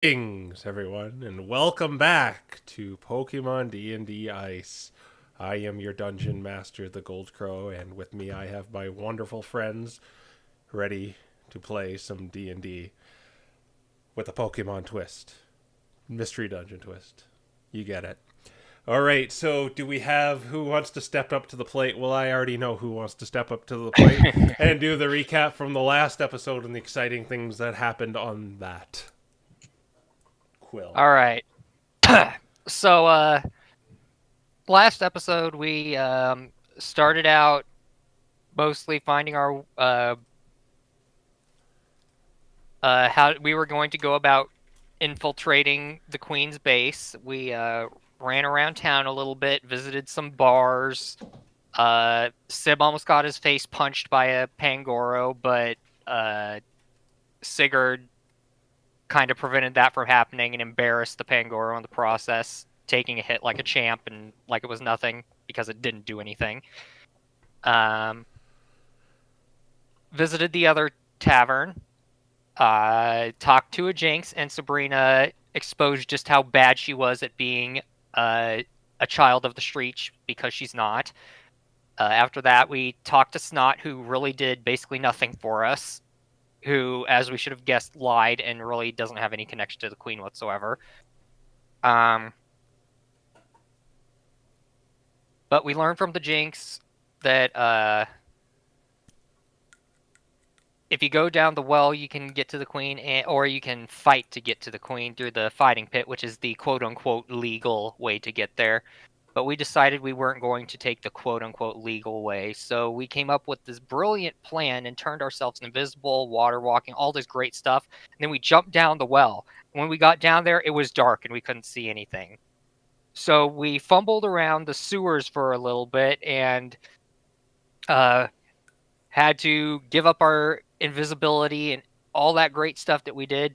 Greetings, everyone, and welcome back to Pokemon D&D Ice. I am your dungeon master, the Gold Crow, and with me I have my wonderful friends ready to play some D&D with a Pokemon twist. Mystery Dungeon twist. You get it. All right, so do we have who wants to step up to the plate? Well, I already know who wants to step up to the plate and do the recap from the last episode and the exciting things that happened on that. Quill. All right. So, last episode we started out mostly finding our how we were going to go about infiltrating the Queen's base. We ran around town a little bit, visited some bars. Sib almost got his face punched by a Pangoro, but Sigurd kind of prevented that from happening and embarrassed the Pangoro in the process, taking a hit like a champ and like it was nothing because it didn't do anything. Visited the other tavern, talked to a Jinx, and Sabrina exposed just how bad she was at being a child of the streets because she's not. After that, we talked to Snot, who really did basically nothing for us, who, as we should have guessed, lied and really doesn't have any connection to the Queen whatsoever. But we learned from the Jinx that if you go down the well, you can get to the Queen, or you can fight to get to the Queen through the fighting pit, which is the quote-unquote legal way to get there. But we decided we weren't going to take the quote-unquote legal way, so we came up with this brilliant plan and turned ourselves invisible, water walking, all this great stuff, and then we jumped down the well. When we got down there, it was dark and we couldn't see anything. So we fumbled around the sewers for a little bit and had to give up our invisibility and all that great stuff that we did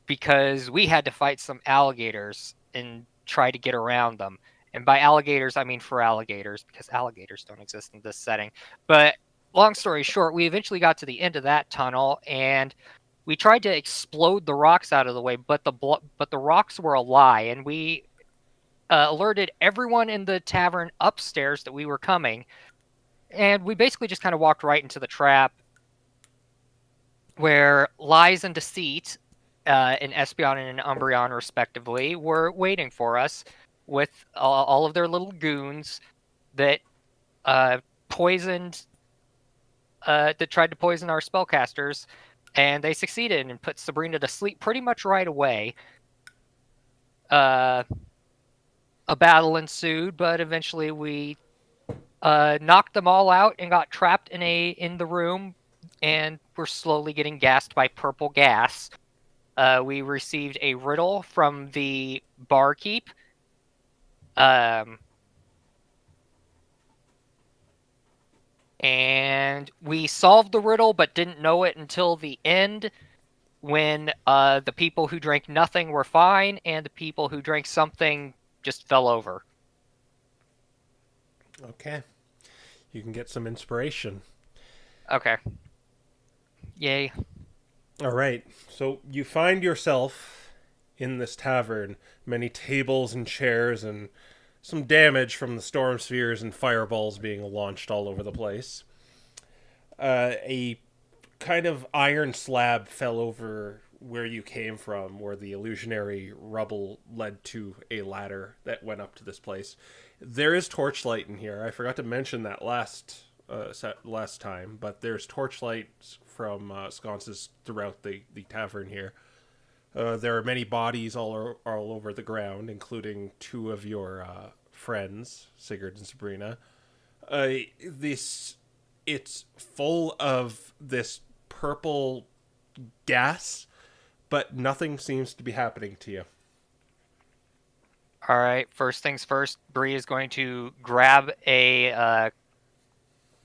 because we had to fight some alligators and try to get around them. And by alligators, I mean for alligators, because alligators don't exist in this setting. But long story short, we eventually got to the end of that tunnel, and we tried to explode the rocks out of the way, but the rocks were a lie, and we alerted everyone in the tavern upstairs that we were coming, and we basically just kind of walked right into the trap where lies and deceit, an Espeon and an Umbreon respectively, were waiting for us with all of their little goons that poisoned, that tried to poison our spellcasters, and they succeeded and put Sabrina to sleep pretty much right away. A battle ensued, but eventually we knocked them all out and got trapped in the room, and we're slowly getting gassed by purple gas. We received a riddle from the barkeep. And we solved the riddle, but didn't know it until the end, when the people who drank nothing were fine, and the people who drank something just fell over. Okay. You can get some inspiration. Okay. Yay. All right. So you find yourself in this tavern, many tables and chairs, and some damage from the storm spheres and fireballs being launched all over the place. A kind of iron slab fell over where you came from, where the illusionary rubble led to a ladder that went up to this place. There is torchlight in here. I forgot to mention that last time, but there's torchlights from sconces throughout the tavern here. There are many bodies all over the ground, including two of your friends, Sigurd and Sabrina. This It's full of this purple gas, but nothing seems to be happening to you. All right. First things first, Bree is going to grab a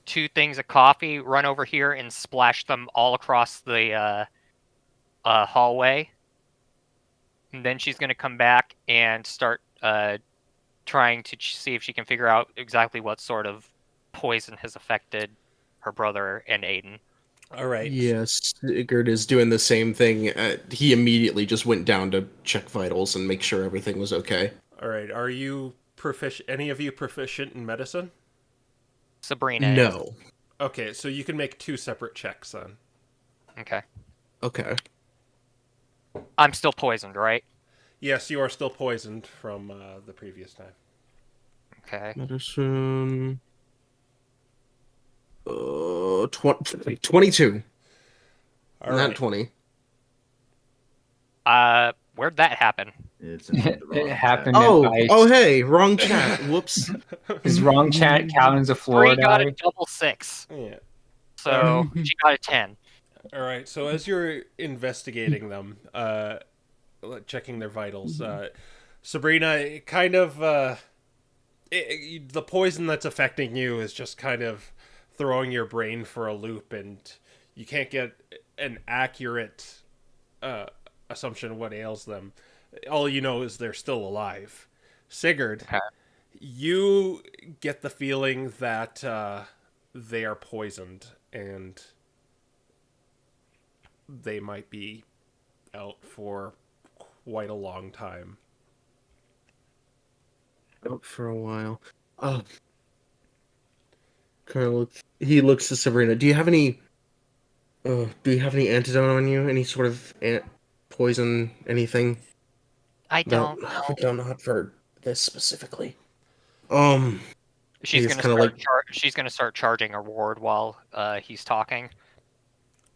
two things of coffee, run over here, and splash them all across the hallway. And then she's going to come back and start trying to see if she can figure out exactly what sort of poison has affected her brother and Aiden. All right. Yes, Sigurd is doing the same thing. He immediately just went down to check vitals and make sure everything was okay. All right. Are you proficient? Any of you proficient in medicine? Sabrina is. No. Okay, so you can make two separate checks then. Okay. Okay. I'm still poisoned, right? Yes, you are still poisoned from the previous time. Okay. Medicine. 22. All Not right. 20. Where'd that happen? It's in the It wrong happened chat. in Oh, ice. oh, hey, wrong chat. Whoops. Is wrong chat count as a floor Bree got a die? double 6, Yeah. so she got a 10. All right. So as you're investigating them, checking their vitals, Sabrina, kind of the poison that's affecting you is just kind of throwing your brain for a loop, and you can't get an accurate uh, assumption of what ails them. All you know is they're still alive. Sigurd, Okay. you get the feeling that they are poisoned and they might be out for quite a long time. Out for a while. Oh. He looks to Sabrina. Do you have any antidote on you? Any sort of poison, anything? I No, don't know. no, not for this specifically. She's He's gonna kinda start. like- She's gonna start charging a ward while he's talking.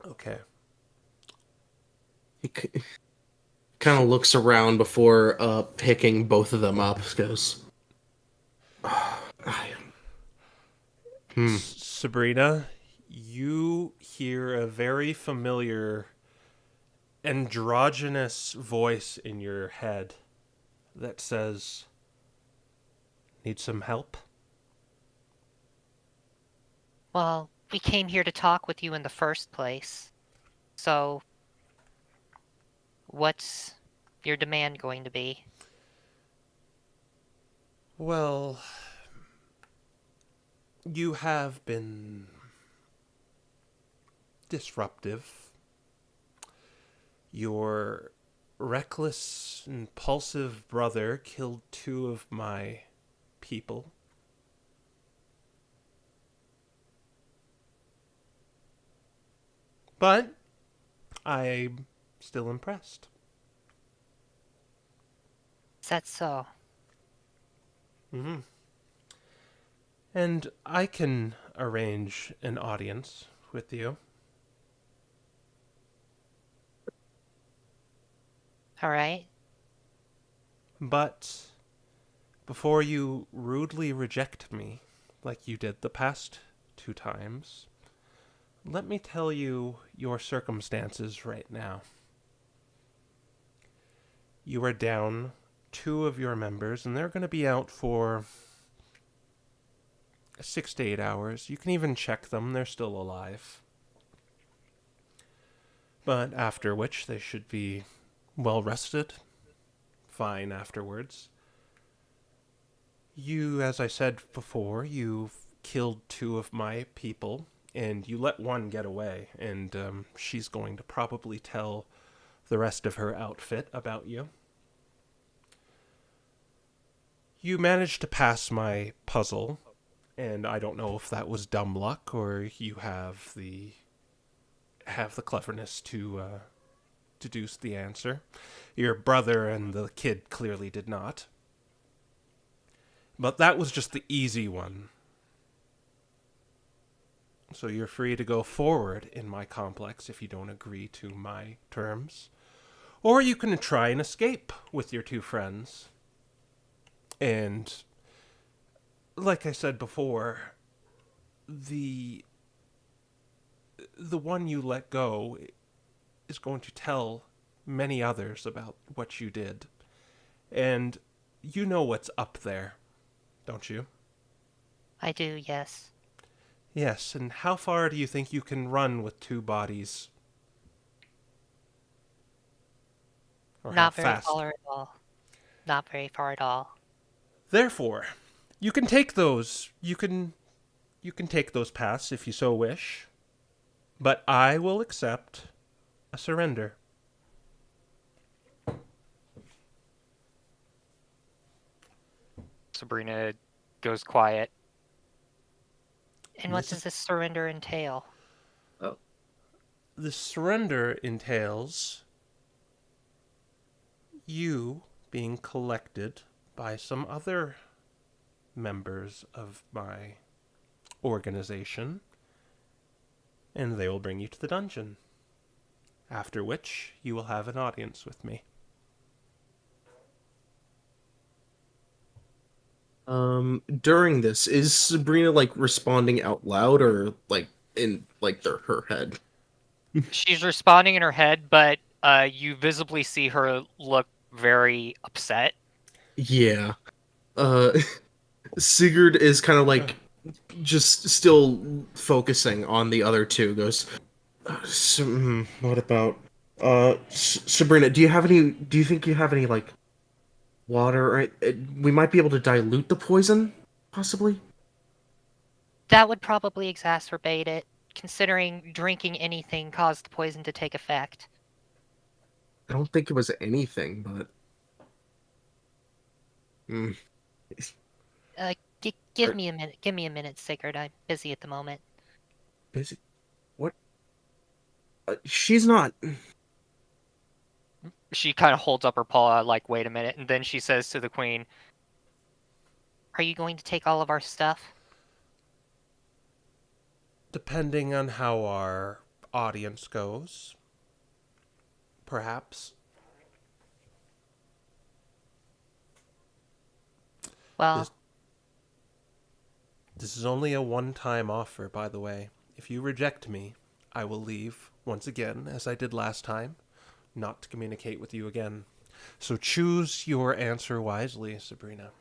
Okay. he kind of looks around before picking both of them up. Goes, Sabrina, you hear a very familiar androgynous voice in your head that says, "Need some help?" Well, we came here to talk with you in the first place. So, what's your demand going to be? Well, you have been disruptive. Your reckless, impulsive brother killed two of my people. But I'm still impressed. Is that so? Mm-hmm. And I can arrange an audience with you. Alright. But before you rudely reject me, like you did the past two times, let me tell you your circumstances right now. You are down two of your members, and they're going to be out for 6 to 8 hours. You can even check them, they're still alive. But after which they should be well rested, fine afterwards. You, as I said before, you've killed two of my people, and you let one get away, and she's going to probably tell the rest of her outfit about you. You managed to pass my puzzle, and I don't know if that was dumb luck or you have the cleverness to deduce the answer. Your brother and the kid clearly did not. But that was just the easy one. So you're free to go forward in my complex if you don't agree to my terms. Or you can try and escape with your two friends. And like I said before, the one you let go is going to tell many others about what you did. And you know what's up there, don't you? I do, yes. Yes, and how far do you think you can run with two bodies? Or Not how very fast? far at all. Not very far at all. Therefore, you can take those. You can take those paths if you so wish. but I will accept a surrender. Sabrina goes quiet. And what does this surrender entail? The surrender entails you being collected by some other members of my organization, and they will bring you to the dungeon. After which, you will have an audience with me. During this, is Sabrina like responding out loud or like in like her head? She's responding in her head, but you visibly see her look very upset. Yeah. Sigurd is kind of like just still focusing on the other two. Goes, what about Sabrina? Do you think you have any like water? Or we might be able to dilute the poison, possibly. That would probably exacerbate it, considering drinking anything caused the poison to take effect. I don't think it was anything, but. Give me a minute. Give me a minute, Sigurd. I'm busy at the moment. Busy? What? She's not. She kind of holds up her paw, like, wait a minute, and then she says to the queen, Are you going to take all of our stuff? Depending on how our audience goes, perhaps. Well, This is only a one-time offer, by the way. If you reject me, I will leave once again, as I did last time, not to communicate with you again. So choose your answer wisely, Sabrina.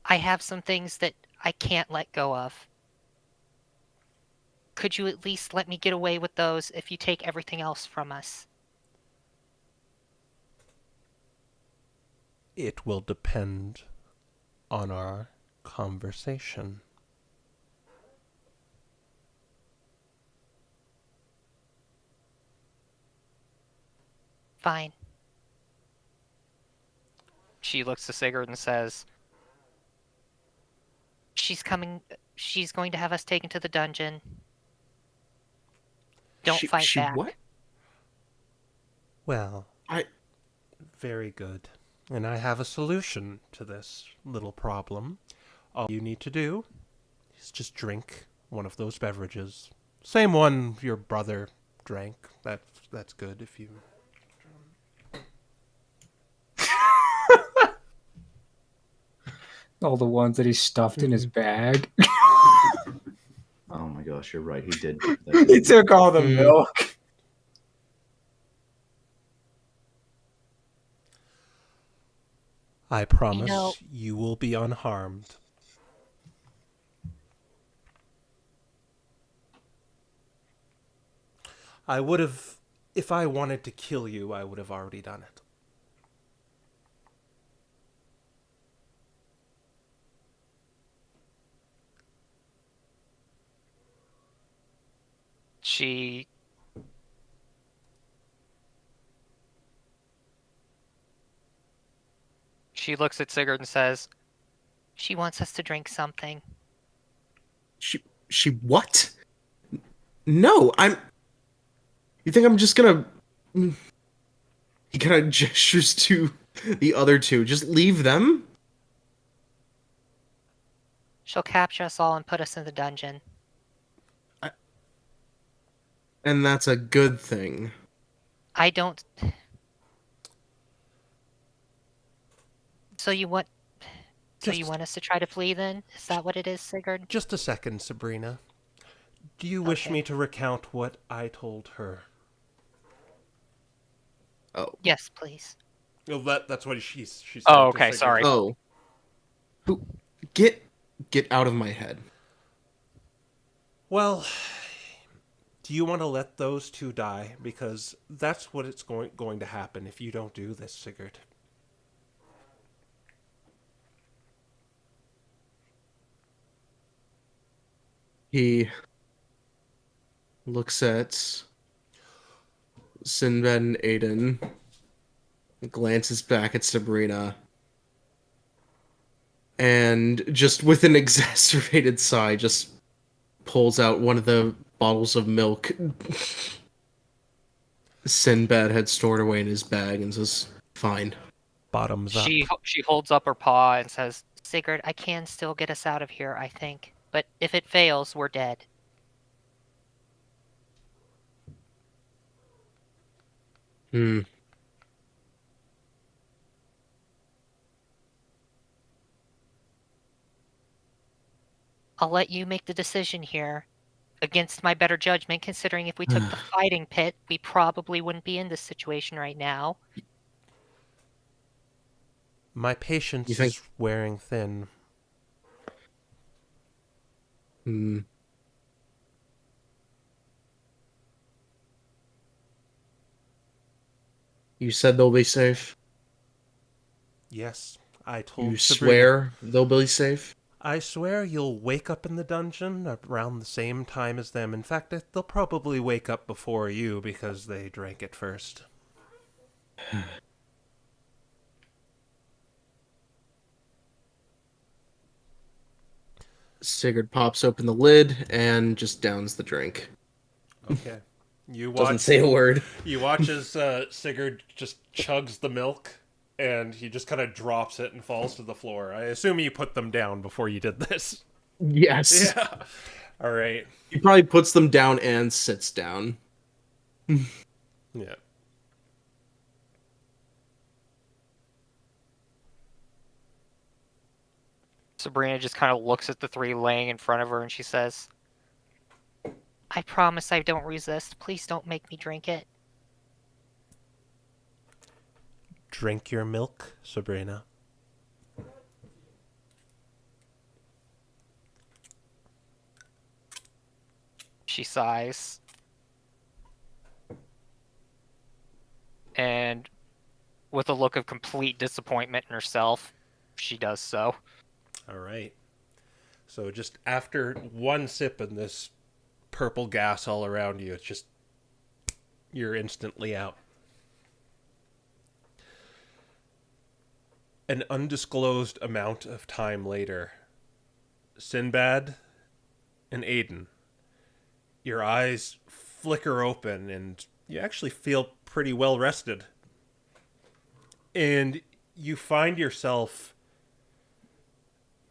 I have some things that I can't let go of. Could you at least let me get away with those if you take everything else from us? It will depend on our conversation. Fine. she looks to Sigurd and says, She's going to have us taken to the dungeon. Don't fight back. What? Well, very good. And I have a solution to this little problem. All you need to do is just drink one of those beverages. Same one your brother drank. That's good if you... All the ones that he stuffed in his bag. Oh my gosh, you're right. He did. He took all the milk. I promise you will be unharmed. I would have, if I wanted to kill you, I would have already done it. She looks at Sigurd and says, She wants us to drink something. She what? No, You think I'm just gonna... He kind of gestures to the other two. Just leave them? She'll capture us all and put us in the dungeon. And that's a good thing. I don't... So you want So you want us to try to flee then? Is that what it is, Sigurd? Just a second, Sabrina. Do you wish Okay. me to recount what I told her? Oh. Yes, please. Well, that's what she said. Oh, to okay, Sigurd. sorry. Oh. Get out of my head. Well, do you want to let those two die? Because that's what it's going to happen if you don't do this, Sigurd. He looks at Sinbad and Aiden, glances back at Sabrina, and just with an exacerbated sigh, just pulls out one of the bottles of milk Sinbad had stored away in his bag and says, "Fine." Bottoms up. She holds up her paw and says, Sigurd, I can still get us out of here, I think. But if it fails, we're dead. Hmm. I'll let you make the decision here. Against my better judgment, considering if we took the fighting pit, we probably wouldn't be in this situation right now. My patience You think- is wearing thin. Hmm. You said they'll be safe? Yes, I told You Sabrina. swear they'll be safe? I swear you'll wake up in the dungeon around the same time as them. In fact, they'll probably wake up before you because they drank it first. Sigurd pops open the lid and just downs the drink. Okay. You Doesn't watch. say a word. You watch as Sigurd just chugs the milk, and he just kind of drops it and falls to the floor. I assume you put them down before you did this. Yes. Yeah. All right. He probably puts them down and sits down. Yeah. Sabrina just kind of looks at the three laying in front of her and she says, I promise I don't resist. Please don't make me drink it. Drink your milk, Sabrina. she sighs. And with a look of complete disappointment in herself, she does so. All right. So just after one sip and this purple gas all around you, it's just you're instantly out. An undisclosed amount of time later, Sinbad and Aiden, your eyes flicker open and you actually feel pretty well rested. And you find yourself,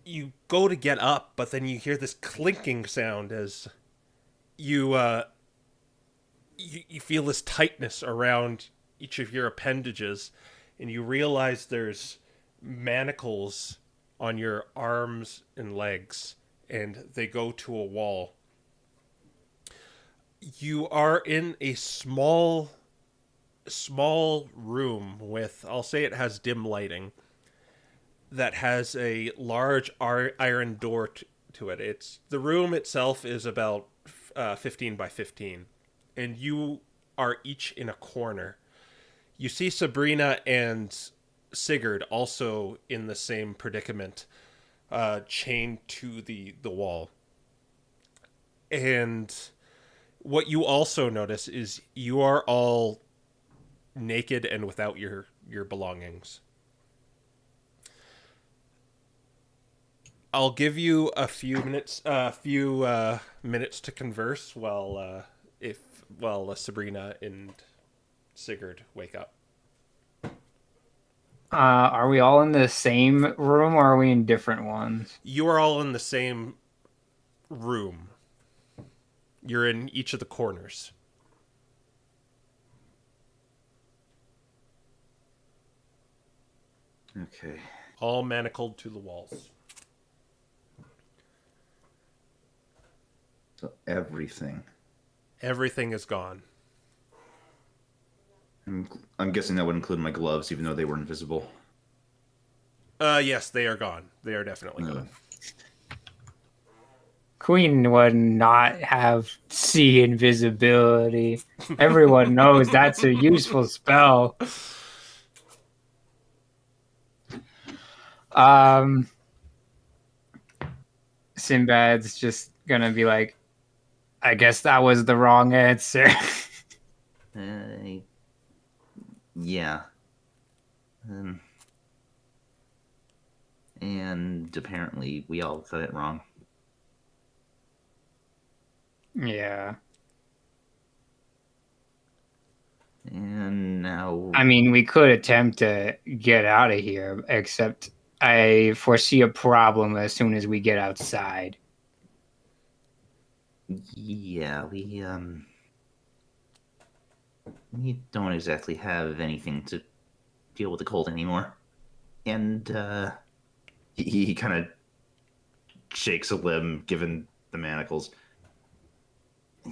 you go to get up, but then you hear this clinking sound as you feel this tightness around each of your appendages, and you realize there's manacles on your arms and legs, and they go to a wall. You are in a small room with, I'll say it has dim lighting, that has a large iron door to it. The room itself is about 15 by 15, and you are each in a corner. You see Sabrina and Sigurd also in the same predicament, chained to the wall. And what you also notice is you are all naked and without your belongings. I'll give you a few minutes to converse while Sabrina and Sigurd wake up. Are we all in the same room or are we in different ones? You are all in the same room. You're in each of the corners. Okay. all manacled to the walls. So everything. Everything is gone. I'm guessing that would include my gloves, even though they were invisible. Yes, they are gone. They are definitely gone. Queen would not have see invisibility. Everyone knows that's a useful spell. Sinbad's just gonna be like, I guess that was the wrong answer. Yeah. And apparently we all got it wrong. Yeah. And now... I mean, we could attempt to get out of here, except I foresee a problem as soon as we get outside. Yeah, we don't exactly have anything to deal with the cold anymore. And he kind of shakes a limb, given the manacles.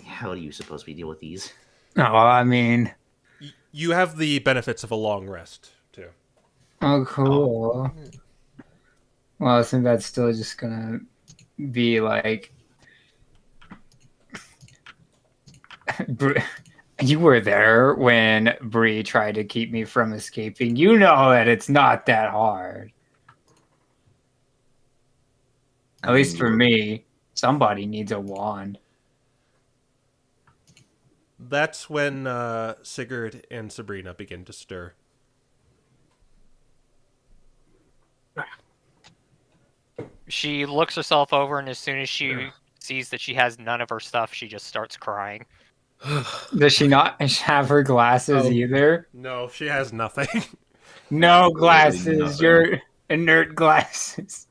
How do you suppose we deal with these? Oh, I mean, You have the benefits of a long rest, too. oh, cool. Well, Sinbad's still just gonna be like, you were there when Bree tried to keep me from escaping. You know that it's not that hard. At least for me, somebody needs a wand. That's when Sigurd and Sabrina begin to stir. She looks herself over, and as soon as she sees that she has none of her stuff, she just starts crying. Does she not have her glasses either? No, she has nothing. No Absolutely glasses. nothing. Your inert glasses.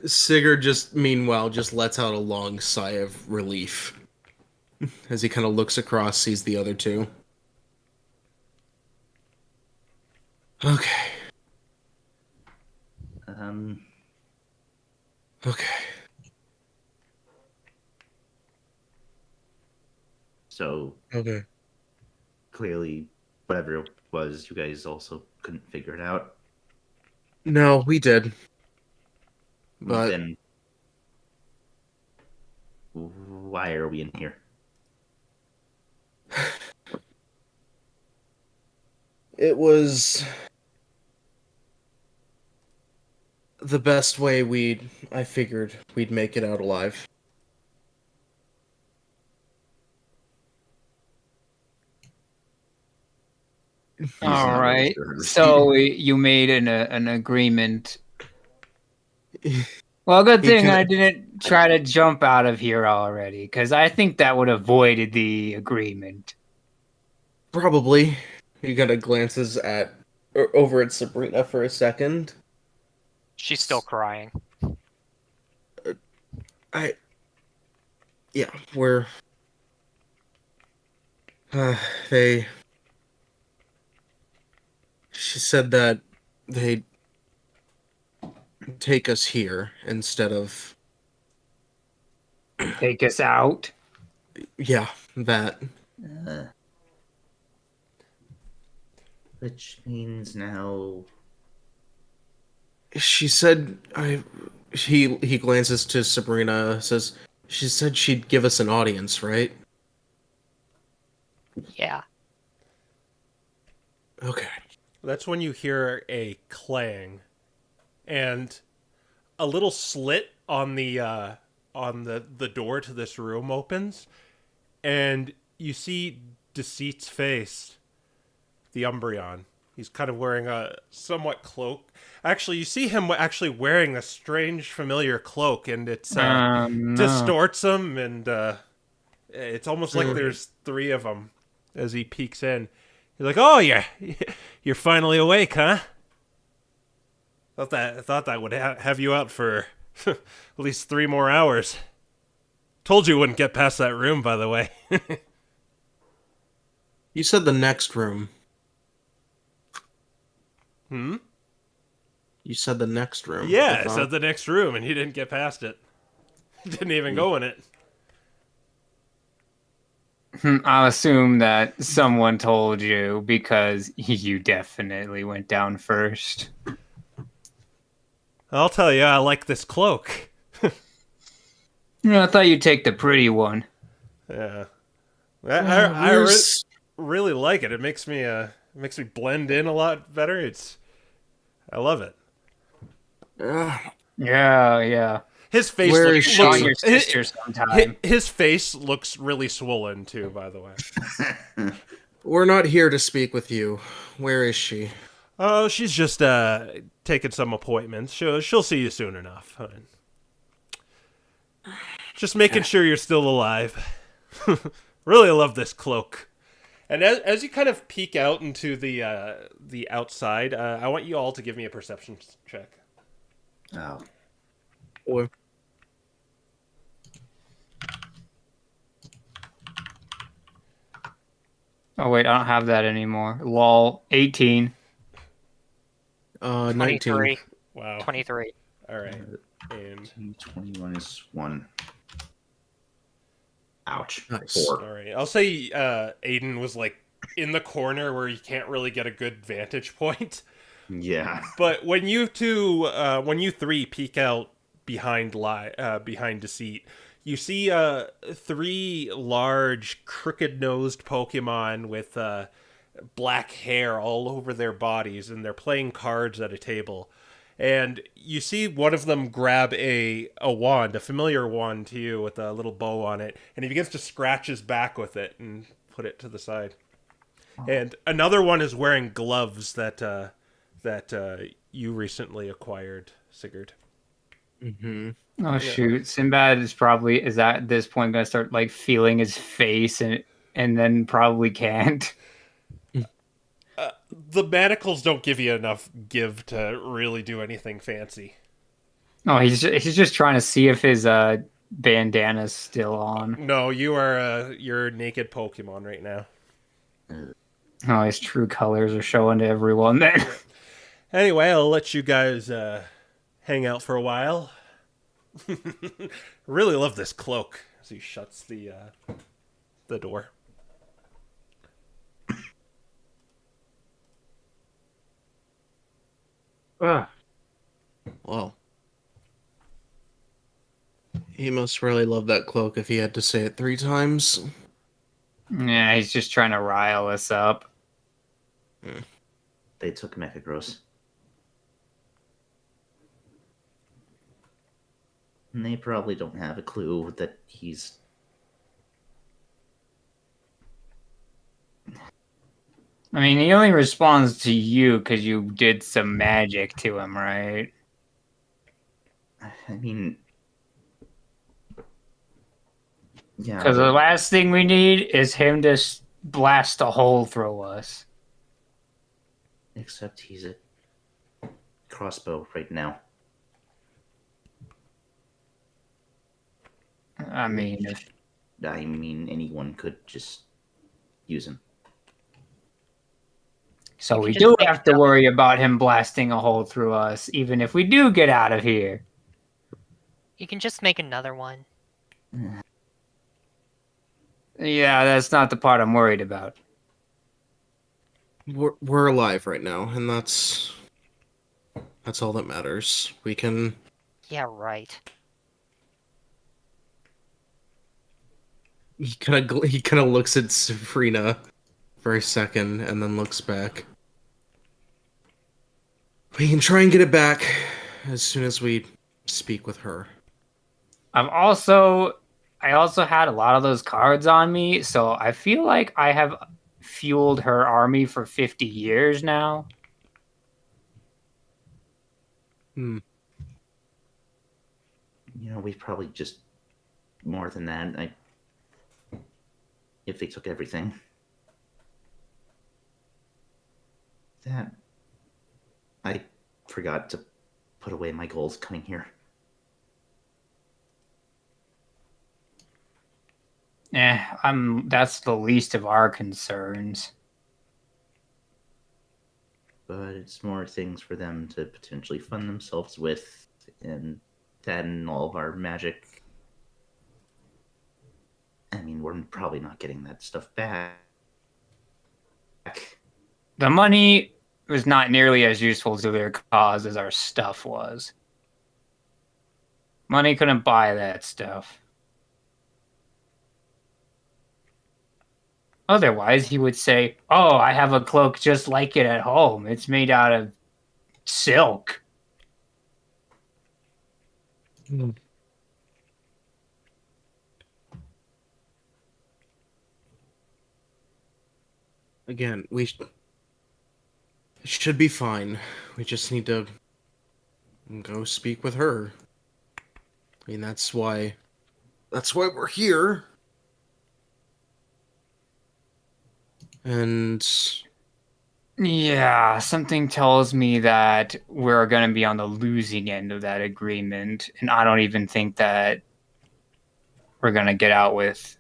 Sigurd just, meanwhile, just lets out a long sigh of relief as he kind of looks across, sees the other two. Okay. Okay. So Okay. clearly, whatever it was, you guys also couldn't figure it out. No, we did. But Then why are we in here? it was the best way I figured we'd make it out alive. All not really right. sure. So you made an agreement. Well, good He thing can- I didn't try to jump out of here already, because I think that would have voided the agreement. Probably. He kind of glances over at Sabrina for a second. She's still crying. Yeah, we're... they... She said that they'd take us here instead of... Take us out. Yeah, that. Which means now... She said... He glances to Sabrina, says... She said she'd give us an audience, right? Yeah. Okay. That's when you hear a clang, and a little slit on the door to this room opens, and you see Deceit's face, the Umbreon. He's kind of wearing a somewhat cloak. Actually, you see him actually wearing a strange, familiar cloak, and it's No. distorts him, and it's almost like there's three of them as he peeks in. He's like, "Oh, yeah, you're finally awake, huh? I thought that would have you out for at least 3 more hours. Told you wouldn't get past that room, by the way." You said the next room. You said the next room. Yeah, I it's thought. at the next room, and he didn't get past it. Didn't even go in it. I'll assume that someone told you because you definitely went down first. I'll tell you, I like this cloak. I thought you'd take the pretty one. Yeah, I Where's really like it. It makes me blend in a lot better. I love it. Yeah. His face Where looks, is she? Show Looks- your sister sometime. his face looks really swollen too, by the way. We're not here to speak with you. Where is she? Oh, she's just taking some appointments. She'll see you soon enough. Just making sure you're still alive. Really love this cloak. And as you kind of peek out into the outside, I want you all to give me a perception check. Oh, Boy. Oh wait, I don't have that anymore. Lol, 18. 19. 23. Wow. 23. All right. And 21 is 1. Ouch. Nice. 4. all right. I'll say Aiden was like in the corner where you can't really get a good vantage point. Yeah. But when you three peek out behind Deceit, you see 3 large, crooked-nosed Pokemon with black hair all over their bodies, and they're playing cards at a table. And you see one of them grab a wand, a familiar wand to you with a little bow on it, and he begins to scratch his back with it and put it to the side. And another one is wearing gloves that you recently acquired, Sigurd. Mm-hmm. Oh shoot, Sinbad is at this point gonna start like feeling his face and then probably can't. The manacles don't give you enough give to really do anything fancy. Oh, he's just trying to see if his bandana's still on. No, you're a naked Pokemon right now. Oh, his true colors are showing to everyone then. Anyway, I'll let you guys hang out for a while. Really love this cloak. As he shuts the door. Well, he must really love that cloak if he had to say it 3 times. Yeah, he's just trying to rile us up. They took Mechagross. And they probably don't have a clue that he's... I mean, he only responds to you because you did some magic to him, right? I mean... Yeah. Because the last thing we need is him to blast a hole through us. Except he's a crossbow right now. I mean, anyone could just use him. so we just do make have to worry about him blasting a hole through us, even if we do get out of here. You can just make another one. Yeah, that's not the part I'm worried about. We're alive right now, and that's all that matters. We can. Yeah, right. He kind of looks at Sabrina for a second, and then looks back. We can try and get it back as soon as we speak with her. I also had a lot of those cards on me, so I feel like I have fueled her army for 50 years now. Hmm. We probably just more than that. If they took everything. That I forgot to put away my gold coming here. That's the least of our concerns. but it's more things for them to potentially fund themselves with, and that and all of our magic. I mean, we're probably not getting that stuff back. The money was not nearly as useful to their cause as our stuff was. Money couldn't buy that stuff. Otherwise, he would say, "Oh, I have a cloak just like it at home. It's made out of silk." Again, it should be fine. We just need to go speak with her. I mean, that's why we're here. And Yeah, something tells me that we're going to be on the losing end of that agreement, and I don't even think that we're going to get out with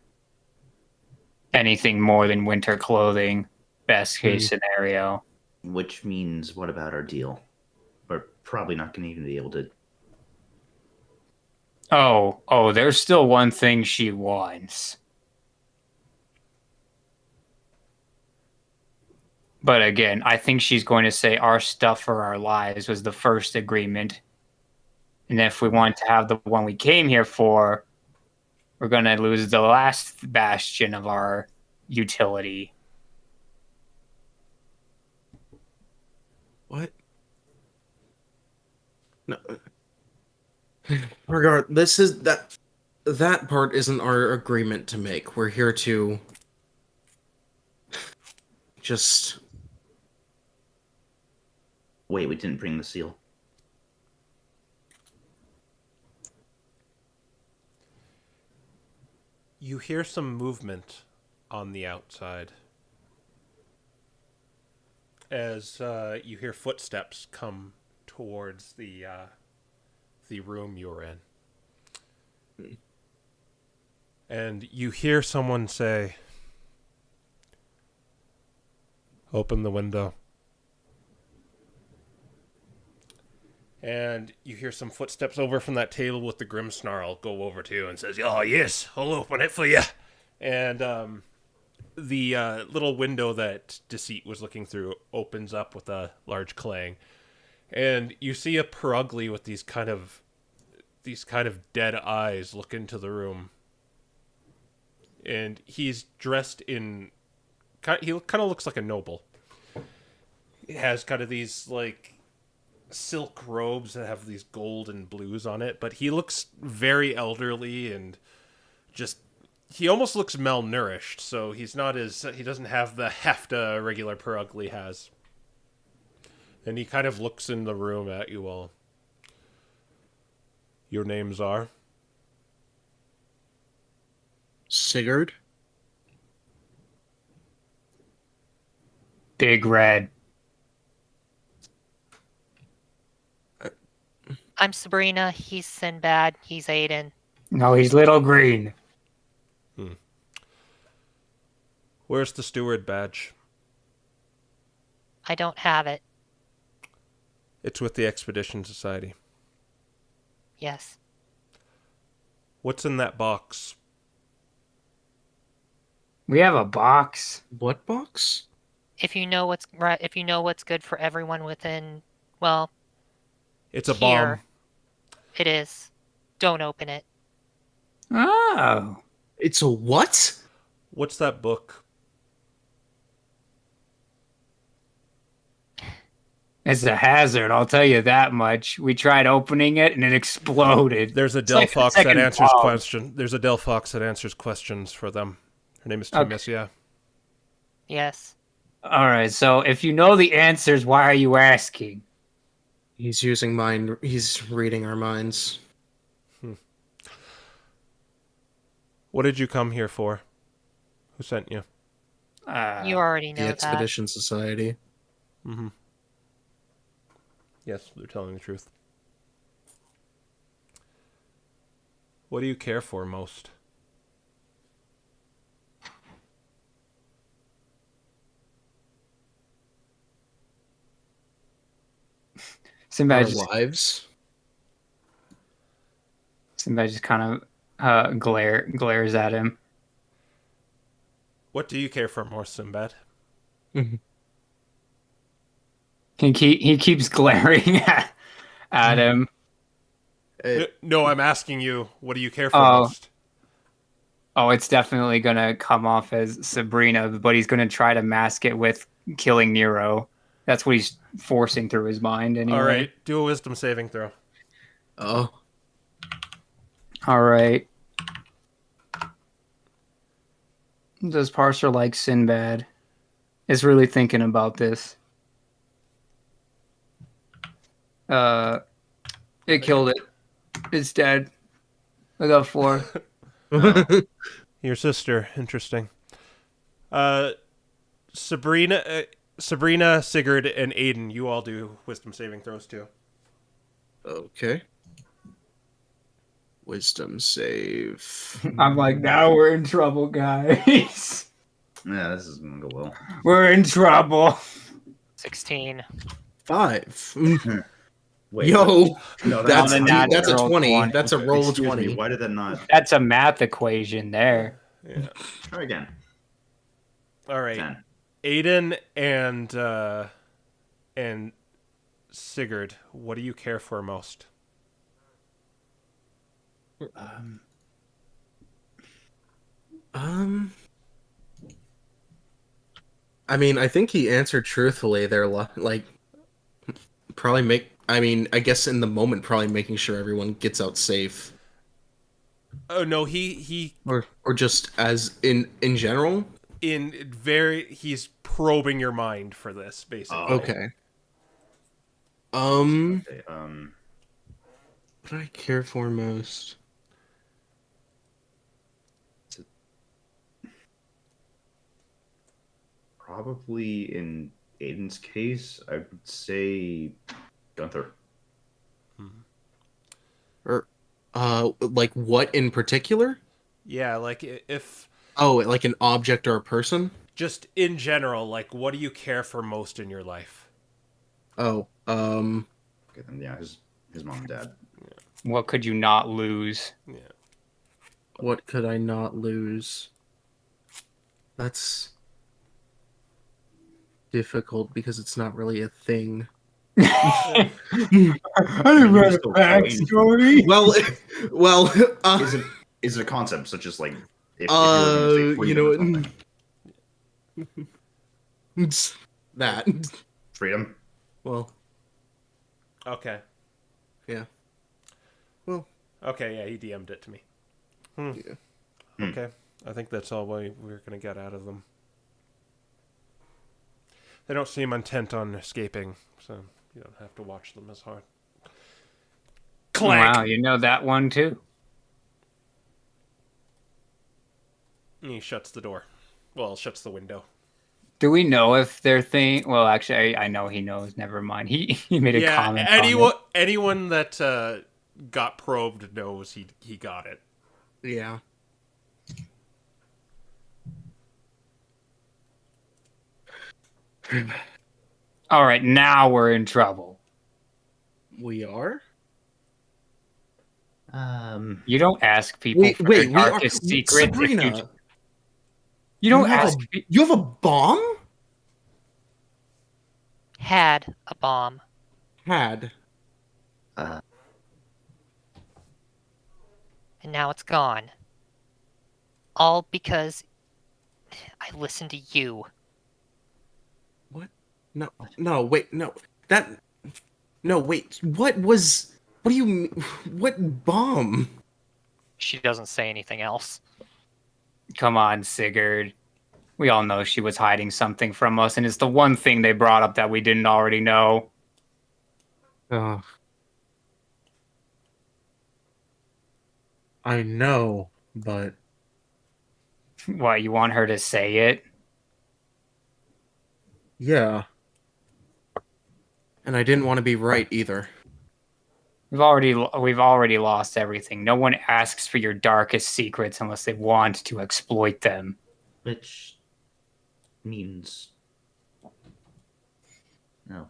anything more than winter clothing, best case scenario. Which means, what about our deal? We're probably not going to even be able to. Oh, there's still one thing she wants. But again, I think she's going to say our stuff for our lives was the first agreement. And if we want to have the one we came here for, we're going to lose the last bastion of our utility. what? No. This is that part isn't our agreement to make. We're here to just Wait, we didn't bring the seal. You hear some movement on the outside as you hear footsteps come towards the room you're in. And you hear someone say, "Open the window." And you hear some footsteps over from that table with the grim snarl go over to you and says, "Oh, yes, I'll open it for you." And the little window that Deceit was looking through opens up with a large clang. And you see a Perugly with these kind of dead eyes look into the room. And he's dressed in... He kind of looks like a noble. He has kind of these, like, silk robes that have these gold and blues on it, but he looks very elderly and just... He almost looks malnourished, so he's not as... He doesn't have the heft a regular Perugly has. And he kind of looks in the room at you all. "Your names are?" Sigurd. Big Red. I'm Sabrina. He's Sinbad. He's Aiden. No, he's Little Green. Where's the steward badge? I don't have it. It's with the Expedition Society. Yes. What's in that box? We have a box. What box? If you know what's right, if you know what's good for everyone within, well, It's a here, bomb. it is. Don't open it. Oh. It's a what? What's that book? It's a hazard, I'll tell you that much. We tried opening it and it exploded. There's a It's like Delphox the that second answers bomb. question. There's a Delphox that answers questions for them. Her name is Timisia. Yes. All right, so if you know the answers, why are you asking? He's using mind. He's reading our minds. What did you come here for? Who sent you? You already know The that. Expedition Society. Mm-hmm. Yes, they're telling the truth. What do you care for most? Sinbad our just, lives. Sinbad just kind of glares at him. What do you care for more, Sinbad? He keeps glaring at him. No, I'm asking you, what do you care for Oh. most? Oh, it's definitely gonna come off as Sabrina, but he's gonna try to mask it with killing Nero. That's what he's forcing through his mind anyway. All right, do a wisdom saving throw. Oh, All right. Does Parser like Sinbad? Is really thinking about this. It killed it. It's dead. I got 4. Your sister, interesting. Sabrina, Sigurd, and Aiden, you all do wisdom saving throws too. okay. Wisdom save. I'm like, now we're in trouble, guys. Yeah, this is gonna go well. We're in trouble. 16. 5. Wait, Yo, no, that's not that's a natural 20. 20. That's a roll of Excuse 20. me, why did that not? That's a math equation there. Yeah. Try again. All right, 10. Aiden and Sigurd, what do you care for most? I mean, I think he answered truthfully there. Like, probably I guess in the moment, probably making sure everyone gets out safe, Oh no, he or just as in general. he's probing your mind for this basically. Oh. Okay. Okay, What do I care for most? probably in Aiden's case, I would say Gunther. Or, like what in particular? Yeah, like if Oh, like an object or a person? just in general, like what do you care for most in your life? Oh, Okay, then yeah, his mom and dad. What could you not lose? Yeah. what could I not lose? That's difficult because it's not really a thing. I didn't read a backstory. Well, Is it a concept such as like if you were going to say you freedom know or what? something? It's that. Freedom? Well, Okay. yeah. Well, Okay, yeah, he DM'd it to me. yeah. Okay. I think that's all we're going to get out of them. They don't seem intent on escaping, so you don't have to watch them as hard. Clank! Wow, you know that one too. And he shuts the door. Well, shuts the window. Do we know if their thing? Well, actually, I know he knows. Never mind. He made a Yeah, comment. on anyone that got probed knows he got it. Yeah. All right, now we're in trouble. We are? You don't ask people Wait, for we their are. darkest secrets. if Sabrina, you don't have ask. you have a bomb? Had a bomb. Had. Uh, And now it's gone. All because I listened to you. What? No, wait, no. No, wait. What do you mean? What bomb? She doesn't say anything else. Come on, Sigurd. We all know she was hiding something from us, and it's the one thing they brought up that we didn't already know. I know, but What, you want her to say it? yeah. And I didn't want to be right either. We've already lost everything. No one asks for your darkest secrets unless they want to exploit them. which means no.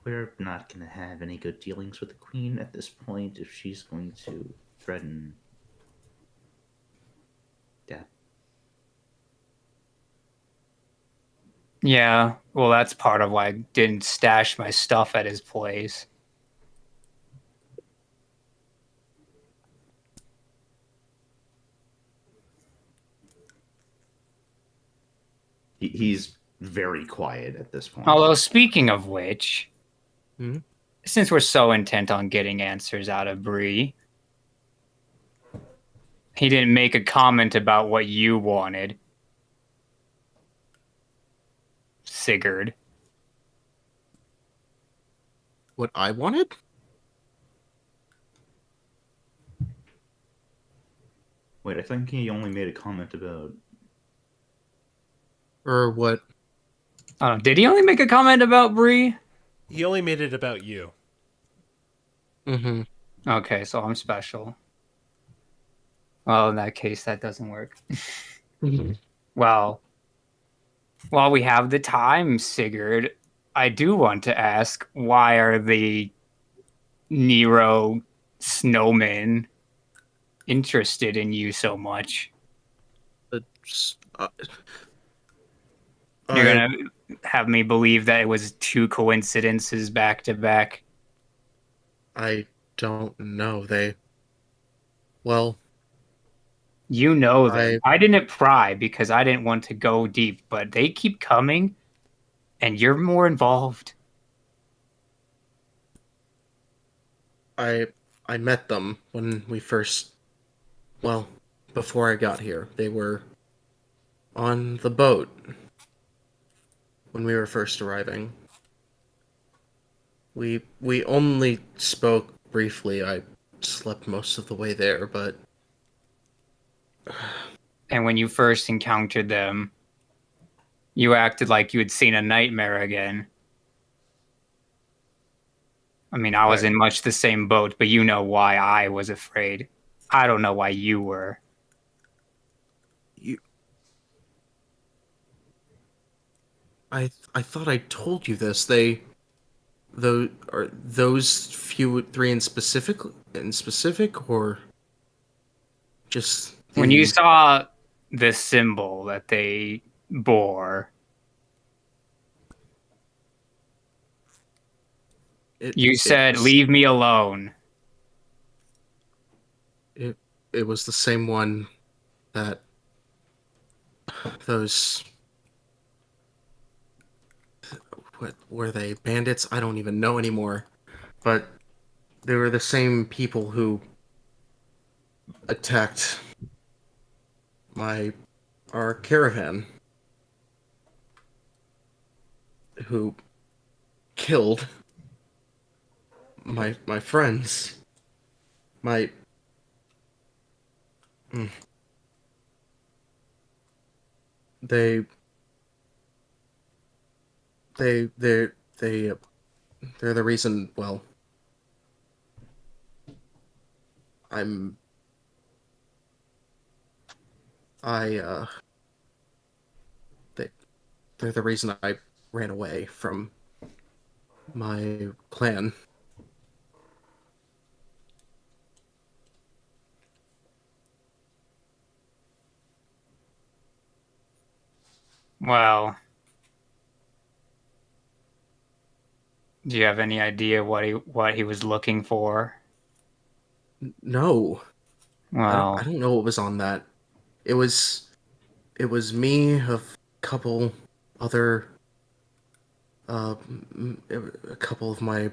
we're not going to have any good dealings with the Queen at this point if she's going to threaten death. Yeah, well, that's part of why I didn't stash my stuff at his place. He's very quiet at this point. Although, speaking of which, Mhm. since we're so intent on getting answers out of Bree, he didn't make a comment about what you wanted, Sigurd. What I wanted? Wait, I think he only made a comment about... Or what? Oh, did he only make a comment about Bree? He only made it about you. Mm-hmm. Okay, so I'm special. Well, in that case, that doesn't work. Well, while we have the time, Sigurd, I do want to ask, why are the Nero snowmen interested in you so much? You're gonna have me believe that it was 2 coincidences back to back? I don't know. Well, You know them. I didn't pry because I didn't want to go deep, but they keep coming, and you're more involved. I met them when we first, well, before I got here. They were on the boat when we were first arriving. We only spoke briefly. I slept most of the way there, but And when you first encountered them, you acted like you had seen a nightmare again. I mean, I was Right. in much the same boat, but you know why I was afraid. I don't know why you were. I thought I told you this. Those few three in specific, or just When you the- saw the symbol that they bore, you said, "Leave me alone." It was the same one that those. What were they? Bandits? I don't even know anymore. But they were the same people who attacked our caravan. Who killed my friends. My they they they're they they're the reason. Well, I'm I they're the reason I ran away from my clan. Well, do you have any idea what he was looking for? No, Well, I don't know what was on that. It was me, a couple other a couple of my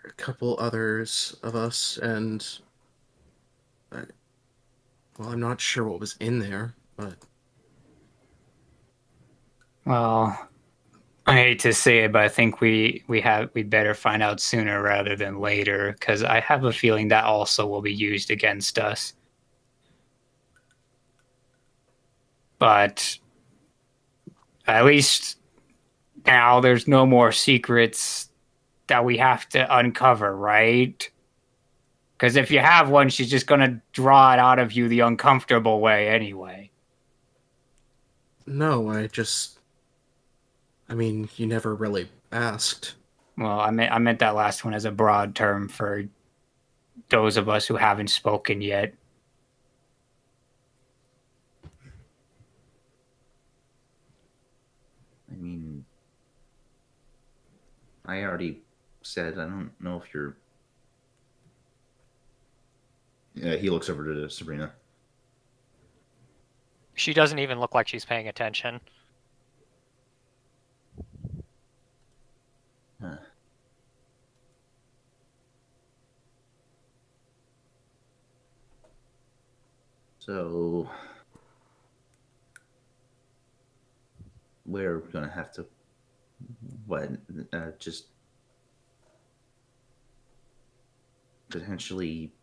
a couple others of us, and well, I'm not sure what was in there, but well, I hate to say it, but I think we'd better find out sooner rather than later, because I have a feeling that also will be used against us. But at least now there's no more secrets that we have to uncover, right? Because if you have one, she's just going to draw it out of you the uncomfortable way anyway. No, I mean, you never really asked. Well, I meant that last one as a broad term for those of us who haven't spoken yet. I mean, I already said I don't know if you're. Yeah, he looks over to Sabrina. She doesn't even look like she's paying attention. Huh. So we're gonna have to what? Just potentially.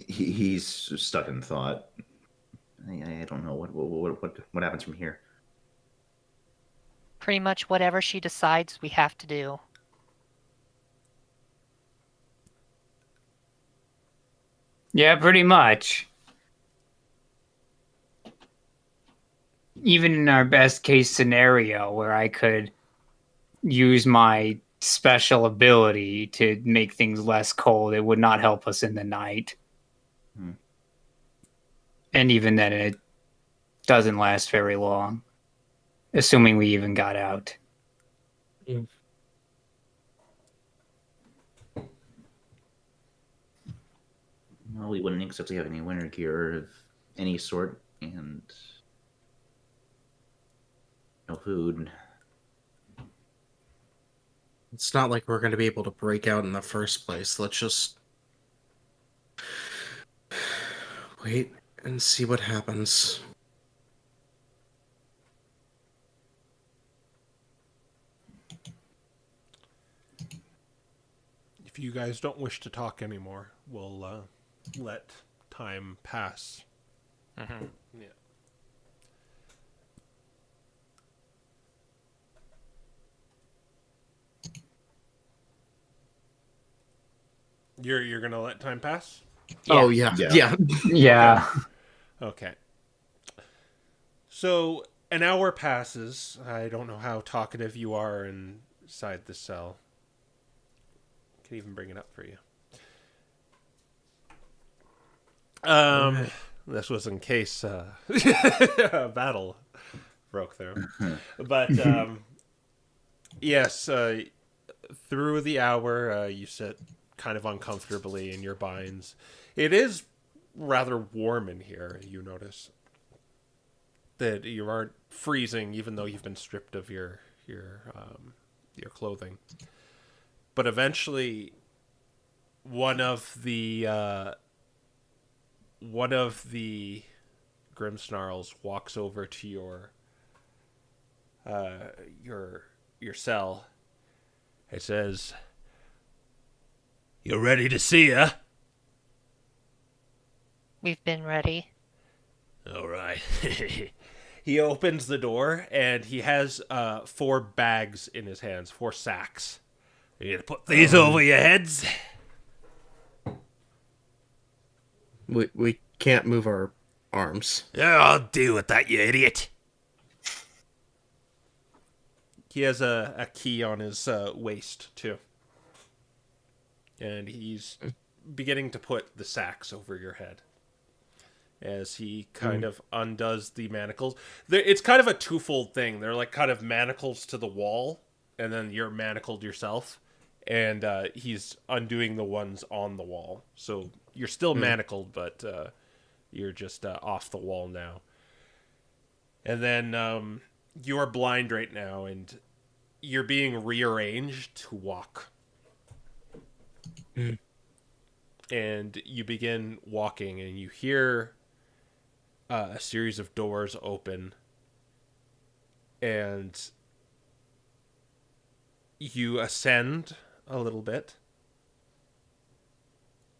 He's stuck in thought. I don't know what happens from here. Pretty much whatever she decides, we have to do. Yeah, pretty much. Even in our best case scenario, where I could use my special ability to make things less cold, it would not help us in the night. And even then, it doesn't last very long, assuming we even got out. Well, we wouldn't exactly have any winter gear of any sort, and no food. It's not like we're going to be able to break out in the first place. Let's just wait and see what happens. If you guys don't wish to talk anymore, we'll let time pass. Mm-hmm. Yeah. You're gonna let time pass? Oh yeah. Yeah. Yeah. Okay. So an hour passes. I don't know how talkative you are inside the cell. I can even bring it up for you. This was in case a battle broke through. But yes, through the hour, you sit kind of uncomfortably in your binds. It is rather warm in here, you notice. That you aren't freezing, even though you've been stripped of your clothing. But eventually, one of the Grimsnarls walks over to your cell. It says, "You ready to see ya?" We've been ready. All right. He opens the door and he has 4 bags in his hands, 4 sacks. You gonna put these over your heads? We can't move our arms. Yeah, I'll deal with that, you idiot. He has a key on his waist, too. And he's beginning to put the sacks over your head. As he kind of undoes the manacles. It's kind of a twofold thing. They're like kind of manacles to the wall, and then you're manacled yourself. And he's undoing the ones on the wall. So you're still manacled, but you're just off the wall now. And then you're blind right now, and you're being rearranged to walk. And you begin walking, and you hear a series of doors open, and you ascend a little bit,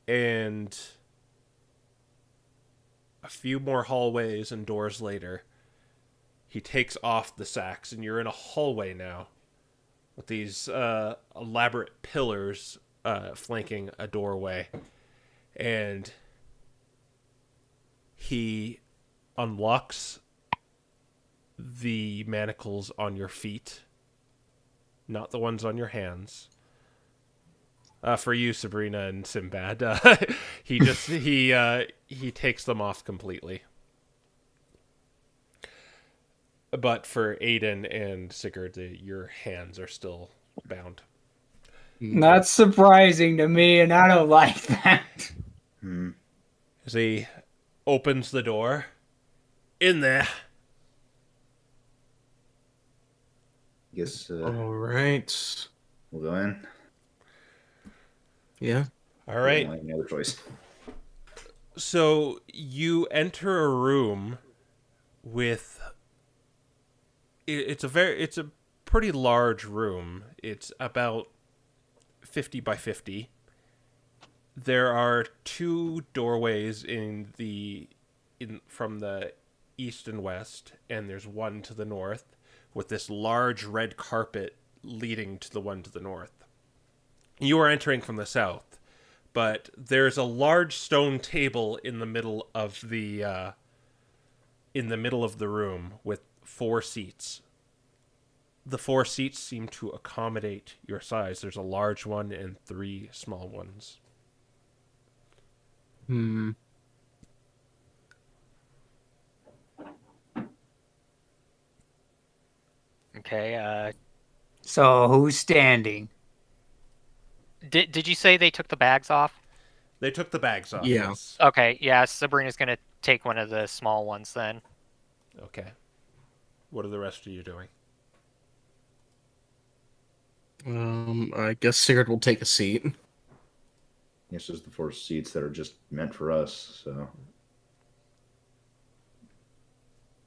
and a few more hallways and doors later, he takes off the sacks, and you're in a hallway now with these elaborate pillars flanking a doorway, and he unlocks the manacles on your feet, not the ones on your hands. For you, Sabrina and Sinbad, he takes them off completely. But for Aiden and Sigurd, your hands are still bound. That's surprising to me, and I don't like that. As he opens the door, in there. Guess All right. we'll go in. Yeah. All We right. don't have any other choice. So you enter a room with. It's a pretty large room. It's about 50 by 50. There are 2 doorways from the east and west, and there's one to the north, with this large red carpet leading to the one to the north. You are entering from the south, but there's a large stone table in the middle of the room with 4 seats. The 4 seats seem to accommodate your size. There's a large one and 3 small ones. Okay. So who's standing? Did you say they took the bags off? They took the bags off. Yeah. Yes. Okay. Yeah. Sabrina's gonna take one of the small ones then. Okay. What are the rest of you doing? I guess Sigurd will take a seat. This is the 4 seats that are just meant for us. So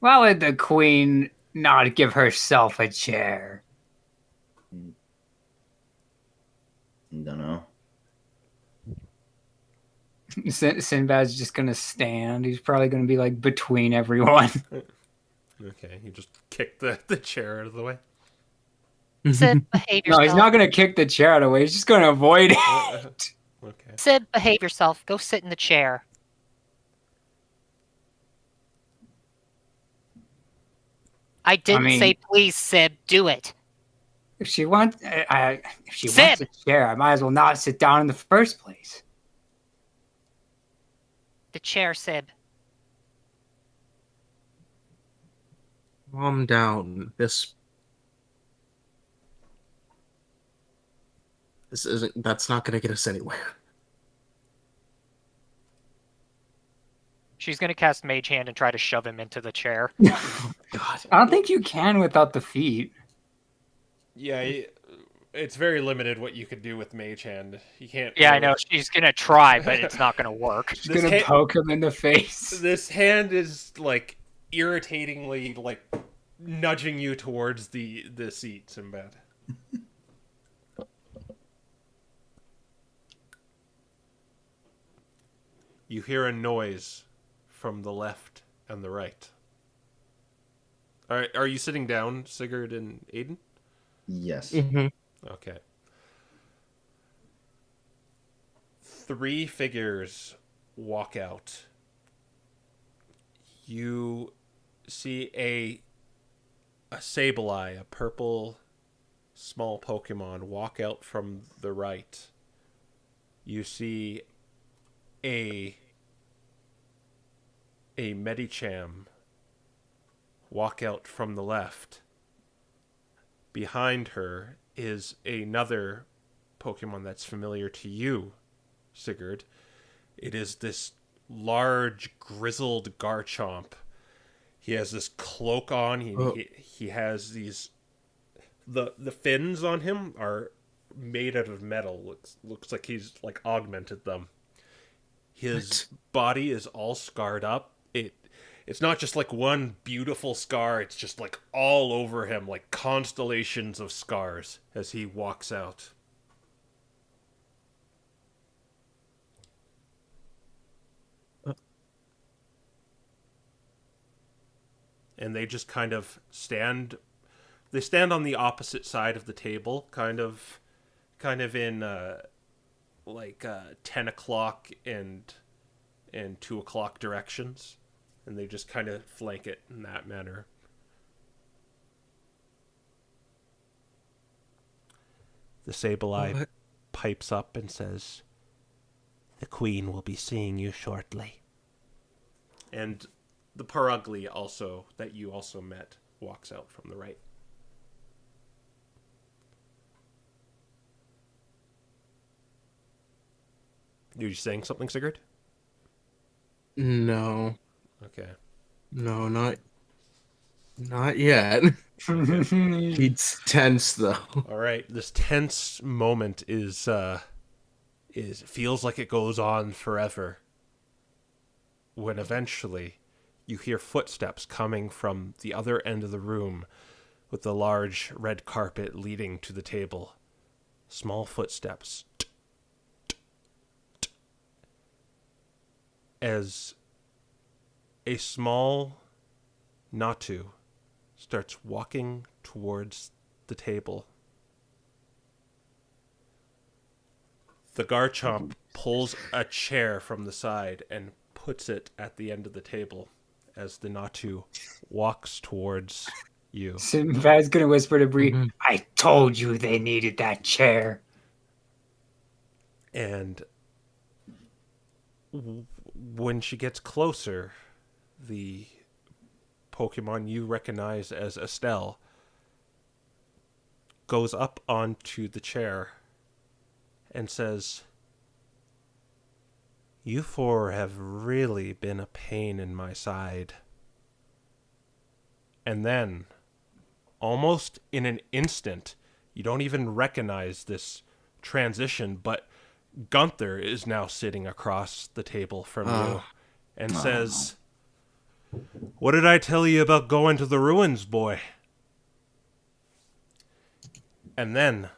Why would the queen not give herself a chair? don't know. Sinbad's just gonna stand. He's probably gonna be like between everyone. Okay, you just kick the chair out of the way. Sid, behave No, yourself. he's not gonna kick the chair out of the way. He's just gonna avoid it. Okay. Sid, behave yourself. Go sit in the chair. I didn't mean- say please, Sib. Do it. If she wants, if she Sib! wants a chair, I might as well not sit down in the first place. The chair, Sib. Calm down. This isn't. That's not going to get us anywhere. She's gonna cast Mage Hand and try to shove him into the chair. God. I don't think you can without the feet. Yeah, it's very limited what you could do with Mage Hand. You can't. Yeah, I really- know. She's gonna try, but it's not gonna work. She's This gonna ha- poke him in the face. This hand is like irritatingly like nudging you towards the seat, Sinbad. You hear a noise from the left and the right. All right, are you sitting down, Sigurd and Aiden? Yes. Okay. 3 figures walk out. You see a Sableye, a purple small Pokemon, walk out from the right. You see a Medicham walk out from the left. Behind her is another Pokemon that's familiar to you, Sigurd. It is this large, grizzled Garchomp. He has this cloak on. He has these... The fins on him are made out of metal. Looks like he's like augmented them. His body is all scarred up. It's not just like one beautiful scar, it's just like all over him, like constellations of scars as he walks out. And they just kind of stand on the opposite side of the table, kind of in 10 o'clock and 2 o'clock directions. and they just kind of flank it in that manner. The Sableye pipes up and says, "The Queen will be seeing you shortly." And the Parugly also, that you also met, walks out from the right. You saying something, Sigurd? No. Okay. No, not yet. He's tense though. All right. This tense moment is feels like it goes on forever. When eventually you hear footsteps coming from the other end of the room with the large red carpet leading to the table. Small footsteps. As a small Natu starts walking towards the table. The Garchomp pulls a chair from the side and puts it at the end of the table as the Natu walks towards you. Sinbad's gonna whisper to Bree, Mhm. I told you they needed that chair. And when she gets closer, the Pokemon you recognize as Estelle goes up onto the chair and says, "You four have really been a pain in my side." And then, almost in an instant, you don't even recognize this transition, but Gunther is now sitting across the table from you and says, "What did I tell you about going to the ruins, boy?" And then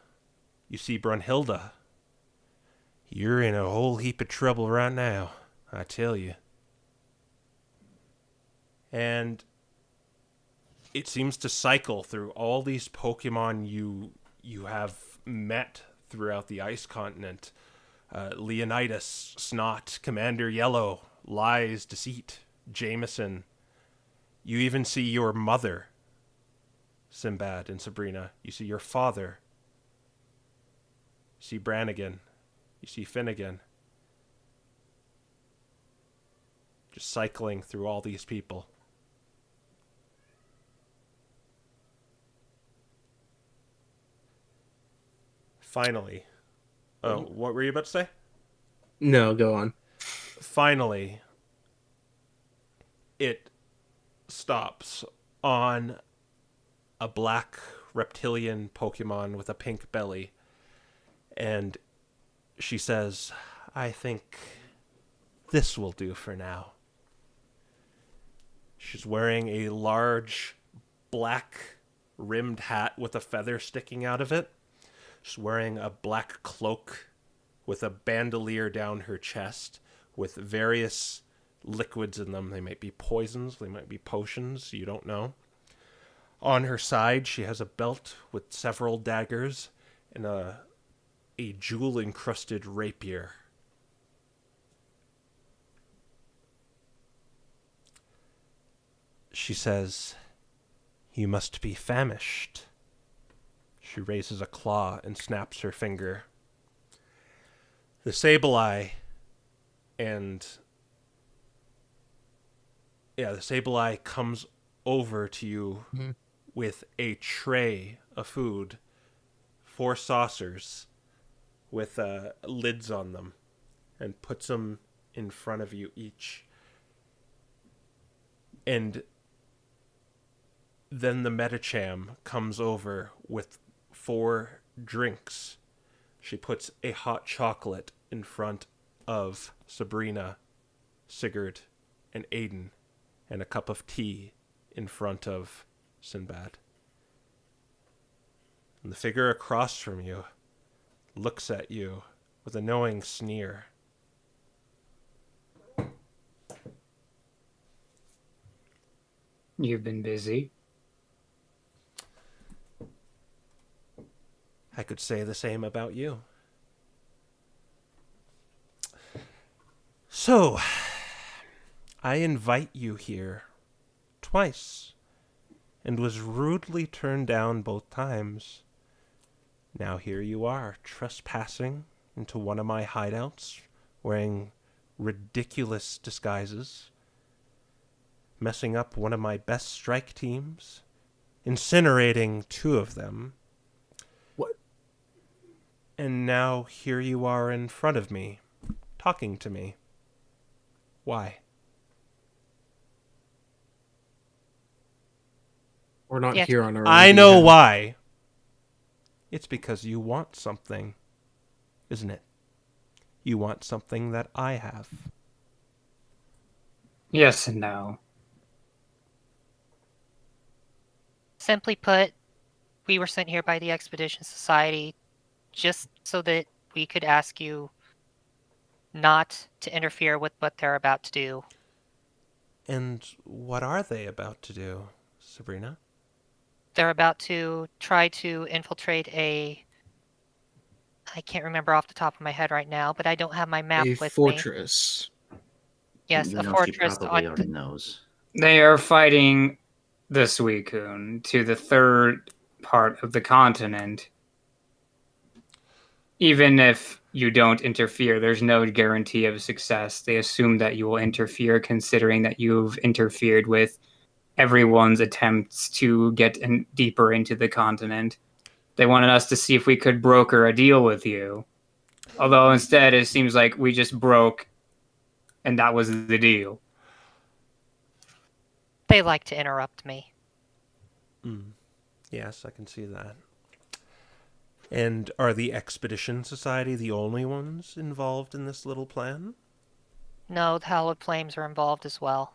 you see Brunhilde. "You're in a whole heap of trouble right now, I tell you." And it seems to cycle through all these Pokemon you have met throughout the ice continent. Leonidas, Snot, Commander Yellow, Lies, Deceit, Jameson. You even see your mother, Sinbad and Sabrina. You see your father. You see Brannigan. You see Finnegan. Just cycling through all these people. Finally. Oh, what were you about to say? No, go on. Finally, it stops on a black reptilian Pokemon with a pink belly. And she says, "I think this will do for now." She's wearing a large black rimmed hat with a feather sticking out of it. She's wearing a black cloak with a bandolier down her chest with various liquids in them. They might be poisons, they might be potions, you don't know. On her side, she has a belt with several daggers and a jewel-encrusted rapier. She says, "You must be famished." She raises a claw and snaps her finger. The Sableye comes over to you with a tray of food, 4 saucers with lids on them, and puts them in front of you each. And then the Metacham comes over with 4 drinks. She puts a hot chocolate in front of Sabrina, Sigurd, and Aiden, and a cup of tea in front of Sinbad. And the figure across from you looks at you with a knowing sneer. You've been busy. I could say the same about you. So, I invite you here twice, and was rudely turned down both times. Now here you are, trespassing into one of my hideouts, wearing ridiculous disguises, messing up one of my best strike teams, incinerating two of them. What? And now here you are in front of me, talking to me. Why? We're not Yeah, here on our own I know behalf. why. It's because you want something, isn't it? You want something that I have. Yes and no. Simply put, we were sent here by the Expedition Society just so that we could ask you not to interfere with what they're about to do. And what are they about to do, Sabrina? They're about to try to infiltrate I can't remember off the top of my head right now, but I don't have my map A with me. fortress. Yes, You a know, she fortress probably on already knows. They are fighting the Suicune to the third part of the continent. Even if you don't interfere, there's no guarantee of success. They assume that you will interfere, considering that you've interfered with everyone's attempts to get deeper into the continent. They wanted us to see if we could broker a deal with you. Although instead, it seems like we just broke, and that was the deal. They like to interrupt me. Yes, I can see that. And are the Expedition Society the only ones involved in this little plan? No, the Hallowed Flames are involved as well.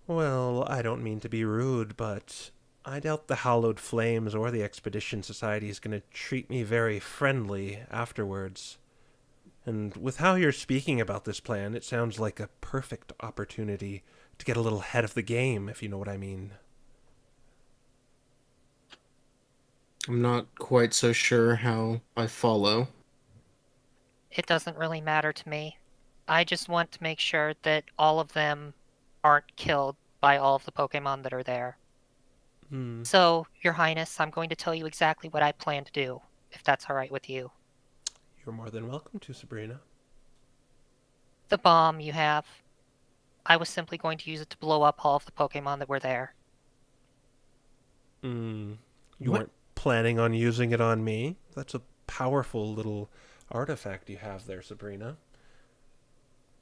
Well, I don't mean to be rude, but I doubt the Hallowed Flames or the Expedition Society is going to treat me very friendly afterwards. And with how you're speaking about this plan, it sounds like a perfect opportunity to get a little ahead of the game, if you know what I mean. I'm not quite so sure how I follow. It doesn't really matter to me. I just want to make sure that all of them aren't killed by all of the Pokemon that are there. So, Your Highness, I'm going to tell you exactly what I plan to do, if that's all right with you. You're more than welcome to, Sabrina. The bomb you have, I was simply going to use it to blow up all of the Pokemon that were there. You What? weren't planning on using it on me? That's a powerful little artifact you have there, Sabrina.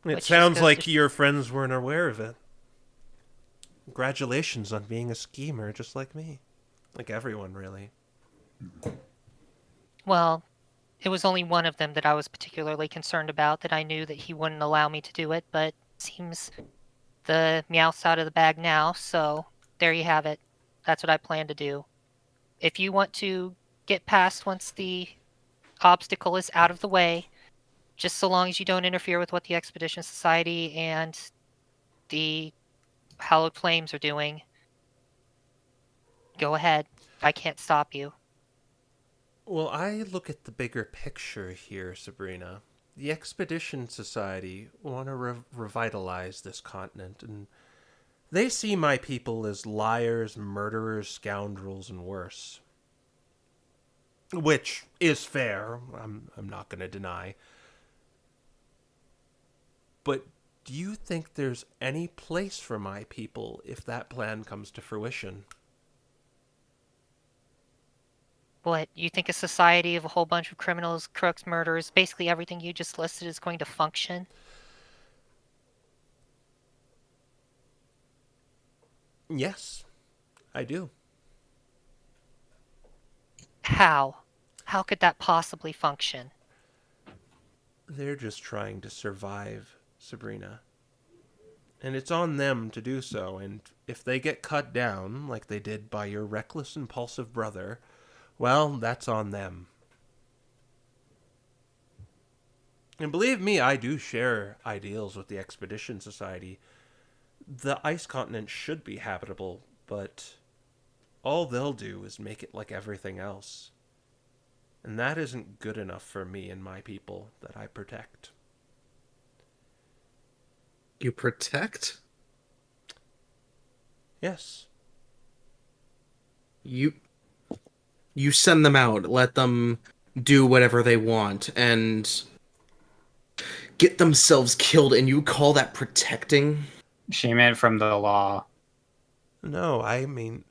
It Which sounds just goes like to- your friends weren't aware of it. Congratulations on being a schemer just like me. Like everyone, really. Well, it was only one of them that I was particularly concerned about, that I knew that he wouldn't allow me to do it, but seems the Meowth's out of the bag now, so there you have it. That's what I plan to do. If you want to get past once the obstacle is out of the way, just so long as you don't interfere with what the Expedition Society and the Hallowed Flames are doing, go ahead. I can't stop you. Well, I look at the bigger picture here, Sabrina. The Expedition Society want to revitalize this continent, and they see my people as liars, murderers, scoundrels, and worse. Which is fair, I'm not going to deny. But do you think there's any place for my people if that plan comes to fruition? What, you think a society of a whole bunch of criminals, crooks, murderers, basically everything you just listed is going to function? Yes, I do. How? How could that possibly function? They're just trying to survive, Sabrina. And it's on them to do so, and if they get cut down, like they did by your reckless, impulsive brother, well, that's on them. And believe me, I do share ideals with the Expedition Society. The ice continent should be habitable, but all they'll do is make it like everything else. And that isn't good enough for me and my people that I protect. You protect? Yes. You you send them out, let them do whatever they want, and get themselves killed, and you call that protecting? She meant from the law. No, I mean,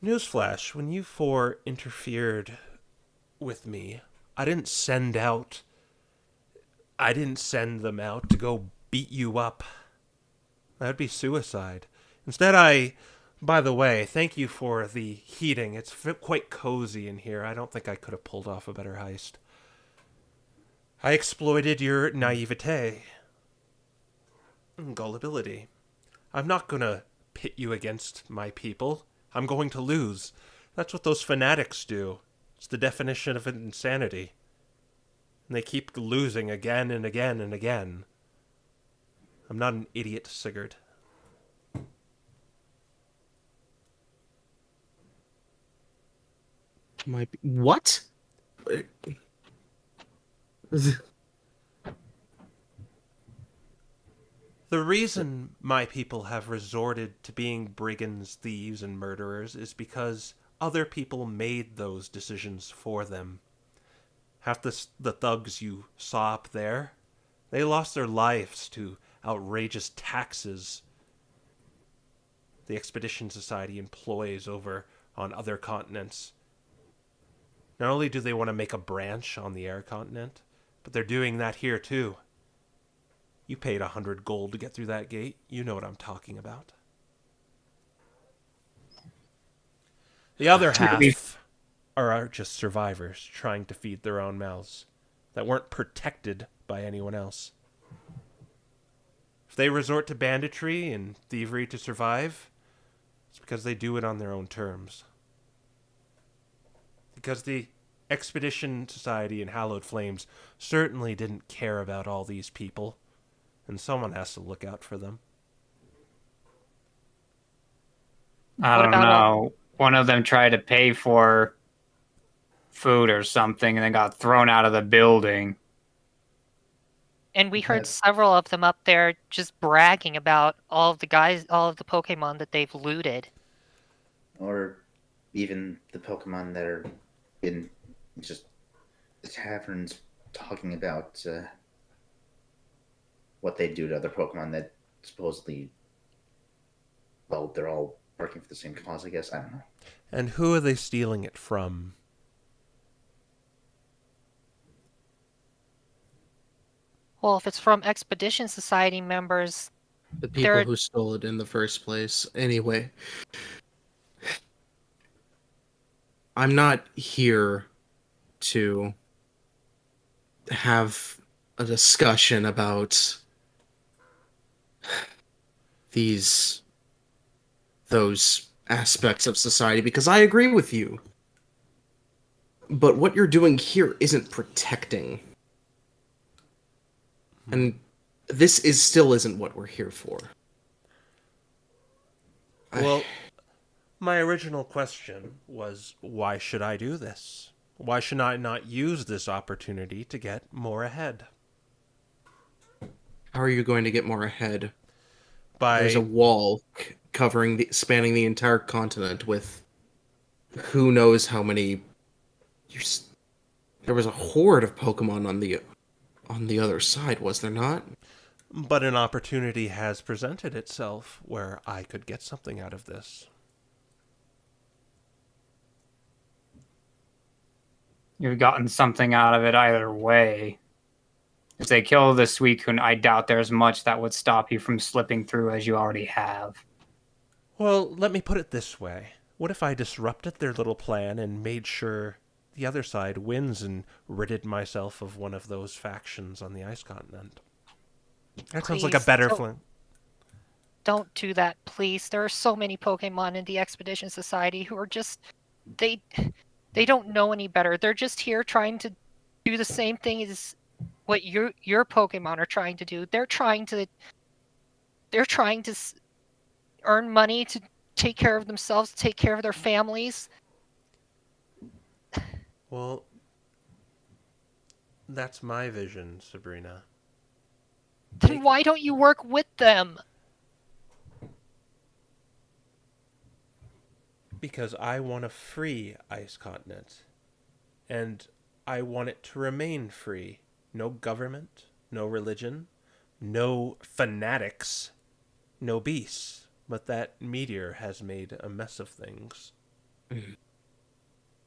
newsflash, when you four interfered with me, I didn't send them out to go beat you up. That'd be suicide. Instead, by the way, thank you for the heating. It's quite cozy in here. I don't think I could have pulled off a better heist. I exploited your naivete and gullibility. I'm not gonna pit you against my people. I'm going to lose. That's what those fanatics do. It's the definition of insanity. And they keep losing again and again and again. I'm not an idiot, Sigurd. What? The reason my people have resorted to being brigands, thieves, and murderers is because other people made those decisions for them. Half the thugs you saw up there, they lost their lives to outrageous taxes the Expedition Society employs over on other continents. Not only do they want to make a branch on the air continent, but they're doing that here too. You paid 100 gold to get through that gate. You know what I'm talking about. The other half are just survivors trying to feed their own mouths that weren't protected by anyone else. If they resort to banditry and thievery to survive, it's because they do it on their own terms. Because the Expedition Society and Hallowed Flames certainly didn't care about all these people, and someone has to look out for them. I What don't about know. One of them tried to pay for food or something and then got thrown out of the building. And we heard several of them up there just bragging about all of the Pokemon that they've looted. Or even the Pokemon that are in just the taverns talking about what they do to other Pokemon that supposedly, well, they're all working for the same cause, I guess. I don't know. And who are they stealing it from? Well, if it's from Expedition Society members, The people who stole it in the first place. Anyway, I'm not here to have a discussion about those aspects of society because I agree with you. But what you're doing here isn't protecting. And this still isn't what we're here for. Well, my original question was, why should I do this? Why should I not use this opportunity to get more ahead? How are you going to get more ahead? By There's a wall spanning the entire continent with who knows how many. There was a horde of Pokemon on the other side, was there not? But an opportunity has presented itself where I could get something out of this. You've gotten something out of it either way. If they kill the Suicune, I doubt there's much that would stop you from slipping through as you already have. Well, let me put it this way. What if I disrupted their little plan and made sure the other side wins and ridded myself of one of those factions on the ice continent? That sounds like a better plan. Don't do that, please. There are so many Pokemon in the Expedition Society who are just... They don't know any better. They're just here trying to do the same thing as what your Pokemon are trying to do. They're trying to earn money to take care of themselves, take care of their families. Well, that's my vision, Sabrina. Then why don't you work with them? Because I want a free ice continent. And I want it to remain free. No government, no religion, no fanatics, no beasts. But that meteor has made a mess of things.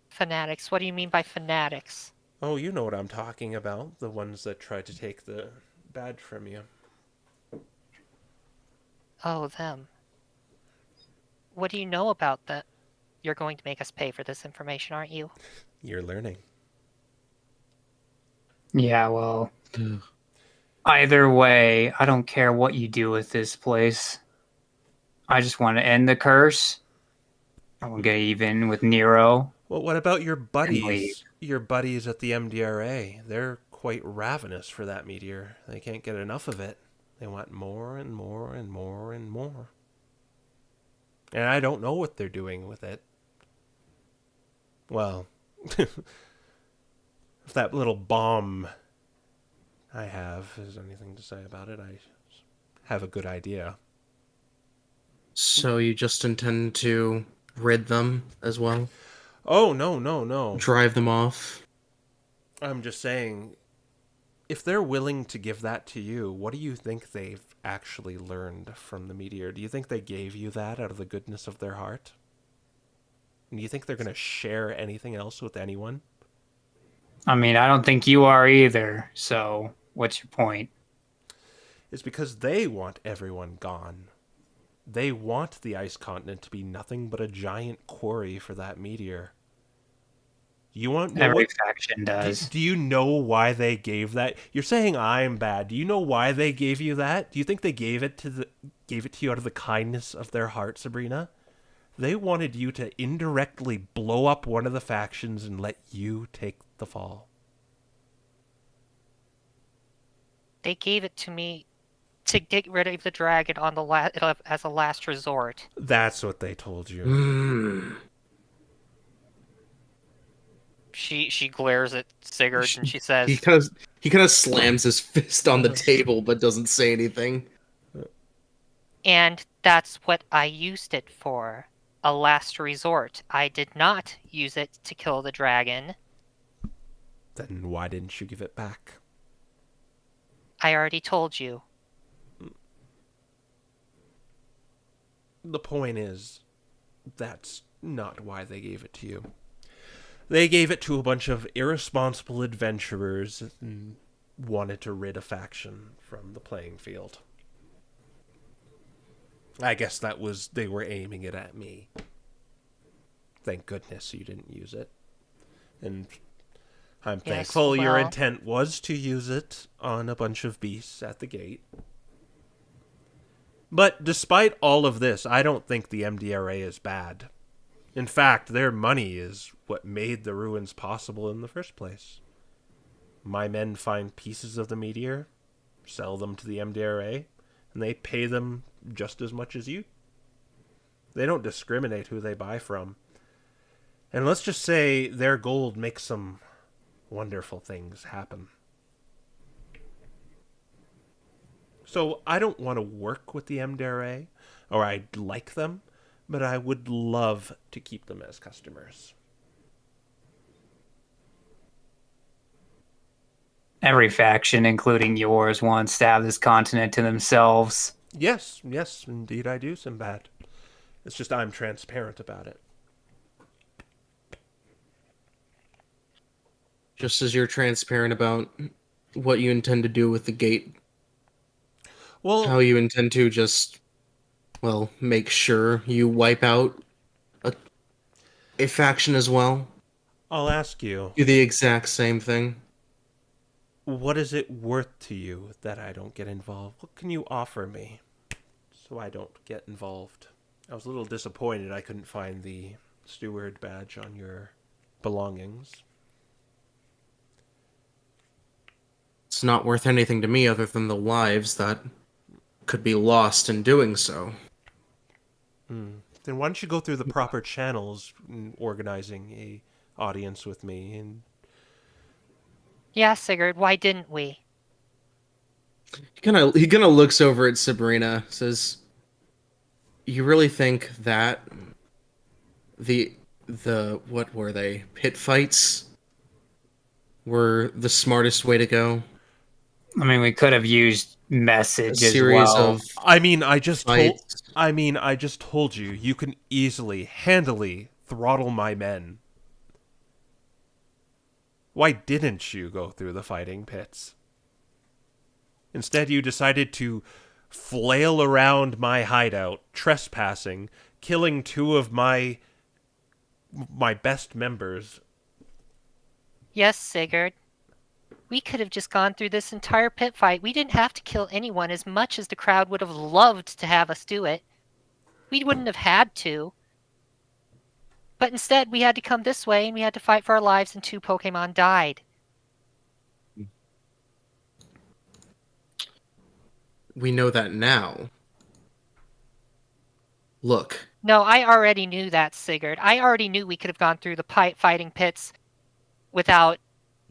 Fanatics? What do you mean by fanatics? Oh, you know what I'm talking about. The ones that tried to take the badge from you. Oh, them. What do you know about that? You're going to make us pay for this information, aren't you? You're learning. Yeah, well, either way, I don't care what you do with this place. I just want to end the curse. I want to get even with Nero. Well, what about your leave. buddies? Your buddies at the MDRA. They're quite ravenous for that meteor. They can't get enough of it. They want more and more and more and more. And I don't know what they're doing with it. Well, if that little bomb I have has anything to say about it, I have a good idea. So you just intend to rid them as well? Oh, no. Drive them off? I'm just saying, if they're willing to give that to you, what do you think they've actually learned from the meteor? Do you think they gave you that out of the goodness of their heart? And do you think they're going to share anything else with anyone? I mean, I don't think you are either. So, what's your point? It's because they want everyone gone. They want the ice continent to be nothing but a giant quarry for that meteor. You want Every faction does. Do you know why they gave that? You're saying I'm bad. Do you know why they gave you that? Do you think they gave it to you out of the kindness of their heart, Sabrina? They wanted you to indirectly blow up one of the factions and let you take the fall. They gave it to me to get rid of the dragon on the as a last resort. That's what they told you. Mm. She glares at Sigurd and she says, He kind of slams his fist on the table but doesn't say anything. and that's what I used it for. A last resort. I did not use it to kill the dragon. Then why didn't you give it back? I already told you. The point is, that's not why they gave it to you. They gave it to a bunch of irresponsible adventurers and wanted to rid a faction from the playing field. I guess they were aiming it at me. Thank goodness you didn't use it. And I'm thankful your well, intent was to use it on a bunch of beasts at the gate. But despite all of this, I don't think the MDRA is bad. In fact, their money is what made the ruins possible in the first place. My men find pieces of the meteor, sell them to the MDRA, and they pay them just as much as you. They don't discriminate who they buy from. And let's just say their gold makes some wonderful things happen. So I don't want to work with the MDRA, or I'd like them, but I would love to keep them as customers. Every faction, including yours, wants to have this continent to themselves. Yes, indeed I do, Sinbad. It's just I'm transparent about it. Just as you're transparent about what you intend to do with the gate. Well, How you intend to just, well, make sure you wipe out a faction as well. I'll ask you, Do the exact same thing. what is it worth to you that I don't get involved? What can you offer me so I don't get involved? I was a little disappointed I couldn't find the steward badge on your belongings. It's not worth anything to me other than the lives that could be lost in doing so. Then why don't you go through the proper channels in organizing a audience with me? And Yeah, Sigurd, why didn't we? He kind of looks over at Sabrina, says, "You really think that the what were they? Pit fights were the smartest way to go? I mean, we could have used A message as series well. of I mean, I just told. fights. I mean, I just told you. You can easily, handily throttle my men. Why didn't you go through the fighting pits? Instead, you decided to flail around my hideout, trespassing, killing two of my best members. Yes, Sigurd. We could have just gone through this entire pit fight. We didn't have to kill anyone as much as the crowd would have loved to have us do it. We wouldn't have had to. But instead, we had to come this way and we had to fight for our lives, and 2 Pokemon died. We know that now. Look, No, I already knew that, Sigurd. I already knew we could have gone through the fighting pits without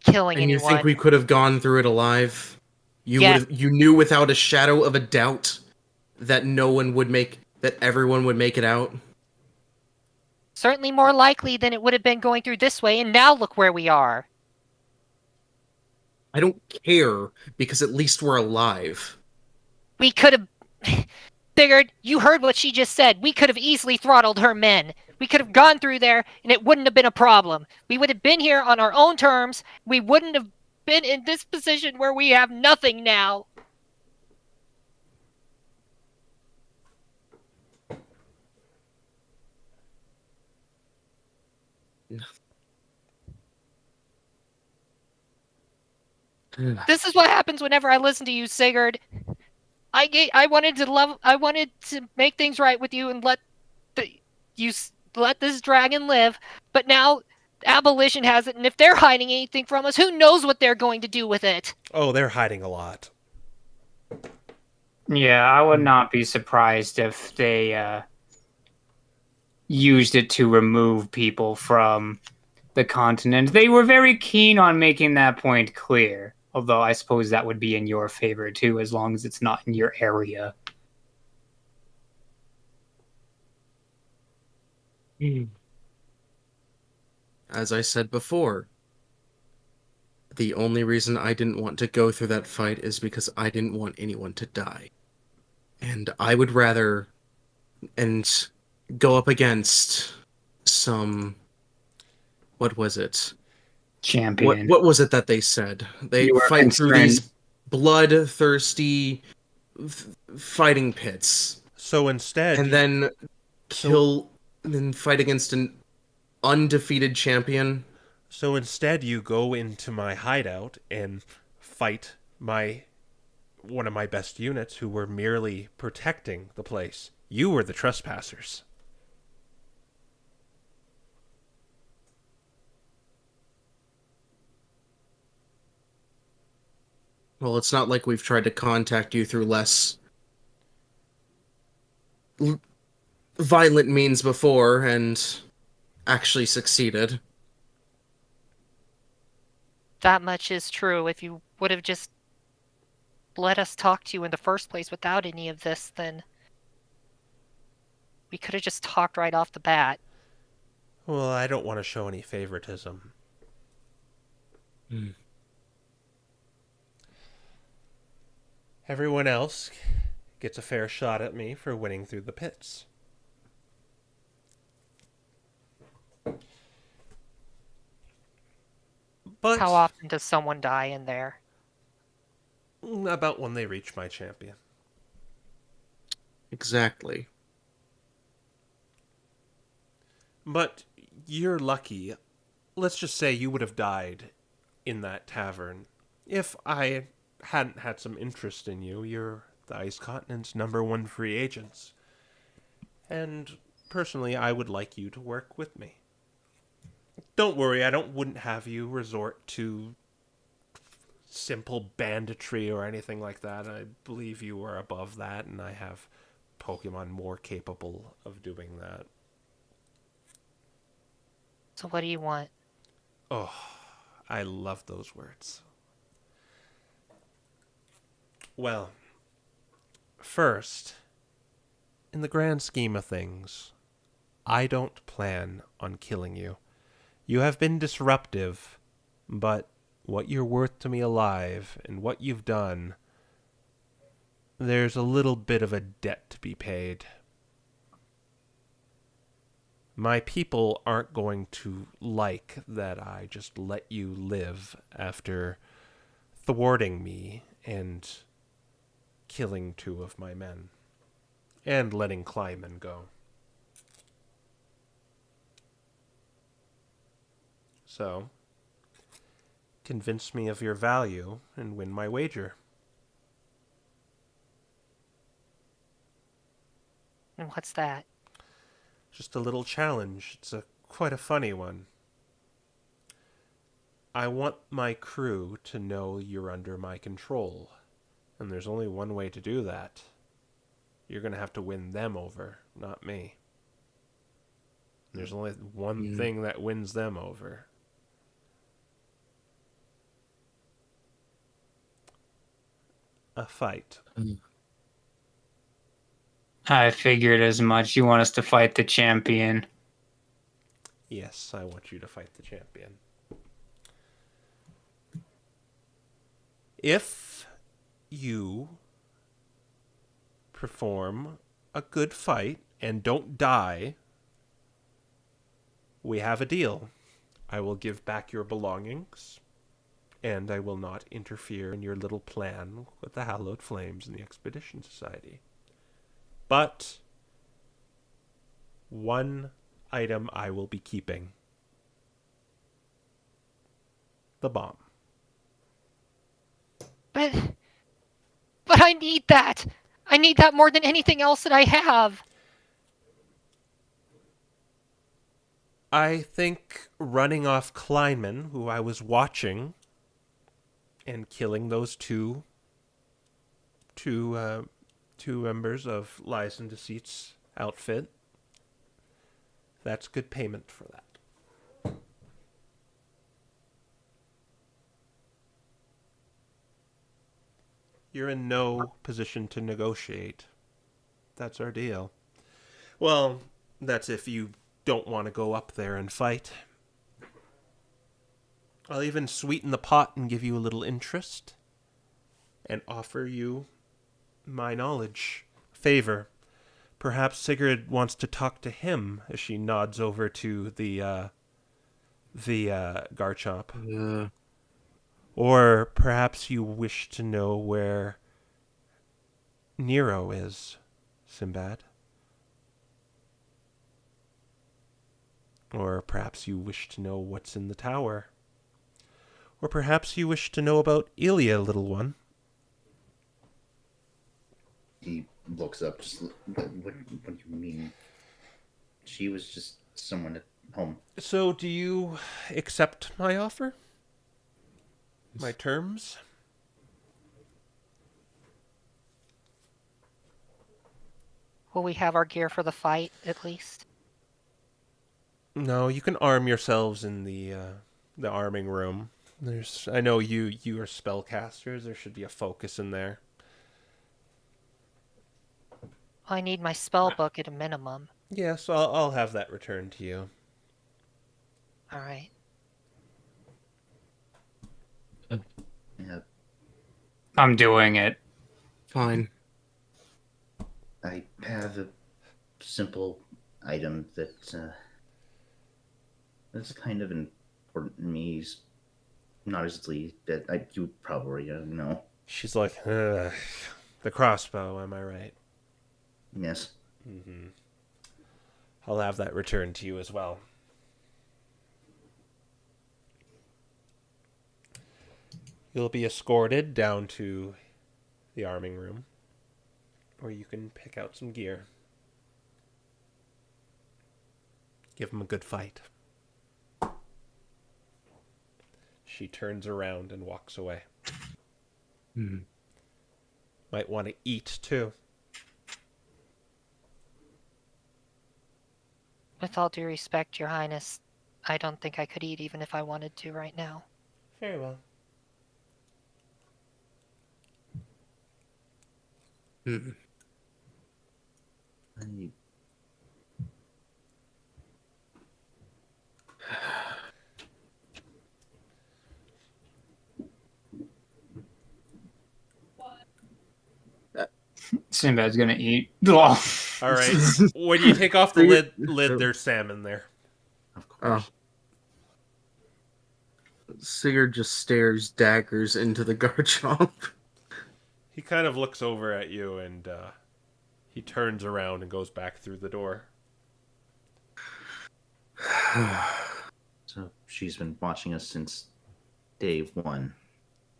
killing and you anyone. think we could have gone through it alive? Yes. You knew without a shadow of a doubt that that everyone would make it out? Certainly more likely than it would have been going through this way, and now look where we are. I don't care, because at least we're alive. We could have... Sigurd, you heard what she just said. We could have easily throttled her men. We could have gone through there, and it wouldn't have been a problem. We would have been here on our own terms. We wouldn't have been in this position where we have nothing now. This is what happens whenever I listen to you, Sigurd. I wanted to make things right with you and let this dragon live, but now abolition has it, and if they're hiding anything from us, who knows what they're going to do with it? Oh, they're hiding a lot. Yeah, I would not be surprised if they used it to remove people from the continent. They were very keen on making that point clear. Although I suppose that would be in your favor too, as long as it's not in your area. As I said before, the only reason I didn't want to go through that fight is because I didn't want anyone to die. And I would rather go up against some, what was it? Champion. What was it that they said? They You were fight through concerned. these bloodthirsty fighting pits, So instead, and then fight against an undefeated champion. So instead, you go into my hideout and fight one of my best units who were merely protecting the place. You were the trespassers. Well, it's not like we've tried to contact you through less violent means before and actually succeeded. That much is true. If you would have just let us talk to you in the first place without any of this, then we could have just talked right off the bat. Well, I don't want to show any favoritism. Everyone else gets a fair shot at me for winning through the pits. But How often does someone die in there? about when they reach my champion. Exactly. But you're lucky. Let's just say you would have died in that tavern if I hadn't had some interest in you. You're the Ice Continent's #1 free agents. And personally, I would like you to work with me. Don't worry, I wouldn't have you resort to simple banditry or anything like that. I believe you are above that, and I have Pokemon more capable of doing that. So what do you want? Oh, I love those words. Well, first, in the grand scheme of things, I don't plan on killing you. You have been disruptive, but what you're worth to me alive and what you've done, there's a little bit of a debt to be paid. My people aren't going to like that I just let you live after thwarting me and killing 2 of my men and letting Kleiman go. So, convince me of your value and win my wager. And what's that? Just a little challenge. It's quite a funny one. I want my crew to know you're under my control. And there's only one way to do that. You're going to have to win them over, not me. There's only one thing that wins them over. A fight. I figured as much. You want us to fight the champion. Yes, I want you to fight the champion. If you perform a good fight and don't die, we have a deal. I will give back your belongings, and I will not interfere in your little plan with the Hallowed Flames and the Expedition Society. But one item I will be keeping. The bomb. But I need that! I need that more than anything else that I have! I think running off Kleinman, who I was watching, and killing those two members of Lies and Deceit's outfit, that's good payment for that. You're in no position to negotiate. That's our deal. Well, that's if you don't want to go up there and fight. I'll even sweeten the pot and give you a little interest and offer you my knowledge. Favor. Perhaps Sigurd wants to talk to him as she nods over to the Garchomp. Or perhaps you wish to know where Nero is, Sinbad. Or perhaps you wish to know what's in the tower. Or perhaps you wish to know about Ilya, little one. He looks up. Just, what do you mean? She was just someone at home. So, do you accept my offer? My terms? Will we have our gear for the fight, at least? No, you can arm yourselves in the arming room. I know you are spellcasters. There should be a focus in there. I need my spell book at a minimum. Yes, I'll have that returned to you. Alright. Yeah, I'm doing it. Fine. I have a simple item that's kind of important to me. It's not easily that you probably know. She's like, ugh, the crossbow, am I right? Yes. Mm-hmm. I'll have that returned to you as well. You'll be escorted down to the arming room, where you can pick out some gear. Give him a good fight. She turns around and walks away. Might want to eat, too. With all due respect, Your Highness, I don't think I could eat even if I wanted to right now. Very well. Hmm. I, Sinbad's gonna eat. Ugh. All right. When you take off the lid, there's salmon there. of Oh. course. Sigurd just stares daggers into the Garchomp. He kind of looks over at you and he turns around and goes back through the door. So she's been watching us since day one.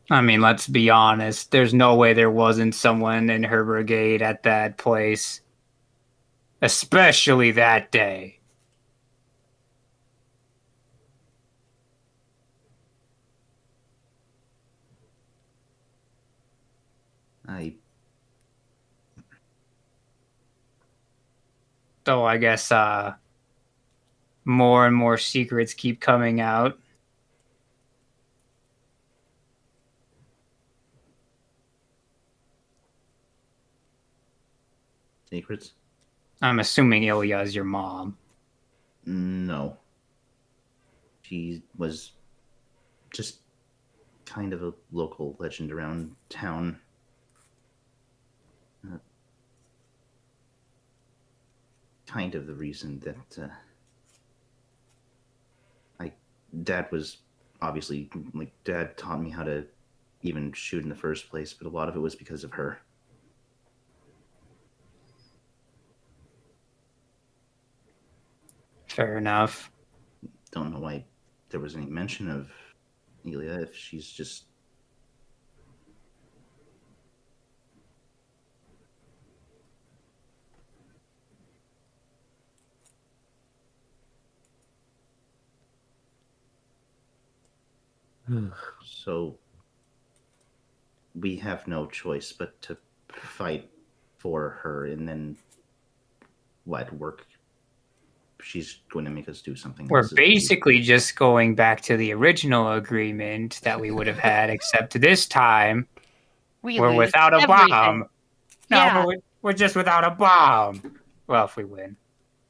I mean, let's be honest. There's no way there wasn't someone in her brigade at that place. Especially that day. I So I guess more and more secrets keep coming out. secrets? I'm assuming Ilya is your mom. No. She was just kind of a local legend around town. Kind of the reason that Dad was obviously, like, Dad taught me how to even shoot in the first place, but a lot of it was because of her. Fair enough. Don't know why there was any mention of Elia if she's just. So we have no choice but to fight for her, and then what work? She's going to make us do something. We're else. basically just going back to the original agreement that we would have had, except this time we're lose without a everything. bomb. No, Yeah. but we're just without a bomb. Well, if we win.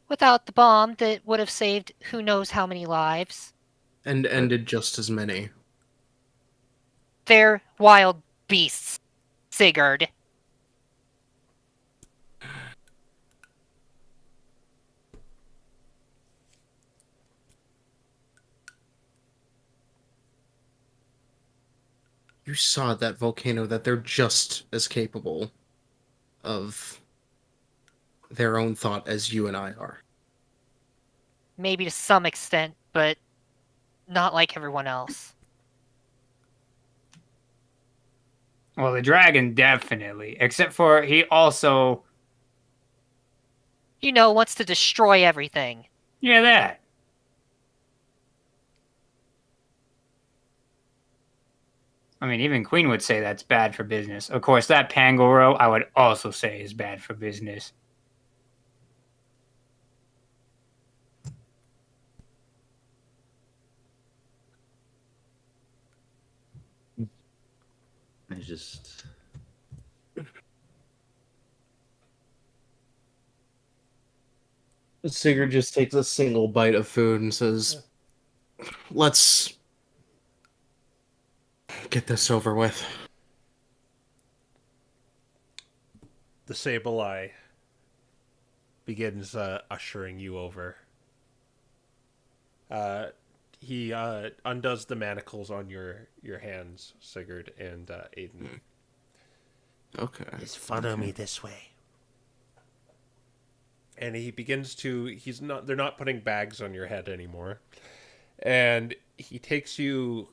Without the bomb that would have saved who knows how many lives. And ended just as many. They're wild beasts, Sigurd. You saw at that volcano that they're just as capable of their own thought as you and I are. Maybe to some extent, but not like everyone else. Well, the dragon definitely. Except for he also. You know, wants to destroy everything. Yeah, that. I mean, even Queen would say that's bad for business. Of course, that Pangoro I would also say is bad for business. I just. Sigurd just takes a single bite of food and says, let's get this over with. The Sableye begins ushering you over. He undoes the manacles on your hands, Sigurd and Aiden. Okay. Just follow me this way. And he begins to. They're not putting bags on your head anymore. And he takes you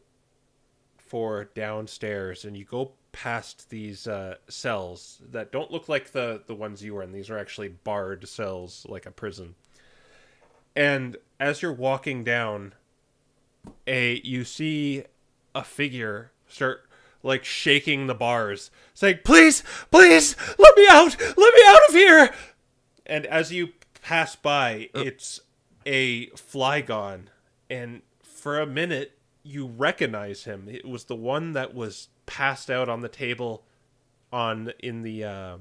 for downstairs, and you go past these cells that don't look like the ones you were in. These are actually barred cells, like a prison. And as you're walking down, you see a figure start like shaking the bars, saying, "Please, please, let me out of here!" And as you pass by, it's a Flygon, and for a minute you recognize him. It was the one that was passed out on the table in the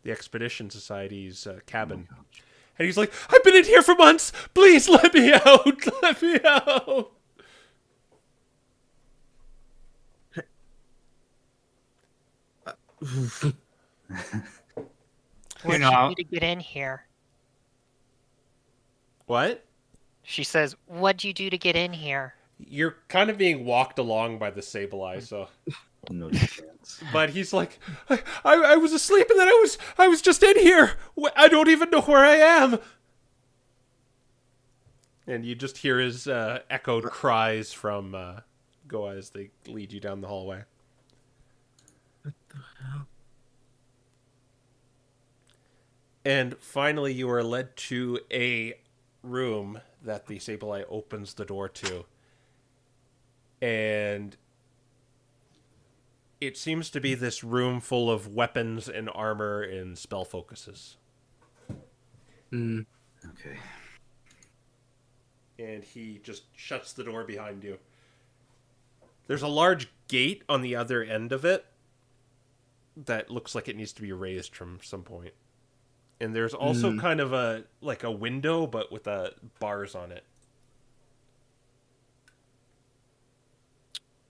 the Expedition Society's cabin. And he's like, I've been in here for months! Please let me out! Let me out! What know, did you do to get in here? What? She says, what'd you do to get in here? You're kind of being walked along by the Sableye, so... No chance. But he's like, I was asleep and then I was just in here. I don't even know where I am. And you just hear his echoed cries from Goa as they lead you down the hallway. And finally, you are led to a room that the Sableye opens the door to. And it seems to be this room full of weapons and armor and spell focuses. Okay. And he just shuts the door behind you. There's a large gate on the other end of it that looks like it needs to be raised from some point. And there's also kind of a window, but with bars on it.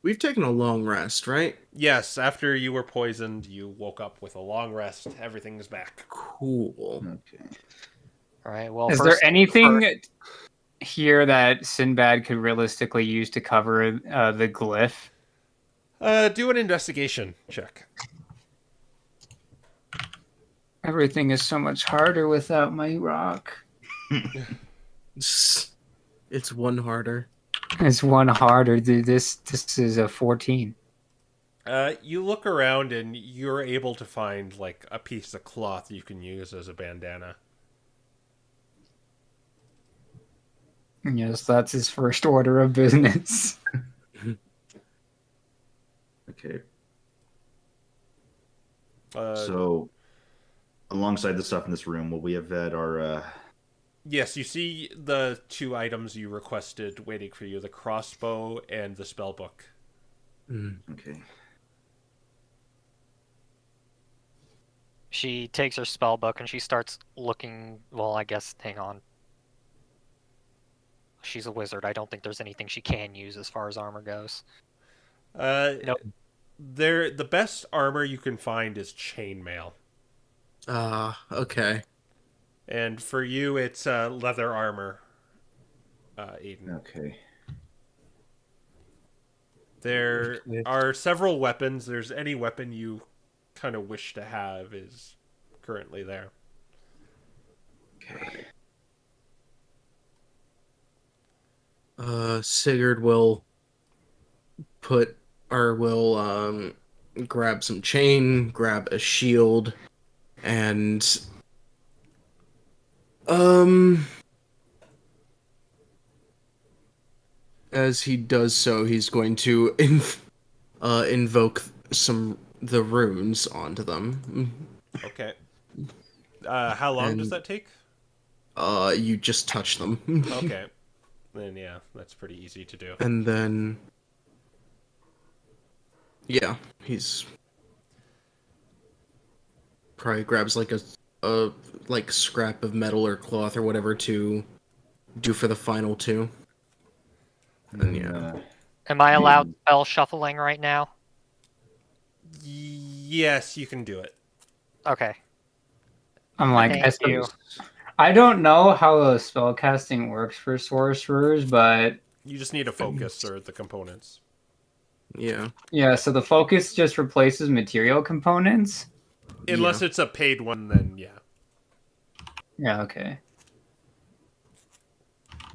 We've taken a long rest, right? Yes, after you were poisoned, you woke up with a long rest. Everything's back. Cool. Okay. All right. Well, Is there anything here that Sinbad could realistically use to cover the glyph? Do an investigation check. Everything is so much harder without my rock. It's one harder. It's one harder, dude. This is a 14. You look around and you're able to find like a piece of cloth you can use as a bandana. Yes, that's his first order of business. Okay. So, alongside the stuff in this room, will we have had our... yes, you see the two items you requested waiting for you, the crossbow and the spellbook. Okay. She takes her spell book and she starts looking. Well, I guess. Hang on. She's a wizard. I don't think there's anything she can use as far as armor goes. Nope. The best armor you can find is chainmail. Okay. And for you, it's leather armor, Aiden. Okay. There are several weapons. There's any weapon you kind of wish to have is currently there. Okay. Sigurd will grab some chain, grab a shield, and as he does so, he's going to invoke the runes onto them. Okay. How long does And- that take? You just touch them. Okay. Then yeah, that's pretty easy to do. And then, yeah, he's probably grabs like a scrap of metal or cloth or whatever to do for the final two. And yeah, Am I allowed spell shuffling right now? Yes, you can do it. Okay. I'm like, Thank you. I don't know how spellcasting works for sorcerers, but You just need a focus or the components. yeah. yeah, so the focus just replaces material components. Unless it's a paid one, then yeah. Yeah, okay.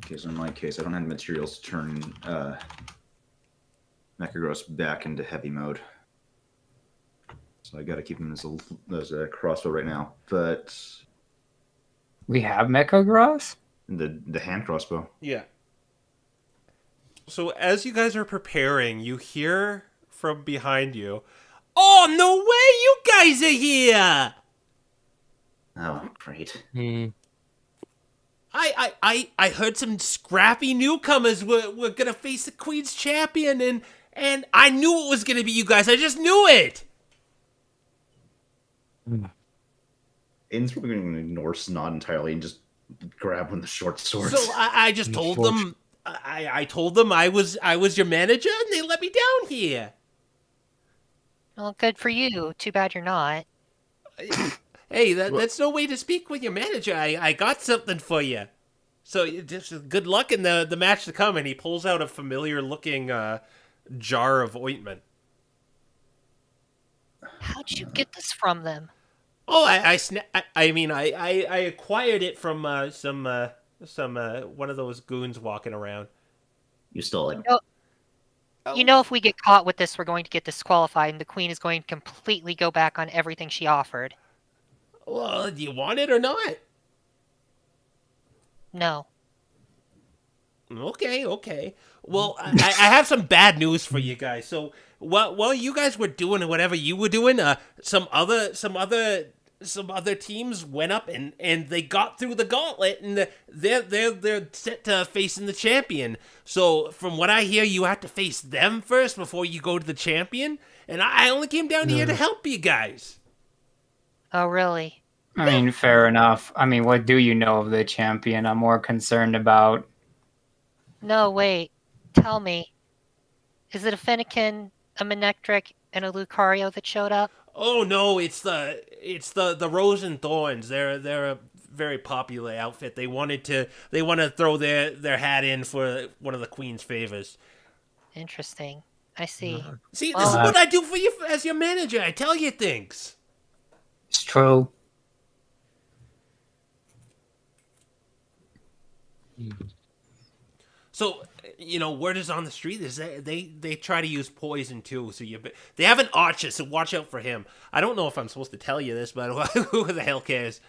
Okay, so in my case, I don't have materials to turn Mechagross back into heavy mode. So I gotta keep him as a crossbow right now. But We have Mechagross? the hand crossbow. Yeah. So as you guys are preparing, you hear from behind you, "Oh, no way you guys are here! Oh, great. I heard some scrappy newcomers were gonna face the Queen's champion, and I knew it was gonna be you guys. I just knew it." Aiden's probably going to ignore Snot entirely and just grab one of the short swords. So I just told them. I told them I was your manager, and they let me down here. Well, good for you. Too bad you're not. Hey, that's no way to speak with your manager. I got something for you. So just good luck in the match to come. And he pulls out a familiar looking jar of ointment. How'd you get this from them? Oh, I acquired it from some one of those goons walking around. You stole it. You know, if we get caught with this, we're going to get disqualified, and the queen is going to completely go back on everything she offered. Well, do you want it or not? No. Okay. Well, I have some bad news for you guys. So while you guys were doing whatever you were doing, some other teams went up and they got through the gauntlet, and they're set to facing the champion. So from what I hear, you have to face them first before you go to the champion. And I only came down here to help you guys. Oh, really? I mean, fair enough. I mean, what do you know of the champion? I'm more concerned about. No, wait. Tell me. Is it a Fennekin, a Manectric, and a Lucario that showed up? Oh no, it's the Rose and Thorns. They're a very popular outfit. They want to throw their hat in for one of the queen's favors. Interesting. I see. See, this is what I do for you as your manager. I tell you things. It's true. So, word is on the street is that they try to use poison too. So they have an archer, so watch out for him. I don't know if I'm supposed to tell you this, but who the hell cares?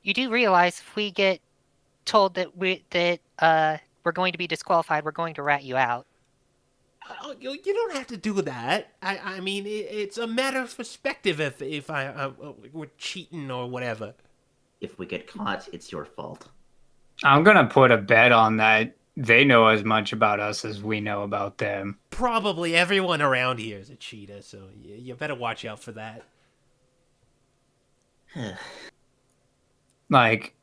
You do realize if we get told that we're going to be disqualified, we're going to rat you out. You don't have to do that. I mean, it's a matter of perspective if we're cheating or whatever. If we get caught, it's your fault. I'm gonna put a bet on that they know as much about us as we know about them. Probably everyone around here is a cheater, so you better watch out for that. Like,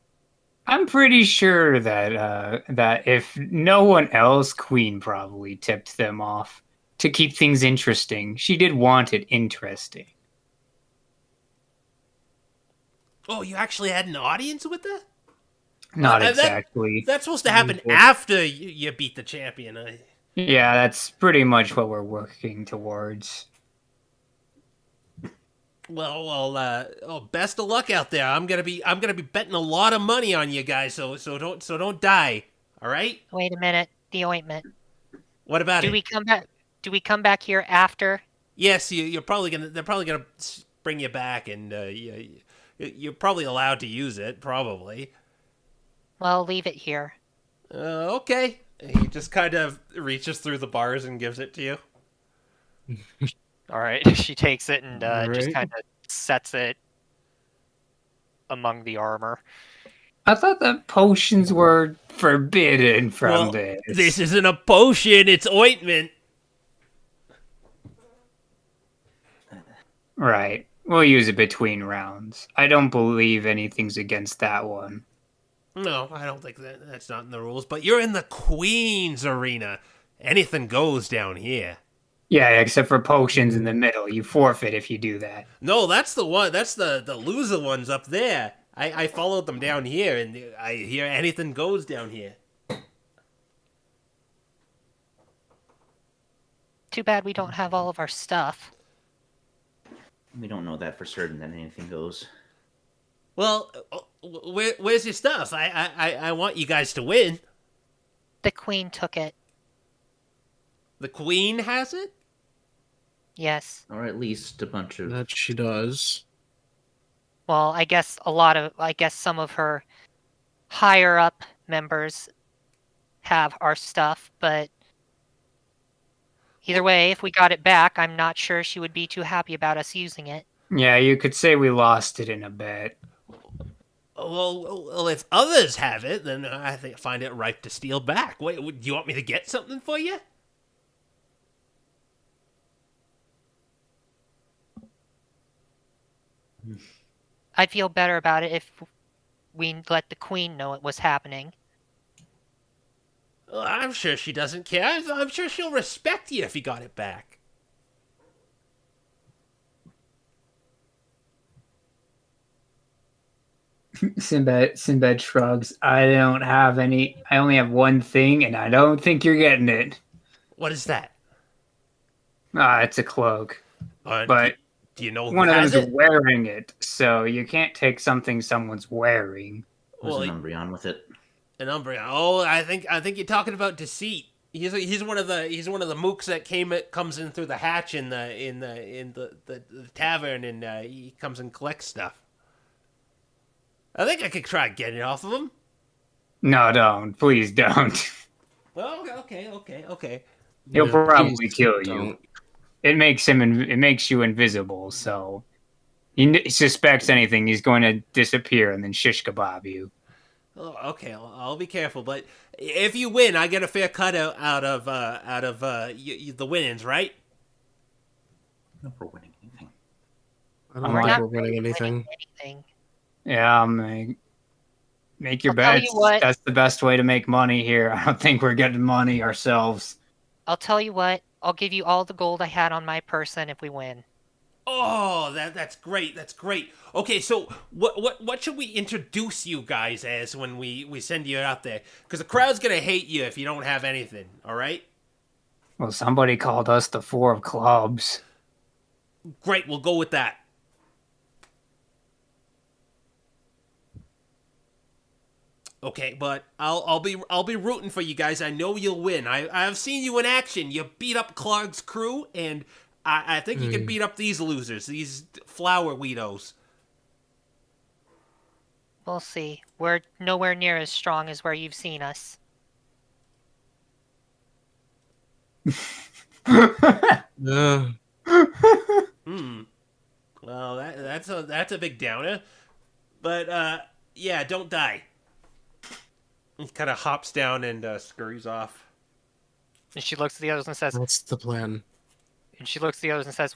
I'm pretty sure that if no one else, Queen probably tipped them off to keep things interesting. She did want it interesting. Oh, you actually had an audience with her? Not exactly. That's supposed to happen after you beat the champion. Yeah, that's pretty much what we're working towards. Well, best of luck out there. I'm gonna be betting a lot of money on you guys, so don't die. All right? Wait a minute. The ointment. What about it? Do we come back here after? Yes, they're probably gonna bring you back, and you're probably allowed to use it. Probably. Well, leave it here. Okay. He just kind of reaches through the bars and gives it to you. All right, she takes it and just kind of sets it among the armor. I thought that potions were forbidden from this. This isn't a potion, it's ointment. Right. We'll use it between rounds. I don't believe anything's against that one. No, I don't think that's not in the rules, but you're in the Queen's arena. Anything goes down here. Yeah, except for potions in the middle. You forfeit if you do that. No, that's the one. That's the loser ones up there. I followed them down here, and I hear anything goes down here. Too bad we don't have all of our stuff. We don't know that for certain that anything goes. Well, where's your stuff? I want you guys to win. The queen took it. The Queen has it? Yes. Or at least a bunch of... That she does. Well, I guess some of her higher up members have our stuff, but either way, if we got it back, I'm not sure she would be too happy about us using it. Yeah, you could say we lost it in a bet. Well, if others have it, then I find it ripe to steal back. Wait, do you want me to get something for you? I'd feel better about it if we let the queen know it was happening. Well, I'm sure she doesn't care. I'm sure she'll respect you if you got it back. Sinbad shrugs. I don't have any. I only have one thing, and I don't think you're getting it. What is that? It's a cloak, Uh, but do you know who one of has them's it? wearing it, so you can't take something someone's wearing. There's Well, an Umbreon with it. an Umbreon. Oh, I think you're talking about Deceit. He's one of the mooks that comes in through the hatch in the tavern, and he comes and collects stuff. I think I could try getting it off of him. No, don't. Please don't. Well, okay. He'll Yeah, probably please kill you. don't. It makes you invisible, so he suspects anything, he's going to disappear and then shish kebab you. Oh, okay, I'll be careful. But if you win, I get a fair cut out of the winnings, right? No, we're winning anything. I don't We're think not we're winning really anything. anything. Yeah, make your I'll tell bets. you what. That's the best way to make money here. I don't think we're getting money ourselves. I'll tell you what. I'll give you all the gold I had on my person if we win. Oh, that's great. That's great. Okay, so what should we introduce you guys as when we send you out there? Because the crowd's gonna hate you if you don't have anything. All right. Well, somebody called us the Four of Clubs. Great. We'll go with that. Okay, but I'll be rooting for you guys. I know you'll win. I've seen you in action. You beat up Clark's crew, and I think you can beat up these losers, these flower weedos. We'll see. We're nowhere near as strong as where you've seen us. Yeah. Well, that's a big downer. But yeah, don't die. He kind of hops down and scurries off. And she looks at the others and says, That's the plan.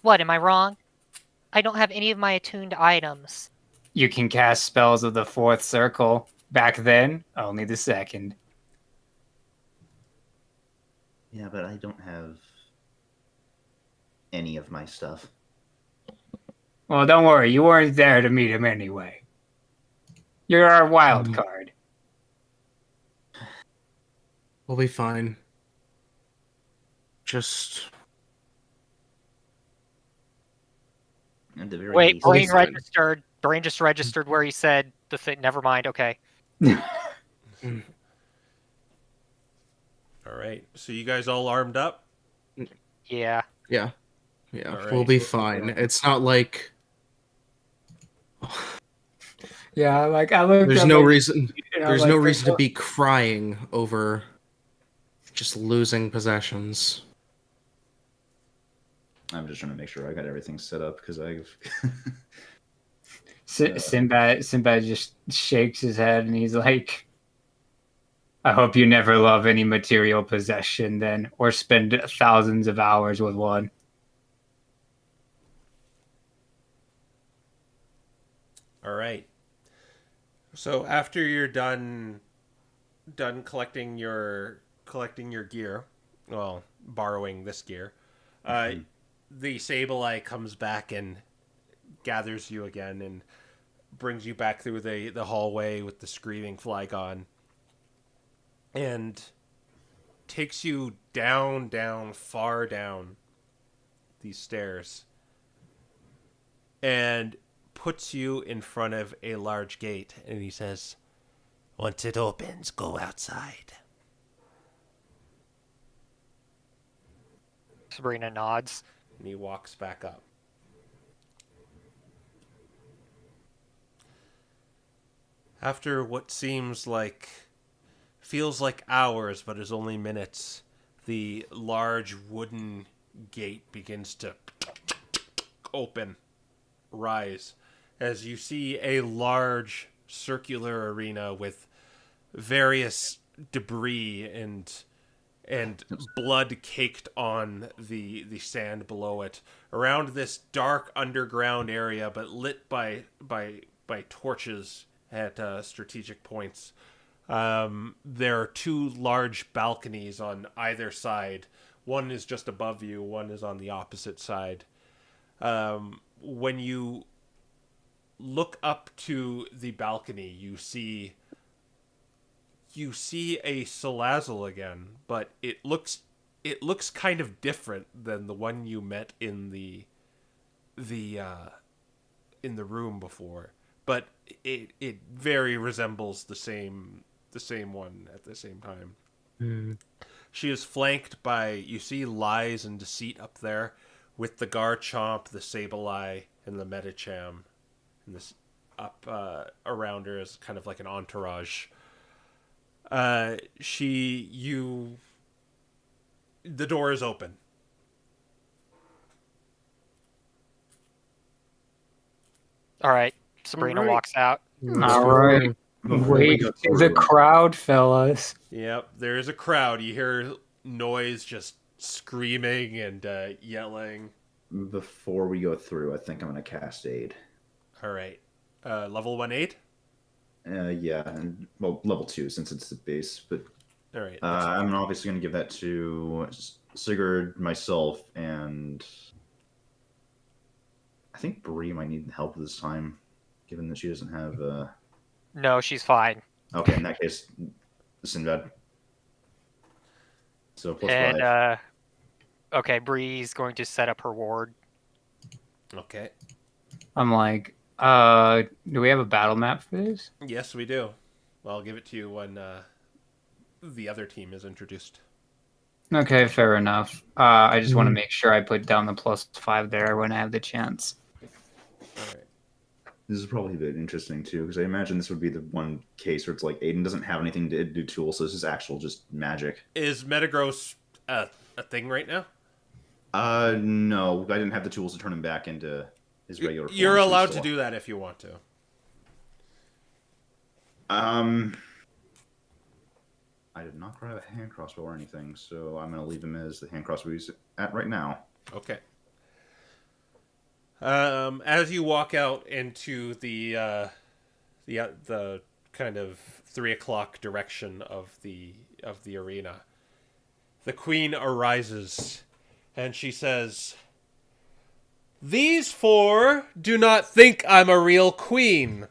"What, am I wrong? I don't have any of my attuned items." You can cast spells of the fourth circle. Back then, only the second. Yeah, but I don't have any of my stuff. Well, don't worry. You weren't there to meet him anyway. You're our wild card. We'll be fine. Just At the very Wait, least, brain fine. registered. Brain just registered where he said the thing. Never mind. Okay. All right. So you guys all armed up? Yeah. yeah, All we'll right. be fine. It's not like Yeah, like I looked. there's up, no like, reason. you know, There's like, no reason to be crying over just losing possessions. I'm just trying to make sure I got everything set up because I've. Sinbad just shakes his head and he's like, "I hope you never love any material possession, then, or spend thousands of hours with one." All right. So after you're done collecting your gear, well, borrowing this gear, the Sableye comes back and gathers you again and brings you back through the hallway with the screaming Flygon and takes you down, far down these stairs and puts you in front of a large gate, and he says, "Once it opens, go outside." Sabrina nods. And he walks back up. After what feels like hours, but is only minutes, the large wooden gate begins to open, rise, as you see a large circular arena with various debris and and blood caked on the sand below it. Around this dark underground area, but lit by torches at strategic points. There are two large balconies on either side. One is just above you, one is on the opposite side. When you look up to the balcony, you see a Salazzle again, but it looks kind of different than the one you met in the room before. But it very resembles the same one at the same time. Hmm. She is flanked by, you see, Lies and Deceit up there, with the Garchomp, the Sableye, and the Medicham, and this up around her as kind of like an entourage. The door is open. All right. Sabrina All right. walks out. All right. Before we Wait go for the through, crowd, fellas. Yep, there is a crowd. You hear noise, just screaming and yelling. before we go through, I think I'm going to cast Aid. All right. Level 1-8? Yeah, and well, level 2 since it's the base. But All right. I'm obviously going to give that to Sigurd, myself, and I think Bree might need help this time, given that she doesn't have. No, she's fine. Okay, in that case, Sinbad. So plus And 5. okay, Bree's going to set up her ward. Okay. I'm like, do we have a battle map for this? Yes, we do. Well, I'll give it to you when the other team is introduced. Okay, fair enough. I just want to Mhm. make sure I put down the +5 there when I have the chance. All right. This is probably a bit interesting too, because I imagine this would be the one case where it's like Aiden doesn't have anything to do tools, so this is actual just magic. Is Metagross a thing right now? No, I didn't have the tools to turn him back into his regular form. You're so he's allowed to still- do that if you want to. I did not grab a hand crossbow or anything, so I'm gonna leave him as the hand crossbow he's at right now. Okay. As you walk out into the kind of 3 o'clock direction of the arena, the queen arises, and she says, "These four do not think I'm a real queen.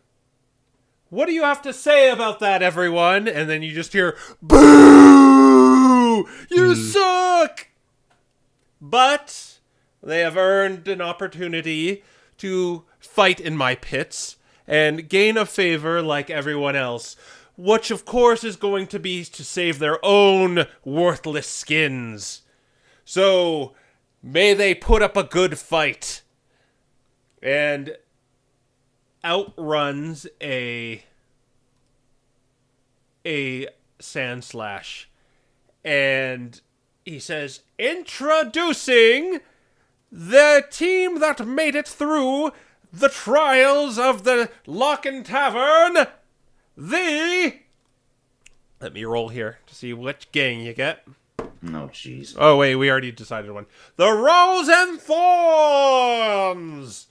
What do you have to say about that, everyone?" And then you just hear, "Boo! You suck!" But they have earned an opportunity to fight in my pits and gain a favor like everyone else, which of course is going to be to save their own worthless skins. So, may they put up a good fight. And out runs a Sandslash, and he says, "Introducing the team that made it through the trials of the Locken Tavern, the..." Let me roll here to see which gang you get. No, jeez. Oh, wait, we already decided one. The Rose and Thorns!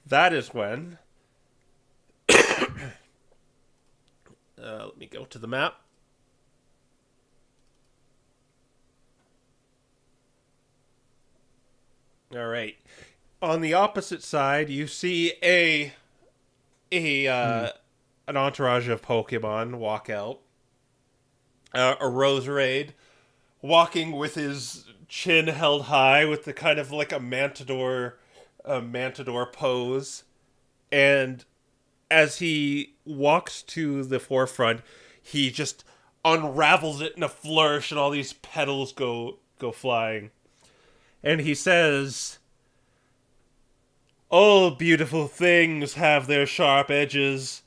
That is when... let me go to the map. All right. On the opposite side, you see an entourage of Pokemon walk out. A Roserade walking with his chin held high, with the kind of like a Mantador pose, and as he walks to the forefront, he just unravels it in a flourish, and all these petals go flying. And he says, "All beautiful things have their sharp edges.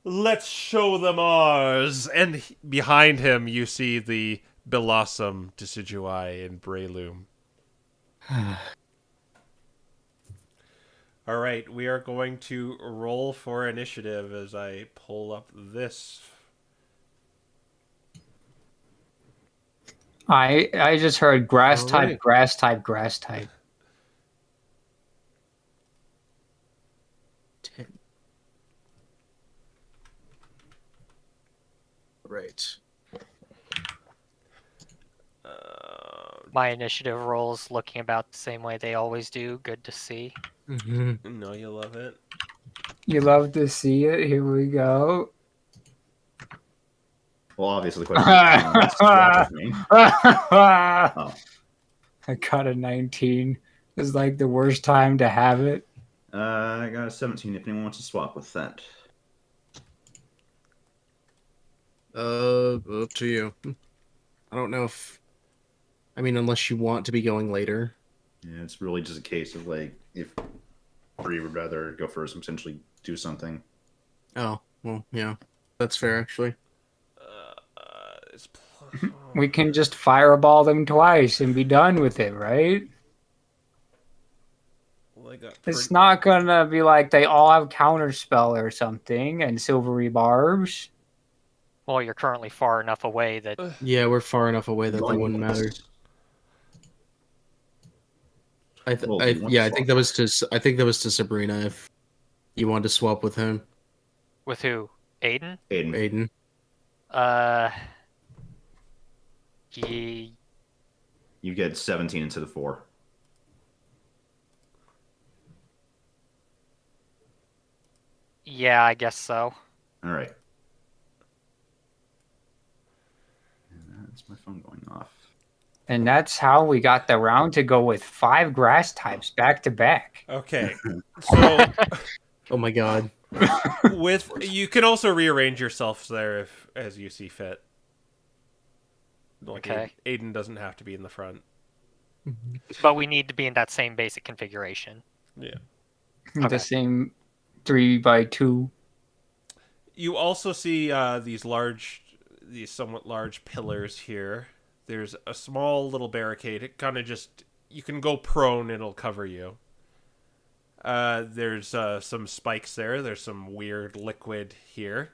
Let's show them ours." And behind him, you see the Blossom, Decidueye, and Breloom. All right, we are going to roll for initiative as I pull up this. I just heard grass All type, right. grass type, grass type. 10. Right. My initiative rolls looking about the same way they always do. Good to see. Mm-hmm. No, you love it. You love to see it. Here we go. Well, obviously the question is, do you want to swap with me? I Oh, got a 19. It's like the worst time to have it. I got a 17 if anyone wants to swap with that. Up to you. I don't know if. I mean, unless you want to be going later. Yeah, it's really just a case of like if Bree would rather go first and potentially do something. Oh, well, yeah. That's fair, actually. It's We can just fireball them twice and be done with it, right? well, I got It's not gonna be like they all have counterspell or something and silvery barbs. Well, you're currently far enough away that Yeah, we're far enough away that Going wouldn't matter. once. I Well, do you want to think swap? that was to. I think that was to Sabrina. If you wanted to swap with him, with who? Aiden? Aiden. Aiden. Ye... You get 17 instead of 4. Yeah, I guess so. All right. That's my phone going off. And that's how we got the round to go with 5 grass types back to back. Okay. So Oh my god. with you can also rearrange yourself there if as you see fit. Like Okay. Aiden doesn't have to be in the front. But we need to be in that same basic configuration. Yeah. Okay. The same 3x2. You also see these somewhat large pillars here. There's a small little barricade. It kind of just you can go prone; it'll cover you. There's some spikes there. There's some weird liquid here.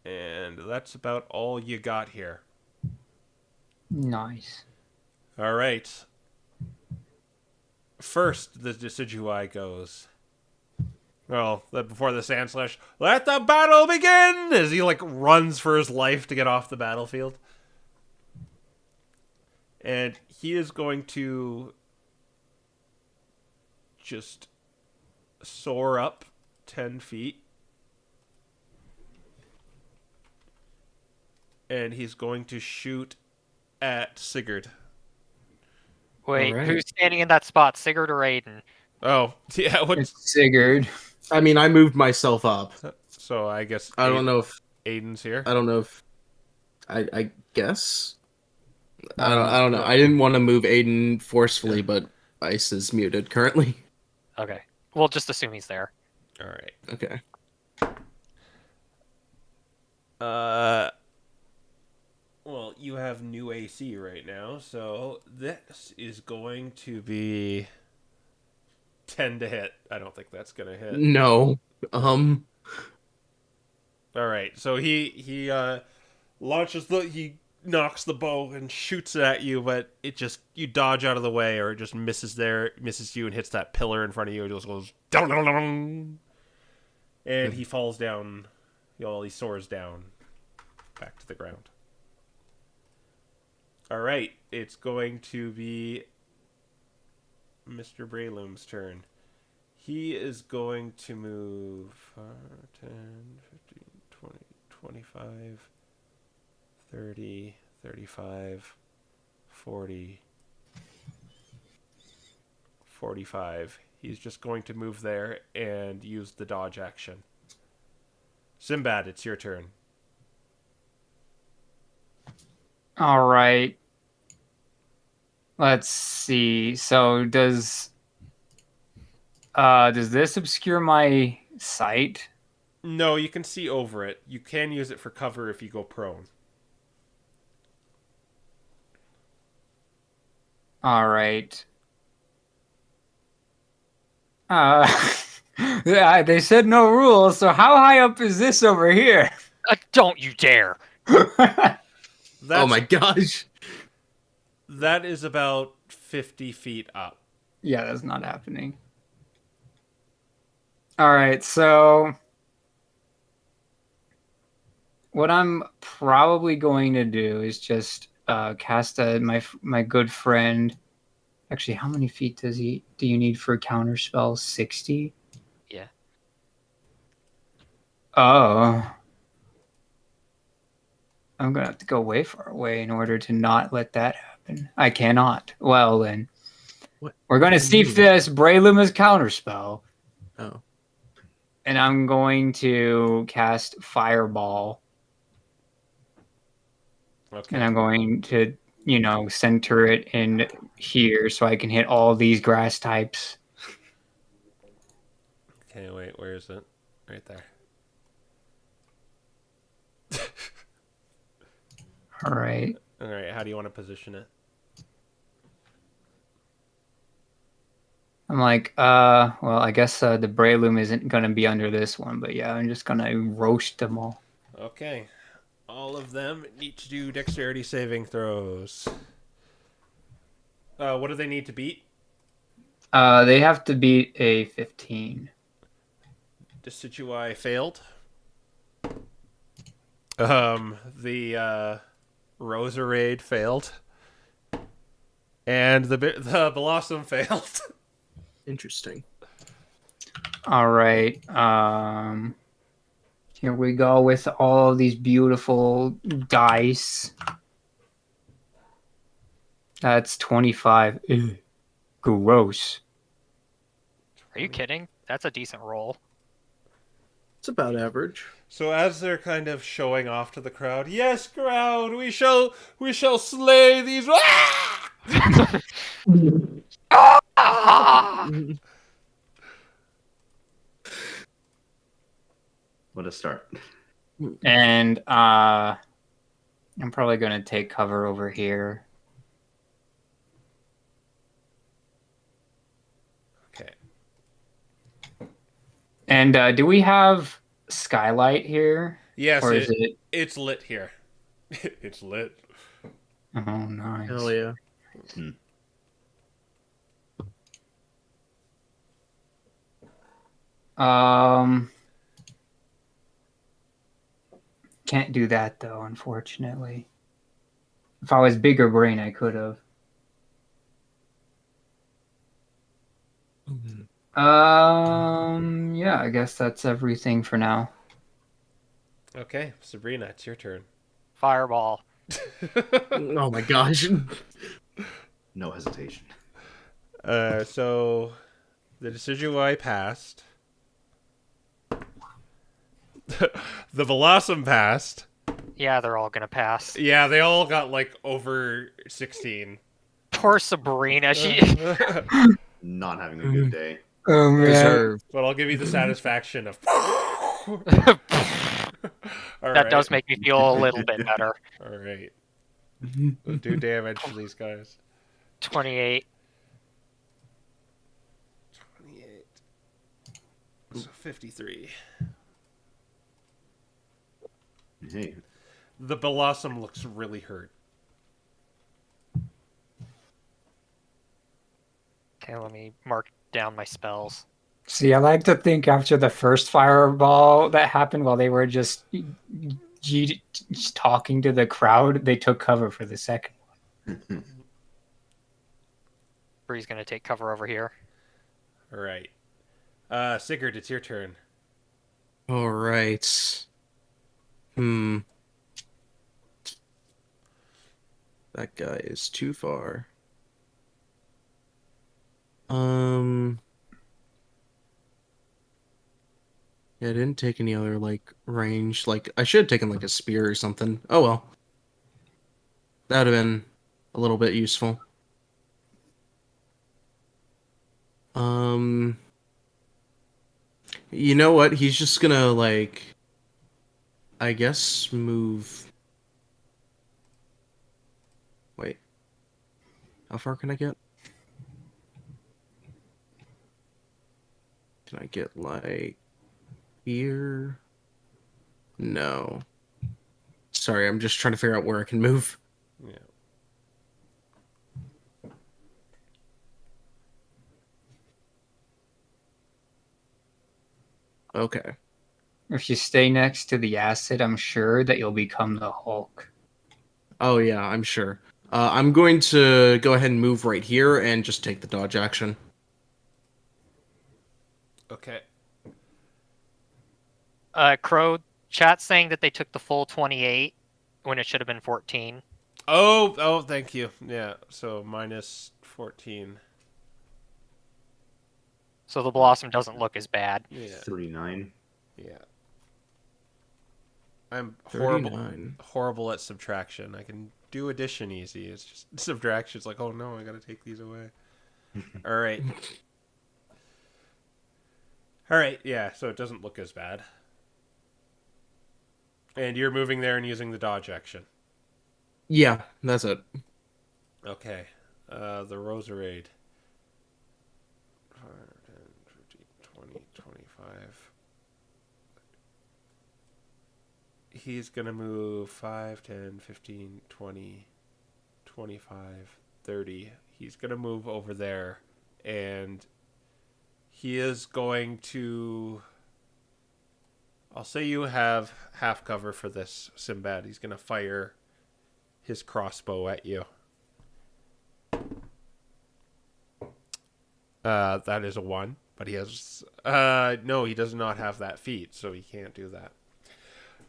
And that's about all you got here. Nice. All right. First, the Decidueye goes. Well, before the Sand Slash, let the battle begin! As he, runs for his life to get off the battlefield. And he is going to just soar up 10 feet. And he's going to shoot at Sigurd. Wait, Alright. who's standing in that spot, Sigurd or Aiden? Oh, yeah. It's Sigurd. I mean, I moved myself up. So I guess I don't know if. Aiden's here. I don't know if. I guess. I don't know. I didn't want to move Aiden forcefully, but Ice is muted currently. Okay. We'll just assume he's there. All right. Okay. Well, you have new AC right now, so this is going to be 10 to hit. I don't think that's going to hit. No. All right. So he launches he knocks the bow and shoots it at you, but it just you dodge out of the way, or it just misses you and hits that pillar in front of you. It just goes dong, dong, dong, and he falls down. He soars down back to the ground. All right, it's going to be Mr. Brayloom's turn. He is going to move 5, 10, 15, 20, 25, 30, 35, 40, 45. He's just going to move there and use the dodge action. Sinbad, it's your turn. All right. Let's see. So does this obscure my sight? No, you can see over it. You can use it for cover if you go prone. All right. Yeah, they said no rules, so how high up is this over here? Don't you dare! That's, Oh my gosh. That is about 50 feet up. Yeah, that's not happening. All right, so what I'm probably going to do is just cast my good friend. Actually, how many feet do you need for a counter spell? 60? Yeah. Oh. I'm gonna have to go way far away in order to not let that happen. I cannot. Well then. What? We're gonna What do you see mean? this Brayluma's counterspell. Oh. And I'm going to cast Fireball. Okay. And I'm going to, center it in here so I can hit all these grass types. Okay, wait, where is it? Right there. All right. All right, how do you want to position it? I'm like, well, I guess the Braylum isn't going to be under this one, but yeah, I'm just going to roast them all. Okay. All of them need to do dexterity saving throws. What do they need to beat? They have to beat a 15. Decidui failed. The Roserade failed. And the Blossom failed. Interesting. All right. Here we go with all of these beautiful dice. That's 25. Ew. Gross. Are you kidding? That's a decent roll. It's about average. So as they're kind of showing off to the crowd, yes, crowd, we shall slay these. Ah! What a start. And I'm probably going to take cover over here. Okay. And do we have skylight here? Yes, Or is it? it's lit here. It's lit. Oh, nice. Hell yeah. Can't do that though, unfortunately. If I was bigger brain, I could have. Yeah, I guess that's everything for now. Okay, Sabrina, it's your turn. Fireball. Oh my gosh. No hesitation. So the Decidui passed. The Blossom passed. Yeah, they're all gonna pass. Yeah, they all got like over 16. Poor Sabrina. She. Not having a good day. Oh man. Deserved. But I'll give you the satisfaction of. That does make me feel a little bit better. All right. Let's do damage to these guys. 28. 28. So 53. Hey, The Blossom looks really hurt. Okay, let me mark down my spells. See, I like to think after the first fireball that happened while they were just talking to the crowd, they took cover for the second one. Bree's gonna take cover over here. All right. Sigurd, it's your turn. All right. That guy is too far. Yeah, I didn't take any other range. I should have taken a spear or something. Oh well. That would have been a little bit useful. You know what? He's just gonna I guess move. Wait. How far can I get? Can I get here? No. Sorry, I'm just trying to figure out where I can move. Yeah. Okay. If you stay next to the acid, I'm sure that you'll become the Hulk. Oh yeah, I'm sure. I'm going to go ahead and move right here and just take the dodge action. Okay. Crow, chat's saying that they took the full 28 when it should have been 14. Oh, thank you. Yeah, so minus 14. So the blossom doesn't look as bad. Yeah. 39. Yeah. I'm 39. horrible at subtraction. I can do addition easy. It's just subtraction. It's like, oh no, I gotta take these away. All right. All right. Yeah. So it doesn't look as bad. And you're moving there and using the dodge action. Yeah, that's it. Okay. The Roserade. 5, 10, 15, 20, 25. He's going to move 5, 10, 15, 20, 25, 30. He's going to move over there. And he is going to... I'll say you have half cover for this, Sinbad. He's going to fire his crossbow at you. That is a 1, but he has... no, he does not have that feat, so he can't do that.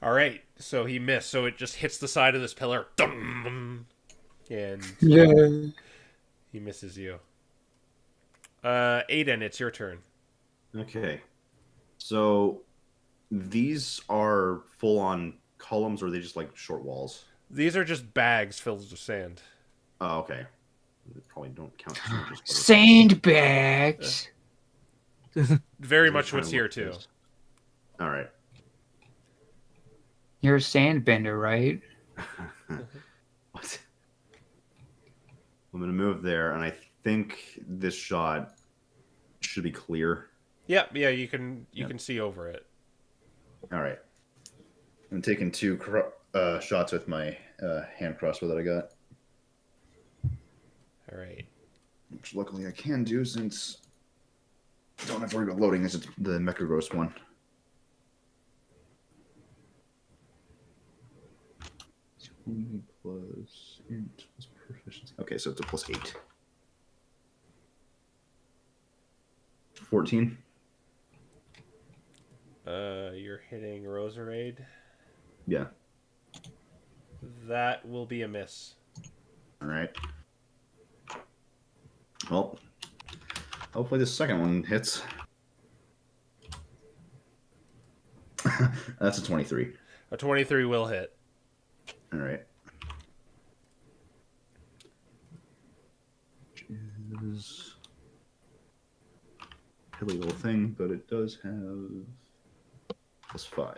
All right, so he missed, so it just hits the side of this pillar. And he misses you. Aiden, it's your turn. Okay. So these are full-on columns, or are they just like short walls? These are just bags filled with sand. Oh, okay. They probably don't count as much as Sandbags. Very These are much kinda what's here, like too. this. All right. You're a sandbender, right? What? I'm gonna move there, and I think this shot should be clear. Yeah, you can see over it. All right. I'm taking 2 shots with my hand crossbow that I got, All right. which luckily I can do since I don't have to worry about loading. This is the Mecha Gross one. Plus int plus proficiency. Okay, so it's a plus 8. 14. You're hitting Roserade. Yeah. That will be a miss. All right. Well, hopefully the second one hits. That's a 23. A 23 will hit. All right. Which is a hilly little thing, but it does have plus 5.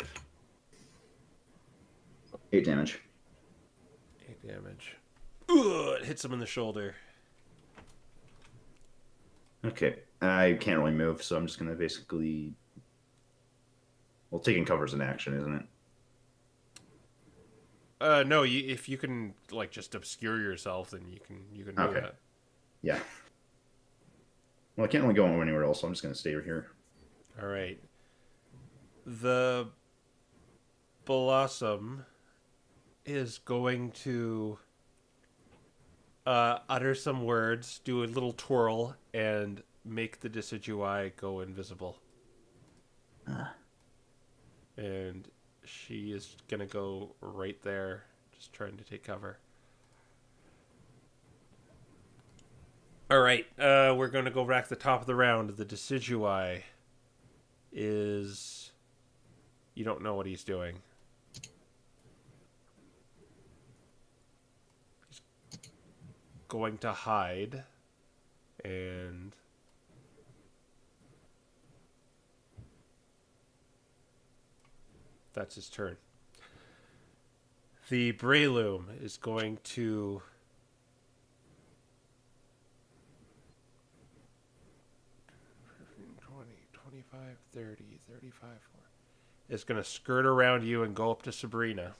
8 damage. 8 damage. Ugh, it hits him in the shoulder. Okay. I can't really move, so I'm just going to basically... Well, taking cover is an action, isn't it? No, if you can like just obscure yourself, then you can do Okay. that. Yeah. Well, I can't really go anywhere else, so I'm just going to stay here. All right. The Blossom is going to utter some words, do a little twirl, and make the Decidueye go invisible. And she is going to go right there, just trying to take cover. All right, we're going to go back to the top of the round. The Decidueye is... You don't know what he's doing. He's going to hide. And... That's his turn. The Breloom is going to... 20, 25, 30, 35, 40. Is going to skirt around you and go up to Sabrina.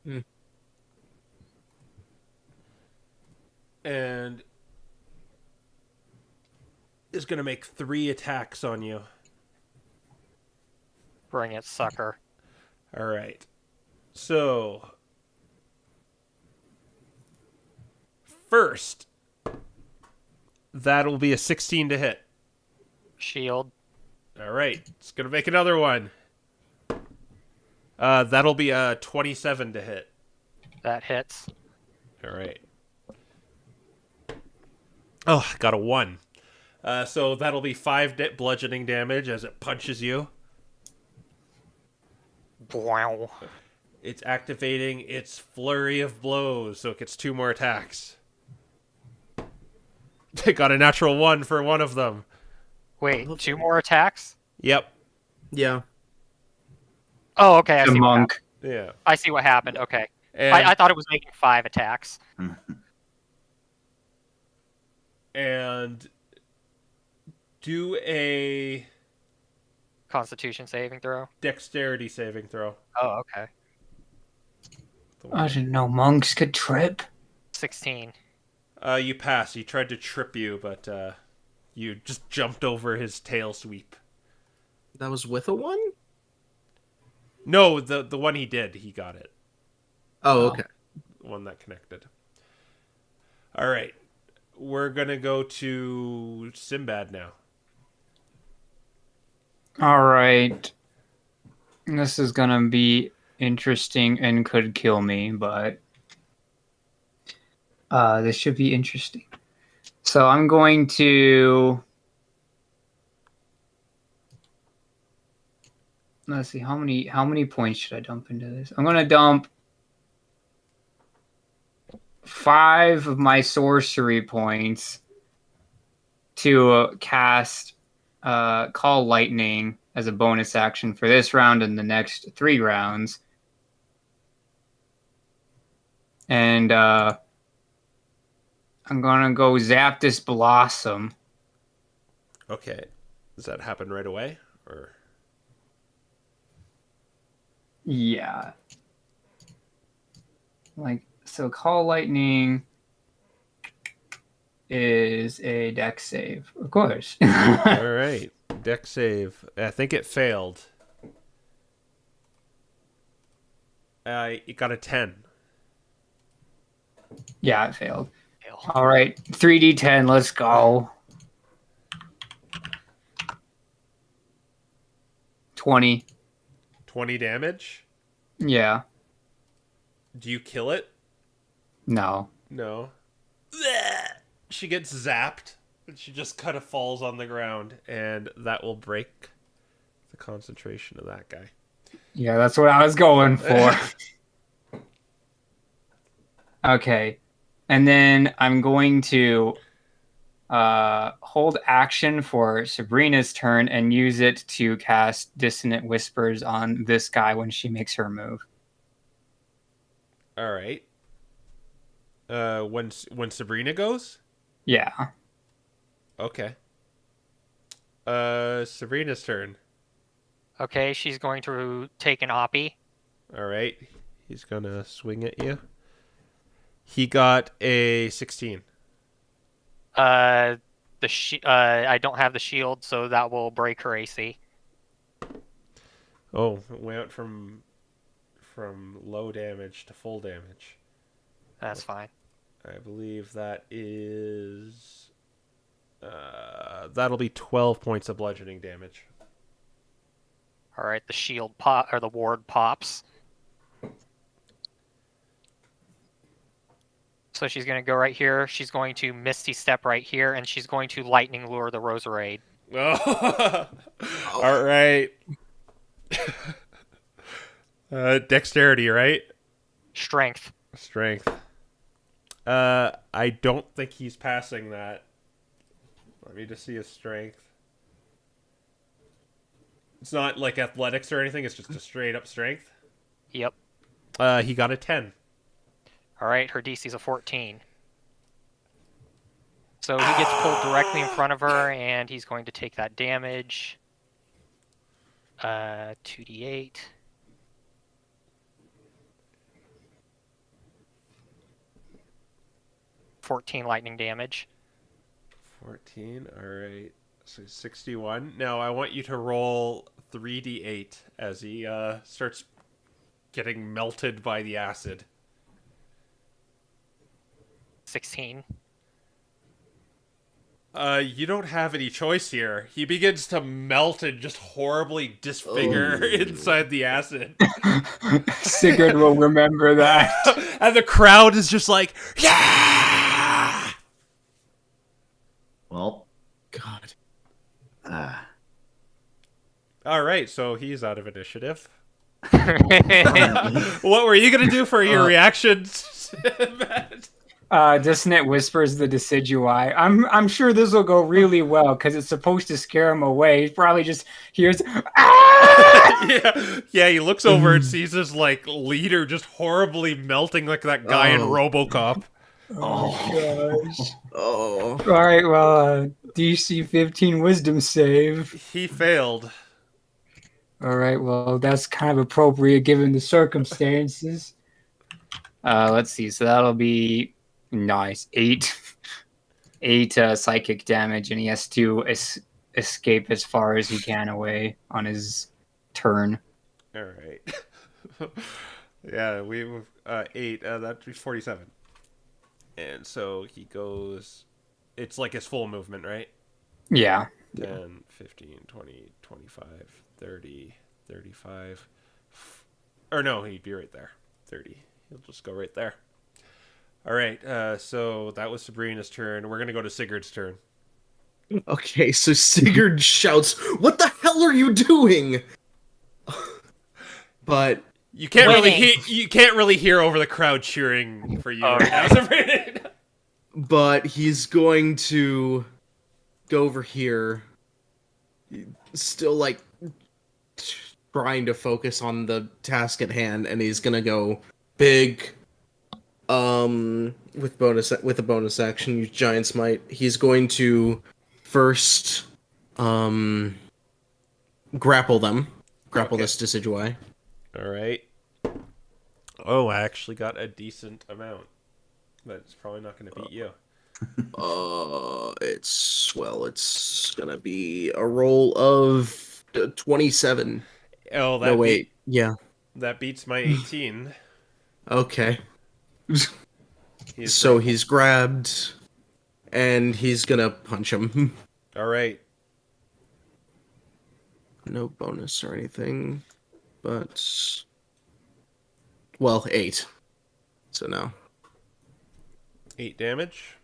Hmm. And is going to make 3 attacks on you. Bring it, sucker. All right. So, first, that'll be a 16 to hit. Shield. All right. It's going to make another one. That'll be a 27 to hit. That hits. All right. Oh, got a 1. So that'll be 5 bludgeoning damage as it punches you. Wow. It's activating its flurry of blows, so it gets 2 more attacks. It got a natural 1 for one of them. Wait, 2 more attacks? Yep. Yeah. Oh, okay. I The see what happened. monk. Yeah. I see what happened. Okay. And, I thought it was making 5 attacks. and do a Constitution saving throw. dexterity saving throw. Oh, okay. I didn't know monks could trip. 16. You pass. He tried to trip you, but you just jumped over his tail sweep. That was with a 1? No, the one he did, he got it. Oh, okay. The one that connected. All right. We're going to go to Sinbad now. All right. This is gonna be interesting and could kill me, but this should be interesting. So I'm going to let's see how many points should I dump into this? I'm gonna dump 5 of my sorcery points to cast Call Lightning as a bonus action for this round and the next 3 rounds. And I'm gonna go zap this blossom. Okay. Does that happen right away? Or Yeah. Like, so Call Lightning is a dex save, of course. all right. Dex save. I think it failed. It got a 10. Yeah, it failed. Fail. All right, 3d10, let's go. 20. 20 damage? Yeah. Do you kill it? No. No. She gets zapped. And she just kind of falls on the ground, and that will break the concentration of that guy. Yeah, that's what I was going for. Okay. And then I'm going to hold action for Sabrina's turn and use it to cast Dissonant Whispers on this guy when she makes her move. All right. When Sabrina goes? Yeah. Okay. Sabrina's turn. Okay, she's going to take an Oppie. All right. He's going to swing at you. He got a 16. I don't have the shield, so that will break her AC. Oh, it went from low damage to full damage. That's fine. I believe that is that'll be 12 points of bludgeoning damage. All right, the shield pop or the ward pops. So she's going to go right here. She's going to Misty Step right here, and she's going to Lightning Lure the Roserade. Oh. All right. Dexterity, right? Strength. Strength. I don't think he's passing that. Let me just see his strength. It's not like athletics or anything. It's just a straight up strength. Yep. He got a 10. All right, her DC's a 14. So he gets pulled directly in front of her, and he's going to take that damage. 2d8. 14 lightning damage. 14. All right. So 61. Now I want you to roll 3d8 as he starts getting melted by the acid. 16. You don't have any choice here. He begins to melt and just horribly disfigure inside the acid. Sigurd will remember that. And the crowd is just like, yeah! Well, God. All right, so he's out of initiative. What were you going to do for your reactions, Matt? Dissonant whispers the decidui. I'm sure this will go really well because it's supposed to scare him away. He probably just hears, "Ah!" Yeah, he looks over and sees his like leader just horribly melting like that guy in RoboCop. Gosh. Oh. All right, well, DC 15 Wisdom save. He failed. All right, well, that's kind of appropriate given the circumstances. Let's see. So that'll be nice. 8 psychic damage, and he has to escape as far as he can away on his turn. All right. Yeah, we 8. That'd be 47. And so he goes. It's like his full movement, right? Yeah. 10, 15, 20, 25, 30, 35. Or no, he'd be right there. 30. He'll just go right there. All right, so that was Sabrina's turn. We're going to go to Sigurd's turn. Okay, so Sigurd shouts, "What the hell are you doing?" But You can't Winning. you can't really hear over the crowd cheering for you right now, Sabrina. but he's going to go over here, still like trying to focus on the task at hand, and he's gonna go big. With a bonus action, use Giant Smite. He's going to first grapple this Decidui. All right. Oh, I actually got a decent amount. But it's probably not going to beat you. It's gonna be a roll of 27. Oh, that No, wait. Yeah. that beats my 18. Okay. He's So he's grabbed, and he's gonna punch him. all right. No bonus or anything, but well, 8. So no, 8 damage.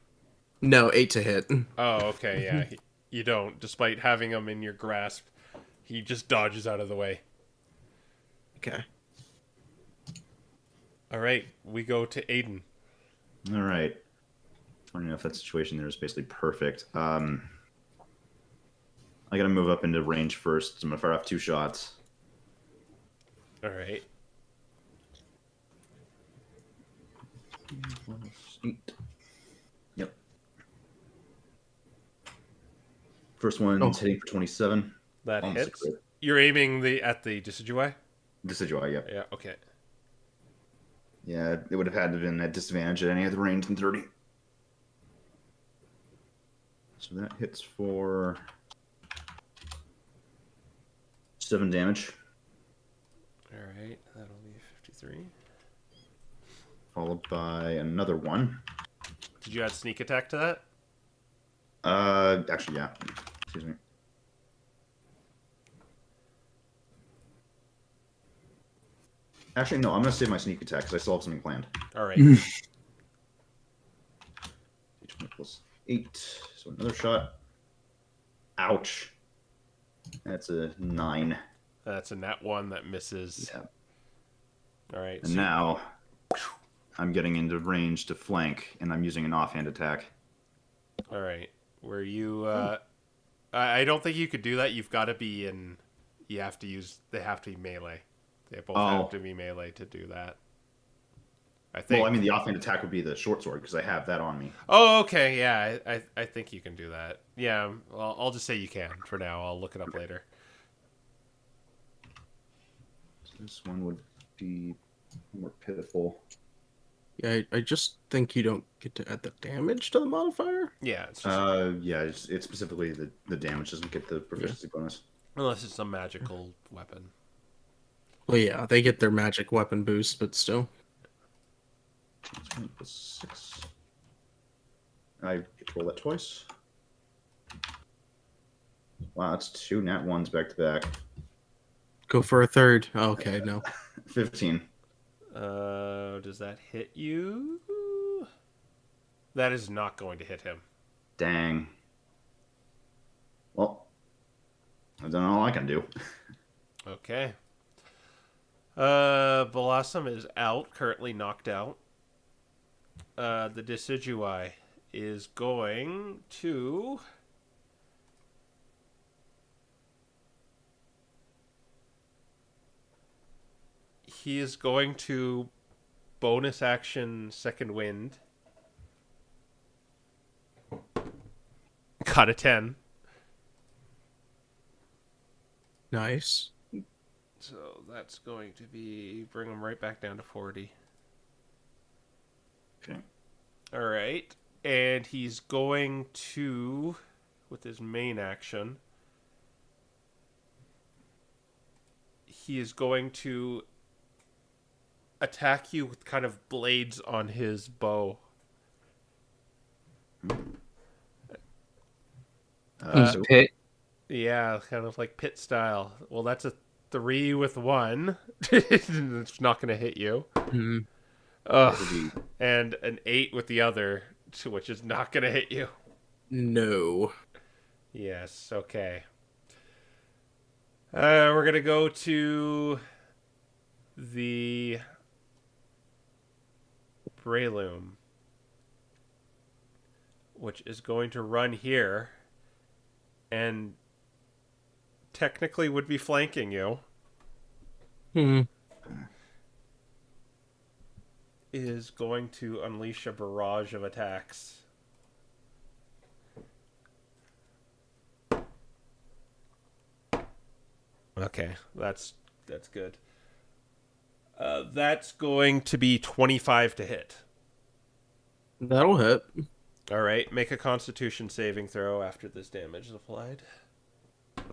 no 8 to hit. Oh, okay, yeah. You don't. Despite having him in your grasp, he just dodges out of the way. Okay. All right, we go to Aiden. all right. Funny enough, that situation there is basically perfect. I gotta move up into range first. So I'm gonna fire off 2 shots. All right. 8. Yep. First one's hitting for 27. That Almost a hits. crit. You're aiming at the Decidui? Decidui, yep. Yeah, okay. Yeah, it would have had to have been at disadvantage at any other range than 30. So that hits for 7 damage, All right, that'll be 53. followed by another 1. Did you add sneak attack to that? Actually, yeah. Excuse me. Actually, no, I'm going to save my sneak attack because I still have something planned. All right. D20 plus 8. So another shot. Ouch. That's a 9. That's a nat 1 that misses. Yeah. All right. And now I'm getting into range to flank, and I'm using an offhand attack. All right. Where you I don't think you could do that. You've got to be in they have to be melee. They both have to be melee to do that. I think. Well, I mean, the offhand attack would be the short sword because I have that on me. Oh, okay. Yeah, I think you can do that. Yeah, well, I'll just say you can for now. I'll look it up later. So this one would be more pitiful. Yeah, I just think you don't get to add the damage to the modifier. Yeah, it's just, Yeah, it's specifically the damage doesn't get the proficiency bonus. unless it's a magical weapon. Well, yeah, they get their magic weapon boost, but still. Plus 6. I get to roll that twice. Wow, that's 2 nat 1s back to back. Go for a third. Oh, okay, no. 15. Does that hit you? That is not going to hit him. Dang. Well, I've done all I can do. Okay. Blossom is out, currently knocked out. The Decidui is going to... He is going to bonus action second wind. Got a 10. Nice. So that's going to be... Bring him right back down to 40. Okay. All right. And he's going to, with his main action, he is going to attack you with kind of blades on his bow. He's pit. Yeah, kind of like pit style. Well, that's a 3 with 1. It's not going to hit you. Hmm. Ugh. And an 8 with the other, which is not going to hit you. No. Yes, okay. We're going to go to the Breloom, which is going to run here and technically would be flanking you. Hmm. Is going to unleash a barrage of attacks. Okay, that's good. That's going to be 25 to hit. That'll hit. All right, make a Constitution saving throw after this damage is applied.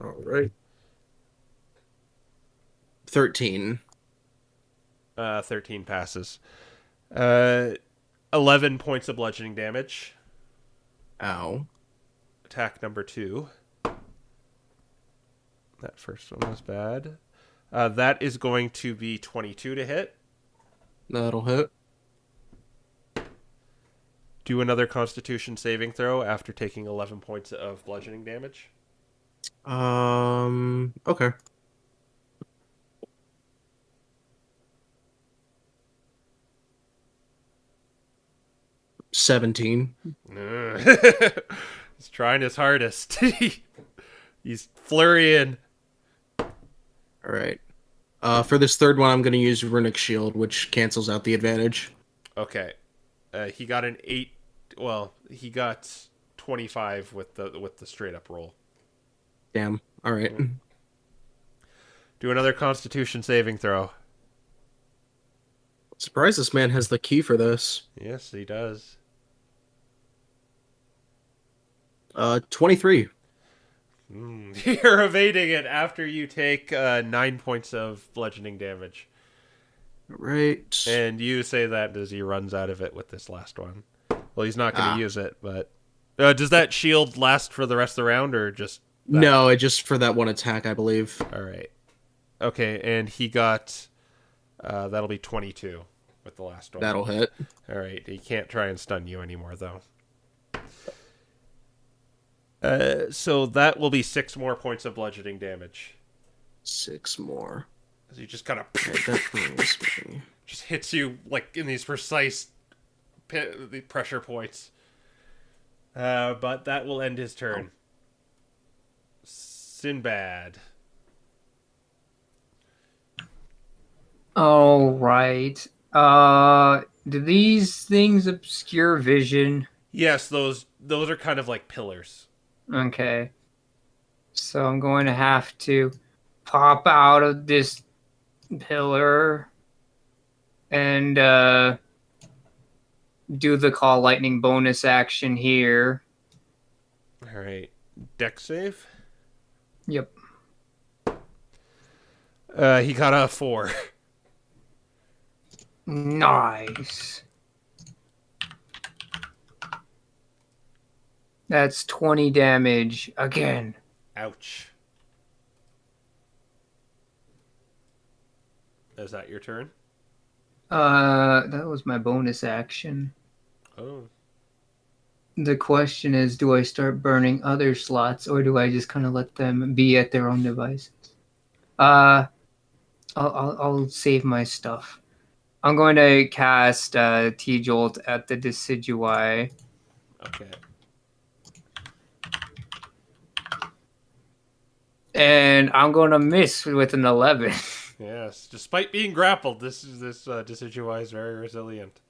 All right. 13. 13 passes. 11 points of bludgeoning damage. Ow. Attack number 2. That first one was bad. That is going to be 22 to hit. That'll hit. Do another Constitution saving throw after taking 11 points of bludgeoning damage. Okay. $17. He's trying his hardest. He's flurrying. All right. For this third one, I'm going to use Runic Shield, which cancels out the advantage. Okay. He got an 8. Well, he got 25 with the straight up roll. Damn. All right. Do another Constitution saving throw. Surprised this man has the key for this. Yes, he does. 23. You're evading it after you take 9 points of bludgeoning damage. Right. And you say that as he runs out of it with this last one. Well, he's not going to use it, but... does that shield last for the rest of the round, or just... that? No, it just for that one attack, I believe. All right. Okay, and he got... that'll be 22 with the last one. That'll hit. All right, he can't try and stun you anymore, though. So that will be 6 more points of bludgeoning damage. 6 more. As he just kind of... That brings me. just hits you like in these precise the pressure points. But that will end his turn. Sinbad. All right. Do these things obscure vision? Yes, those are kind of like pillars. Okay. So I'm going to have to pop out of this pillar and do the call lightning bonus action here. All right. Deck save. Yep. He got a 4. Nice. That's 20 damage again. Ouch. Is that your turn? That was my bonus action. Oh. The question is, do I start burning other slots or do I just kind of let them be at their own devices? I'll save my stuff. I'm going to cast T-Jolt at the Decidui. Okay. And I'm going to miss with an 11. Yes. Despite being grappled, this Decidueye is very resilient.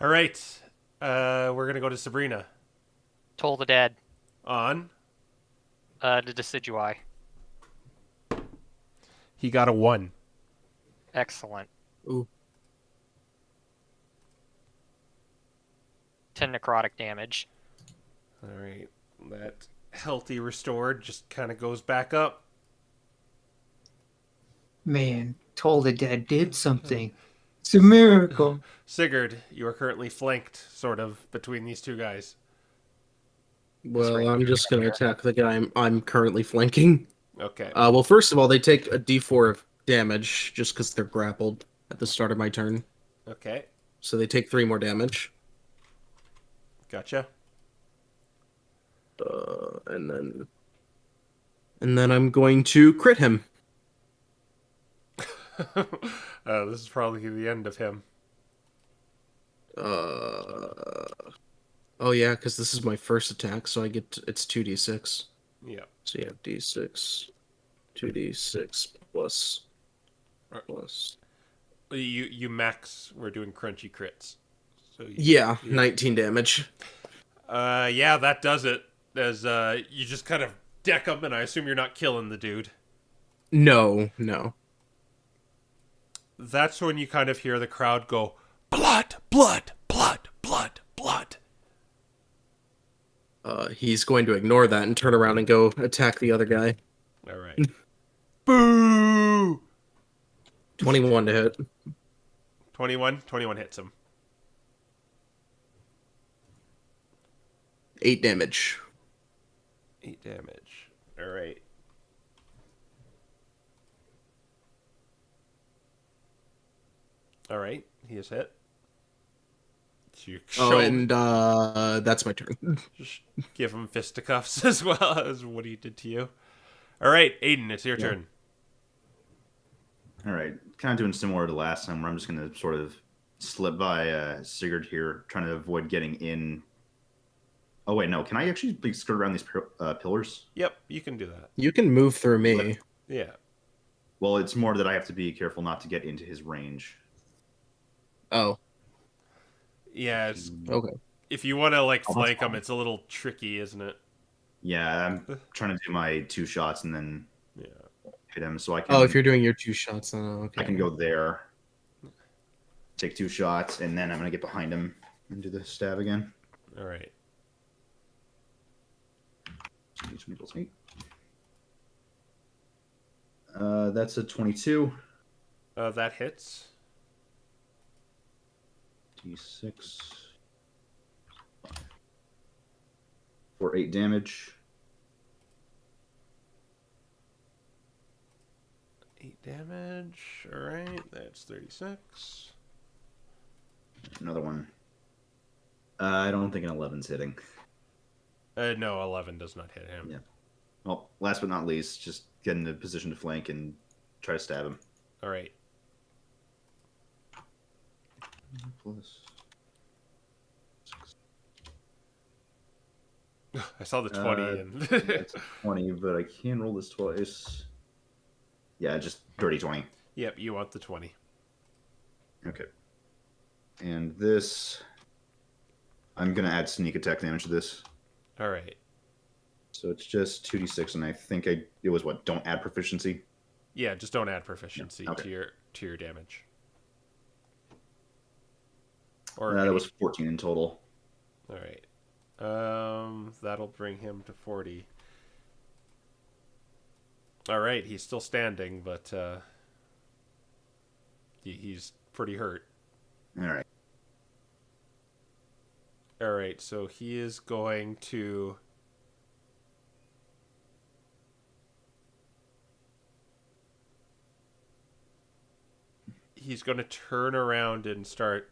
All right. We're gonna go to Sabrina. Toll the Dead. On. The Decidui. He got a 1. Excellent. Ooh. 10 necrotic damage. All right. That healthy restored just kind of goes back up. Man, Toll the Dead did something. It's a miracle. Sigurd, you are currently flanked, sort of, between these two guys. Well, I'm just gonna attack the guy I'm currently flanking. Okay. Well, first of all, they take a D4 of damage just because they're grappled at the start of my turn. Okay. So they take 3 more damage. Gotcha. And then I'm going to crit him. This is probably the end of him. Oh yeah, because this is my first attack, so it's 2d6. Yeah. So you have d6, 2d6 plus. You max. We're doing crunchy crits. So Yeah, 19 damage. Yeah, that does it. As you just kind of deck him, and I assume you're not killing the dude. No. That's when you kind of hear the crowd go, blood, blood, blood, blood, blood. He's going to ignore that and turn around and go attack the other guy. All right. Boo! 21 to hit. 21 hits him. 8 damage. 8 damage. All right. All right. He is hit. And that's my turn. Just give him fisticuffs as well as what he did to you. All right, Aiden, it's your turn. All right, kind of doing similar to last time, where I'm just going to sort of slip by Sigurd here, trying to avoid getting in. Oh wait, no. Can I actually skirt around these pillars? Yep, you can do that. You can move through me. Yeah. Well, it's more that I have to be careful not to get into his range. Oh, Yeah, it's, okay. if you want to like Oh, that's flank him, fine. it's a little tricky, isn't it? Yeah, I'm trying to do my 2 shots and then Yeah. hit him, so I can. Oh, if you're doing your 2 shots, then okay. I can go there, take 2 shots, and then I'm gonna get behind him and do the stab again. All right. That's a 22. That hits. D6 for 8 damage. 8 damage. All right, that's 36. Another one. I don't think an 11's hitting. No, 11 does not hit him. Yeah. Well, last but not least, just get in a position to flank and try to stab him. All right. Plus I saw the 20 and that's 20, but I can roll this twice. Yeah, just dirty 20. Yep, you want the 20. Okay. And this, I'm gonna add sneak attack damage to this. All right. So it's just 2d6, and I think it was what? Don't add proficiency. Yeah, just don't add proficiency Yeah, okay. to your damage. Or That was 14 in total. all right. That'll bring him to 40. All right, he's still standing, but he's pretty hurt. All right. All right, so he is going to. He's going to turn around and start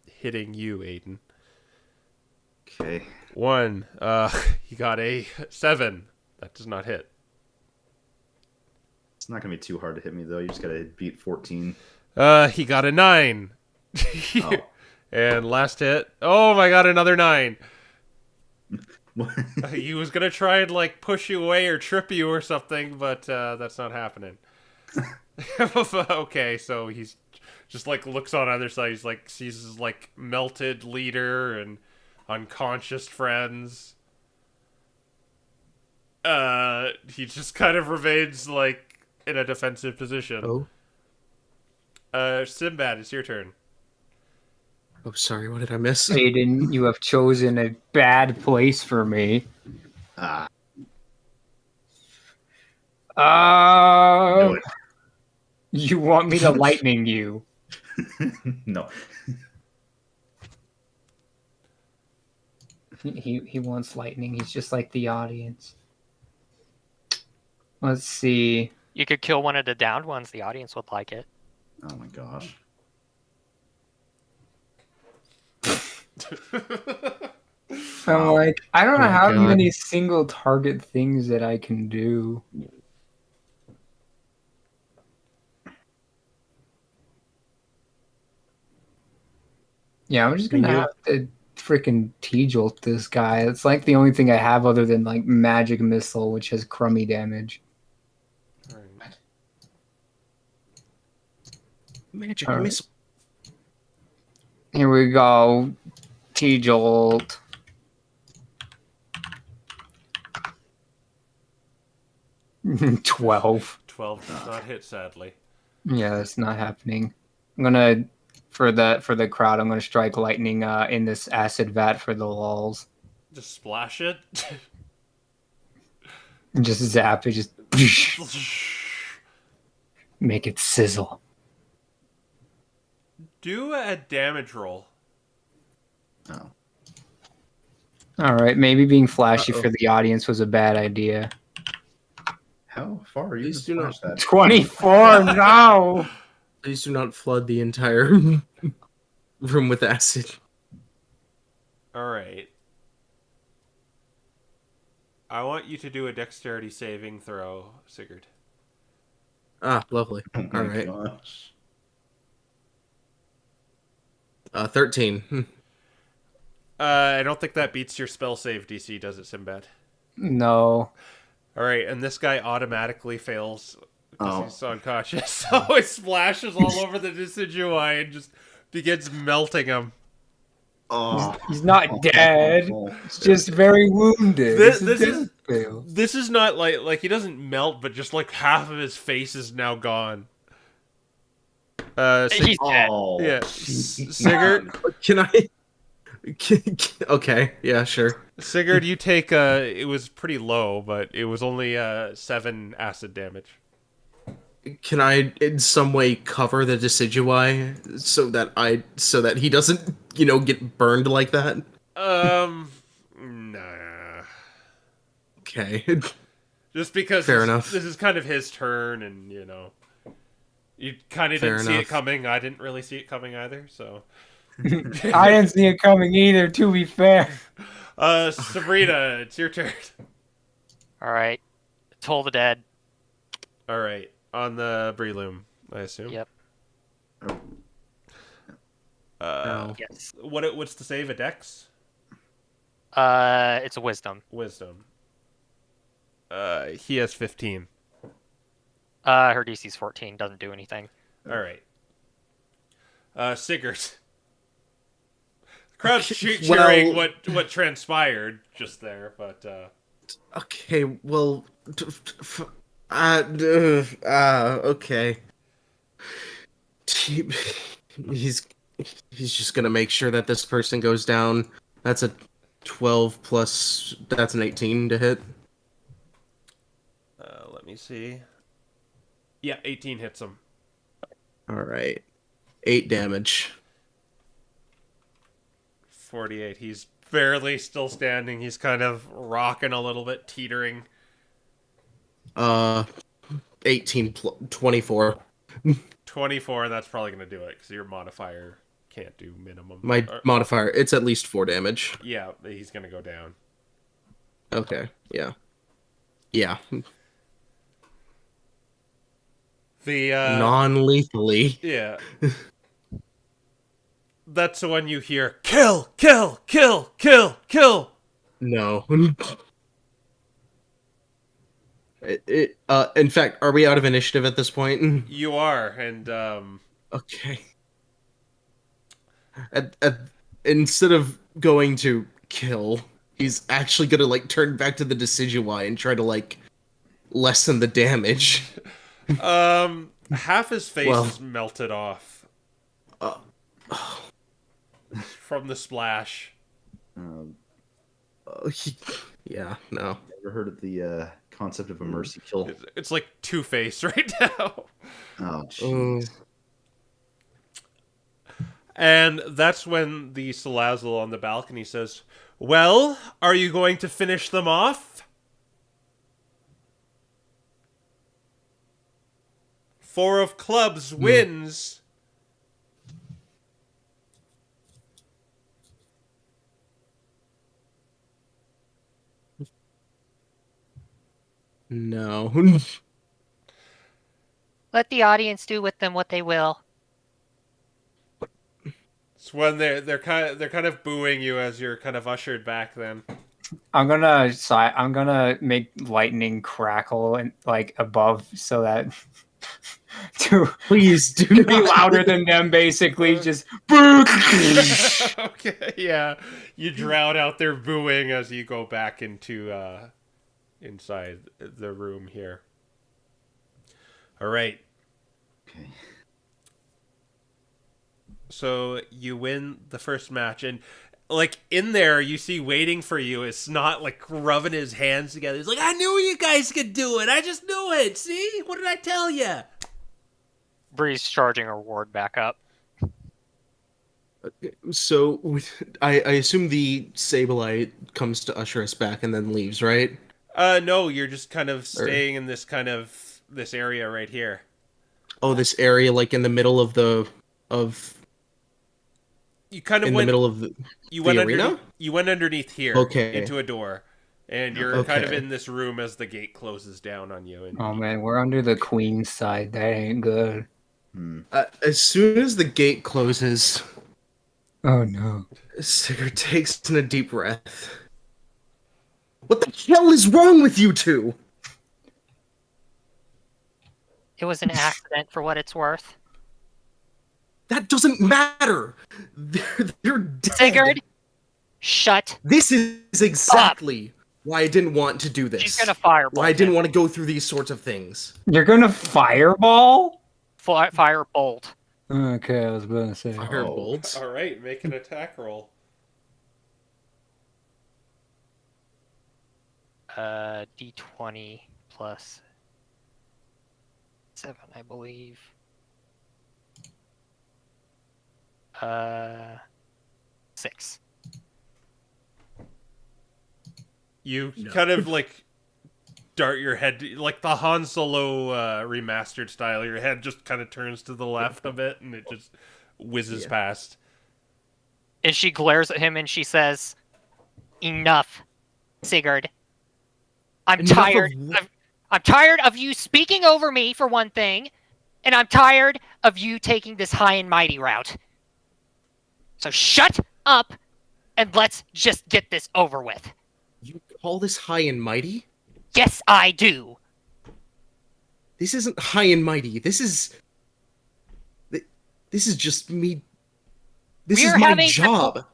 hitting you, Aiden. Okay. 1. He got a 7. That does not hit. It's not gonna be too hard to hit me though. You just gotta beat 14. He got a 9. Oh. And last hit. Oh my god, another 9. What? He was gonna try and like push you away or trip you or something, but that's not happening. Okay, so he's just like looks on either side. He's like sees his like melted leader and unconscious friends. He just kind of remains like in a defensive position. Sinbad, it's your turn. Oh, sorry. What did I miss? Aiden, you have chosen a bad place for me. Ah, Uh, do it. you want me to lightning you? No. He wants lightning. He's just like the audience. Let's see. You could kill one of the downed ones. The audience would like it. Oh my gosh. I'm like, I don't know Oh, how God. many single target things that I can do. Yeah, I'm just gonna have to freaking T-jolt this guy. It's like the only thing I have other than like magic missile, which has crummy damage. Alright. Magic All right. missile. Here we go. T-jolt. $12. 12 does not hit, sadly. Yeah, that's not happening. I'm gonna for the crowd. I'm gonna strike lightning in this acid vat for the lulz. Just splash it. Just zap it. Just make it sizzle. Do a damage roll. Oh. All right, maybe being flashy Uh-oh. for the audience was a bad idea. How far are you Please to do not- splash that? 24. No. Please do not flood the entire room with acid. Alright. I want you to do a dexterity saving throw, Sigurd. Ah, lovely. Oh my All right. gosh. 13. I don't think that beats your spell save DC, does it, Sinbad? No. Alright, and this guy automatically fails because Oh. he's unconscious. So it splashes all over the Decidueye and just begins melting him. Oh. He's not dead. He's just very wounded. This It's a is- death fail. This is not like he doesn't melt, but just like half of his face is now gone. He's dead. Oh. Yeah, Sigurd. Can I? Okay. Yeah. Sure. Sigurd, you take it was pretty low, but it was only 7 acid damage. Can I, in some way, cover the Decidueye so that he doesn't, get burned like that? Nah. Okay. Just because Fair enough. this is kind of his turn, and you kind of Fair didn't see it enough. coming. I didn't really see it coming either. So, I didn't see it coming either, to be fair. Sabrina, it's your turn. All right. Toll the dead. All right, on the Breloom, I assume. Yep. Oh. Yes. What's to save a Dex? It's a wisdom. Wisdom. He has 15. Her DC's 14. Doesn't do anything. All right. Sigurd. The crowd's cheering what transpired just there, but Okay. Well. Okay. He's he's just gonna make sure that this person goes down. That's a 12 plus. That's an 18 to hit. Let me see. Yeah, 18 hits him. All right, 8 damage. 48. He's barely still standing. He's kind of rocking a little bit, teetering. 18 24. 24, and that's probably going to do it, because your modifier can't do minimum. My modifier, it's at least 4 damage. Yeah, he's going to go down. Okay, yeah. Yeah. The, Non-lethally. Yeah. That's when you hear, kill, kill, kill, kill, kill. No. In fact, are we out of initiative at this point? You are, and, Okay. Instead of going to kill, he's actually gonna, like, turn back to the Decidueye and try to, like, lessen the damage. half his face is melted off. From the splash. Yeah, no. Ever heard of the concept of a mercy kill? It's like Two-Face right now. Oh, jeez. And that's when the Salazzle on the balcony says, well, are you going to finish them off? 4 of clubs wins. No. Let the audience do with them what they will. It's when they're kind of booing you as you're kind of ushered back. Then I'm gonna make lightning crackle and like above so that to Please do be not. louder than them. Basically, just okay, yeah, you drown out their booing as you go back into inside the room here. All right. Okay. So you win the first match, and like in there, you see waiting for you is Snot like rubbing his hands together. He's like, "I knew you guys could do it. I just knew it. See, what did I tell you?" Bree's charging her ward back up. So, I assume the Sableye comes to usher us back and then leaves, right? No, you're just kind of staying in this area right here. Oh, this area, like in the middle of You kind of in went the middle of the went arena? You went underneath here, Okay. into a door, and you're kind of Okay. in this room as the gate closes down on you. And oh man, we're under the queen's side. That ain't good. As soon as the gate closes, Oh no. Sigurd takes in a deep breath. What the hell is wrong with you two? It was an accident for what it's worth. That doesn't matter. They're dead. Sigurd, shut. This is exactly why I didn't want to do this. She's gonna fireball. Why I didn't him. want to go through these sorts of things. You're gonna fireball? Firebolt. Okay, I was about to say. Firebolt. all right, make an attack roll. D20 plus 7, I believe. 6. You kind of like dart your head like the Han Solo remastered style. Your head just kind of turns to the left a bit, and it just whizzes past. And she glares at him and she says, "Enough, Sigurd. I'm Enough tired. of I'm tired of you speaking over me for one thing, and I'm tired of you taking this high and mighty route. So shut up and let's just get this over with." You call this high and mighty? Yes, I do. This isn't high and mighty. This is just me. This is We're my having to- job.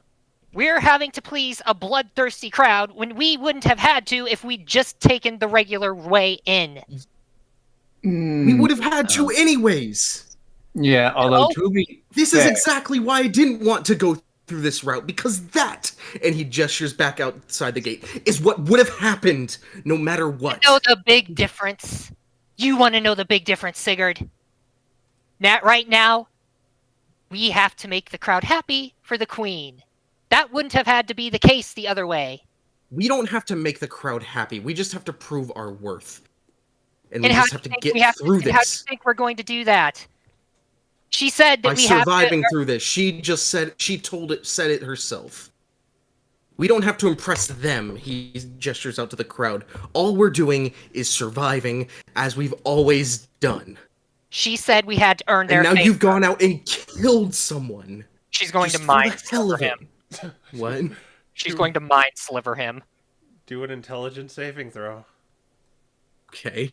We're having to please a bloodthirsty crowd when we wouldn't have had to if we'd just taken the regular way in. We would have had to anyways. Yeah, although to be This is fair, exactly why I didn't want to go through this route, because that, and he gestures back outside the gate, is what would have happened no matter what. Know the big difference. You want to know the big difference, Sigurd? Right now, we have to make the crowd happy for the queen. That wouldn't have had to be the case the other way. We don't have to make the crowd happy. We just have to prove our worth. And we And how just do have you to think get we have through to, and how do this. you think we're going to do that? She said that By we have to. surviving through this. She just said, said it herself. We don't have to impress them, he gestures out to the crowd. All we're doing is surviving, as we've always done. She said we had to earn their And now favor. you've gone out and killed someone. She's going just to for the mind hell sliver of it. him. What? She's going to mind sliver him. Do an intelligence saving throw. Okay.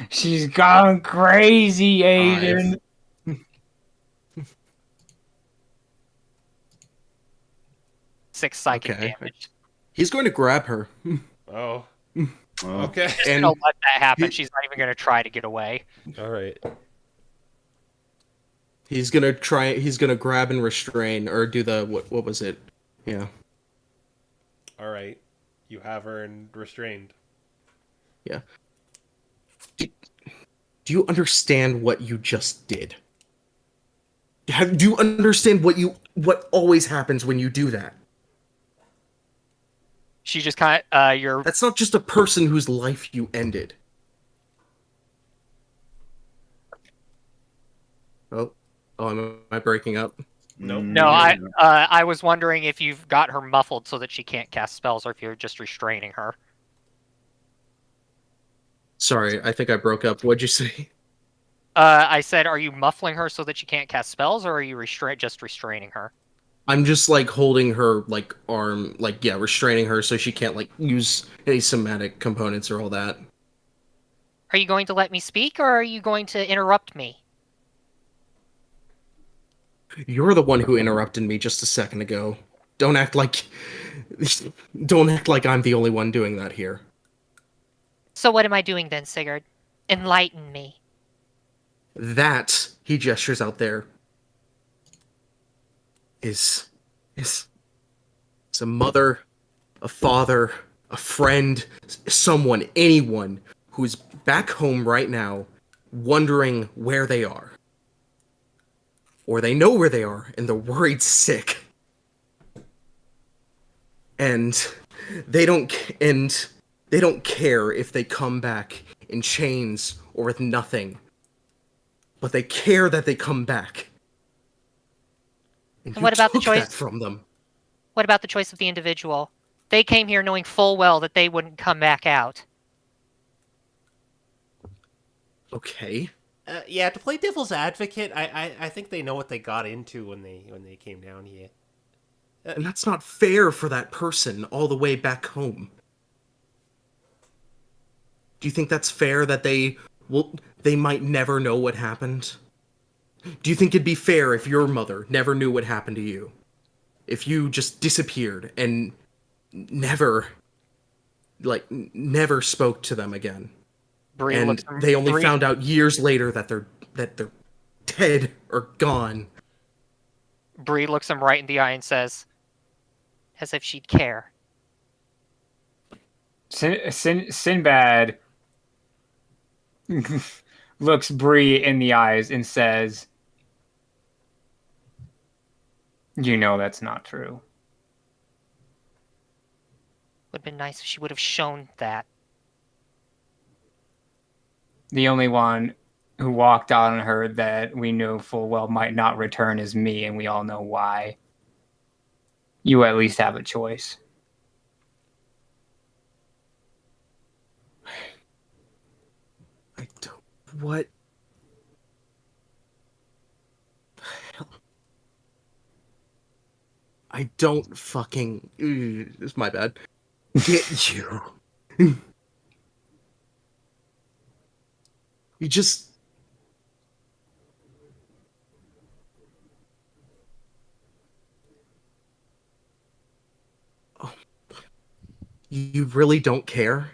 she's gone crazy, Aiden. 6 psychic Okay. damage. He's going to grab her. Oh. Oh. Okay. Just And gonna let that happen. he- She's not even gonna try to get away. All right. He's gonna grab and restrain, or do the, what was it? Yeah. All right. You have her and restrained. Yeah. Do you understand what you just did? Do you understand what always happens when you do that? She just kind of you're That's not just a person whose life you ended. Oh, am I breaking up? Nope. no. I was wondering if you've got her muffled so that she can't cast spells, or if you're just restraining her. Sorry, I think I broke up. What'd you say? I said, are you muffling her so that she can't cast spells, or are you just restraining her? I'm just like holding her like arm, like yeah, restraining her so she can't like use any somatic components or all that. Are you going to let me speak, or are you going to interrupt me? You're the one who interrupted me just a second ago. Don't act like I'm the only one doing that here. So what am I doing then, Sigurd? Enlighten me. That, he gestures out there, is a mother, a father, a friend, someone, anyone who's back home right now wondering where they are. Or they know where they are and they're worried sick. And they don't care if they come back in chains or with nothing. But they care that they come back. And And what about the took choice? that from them? What about the choice of the individual? They came here knowing full well that they wouldn't come back out. Okay. Yeah, to play devil's advocate, I think they know what they got into when they came down here. And that's not fair for that person all the way back home. Do you think that's fair that they might never know what happened? Do you think it'd be fair if your mother never knew what happened to you? If you just disappeared and never spoke to them again? Bree And looks, they only Bree- found out years later that they're dead or gone. Bree looks him right in the eye and says, as if she'd care. Sinbad looks Bree in the eyes and says, "You know that's not true." Would have been nice if she would have shown that. The only one who walked out on her that we knew full well might not return is me, and we all know why. You at least have a choice. I don't. What? the hell? I don't fucking. It's my bad. Get you. You just. Oh. You really don't care?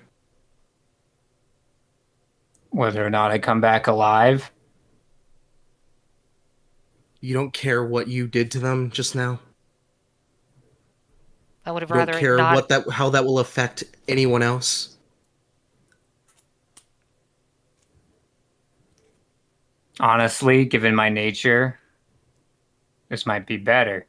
Whether or not I come back alive, You don't care what you did to them just now? I would have You don't rather it care not. how that will affect anyone else? Honestly, given my nature, this might be better.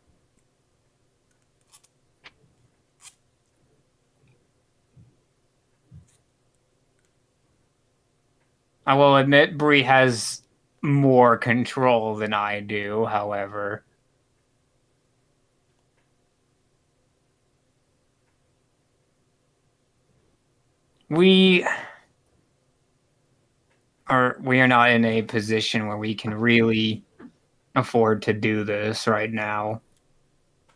I will admit Bree has more control than I do, however. We are not in a position where we can really afford to do this right now.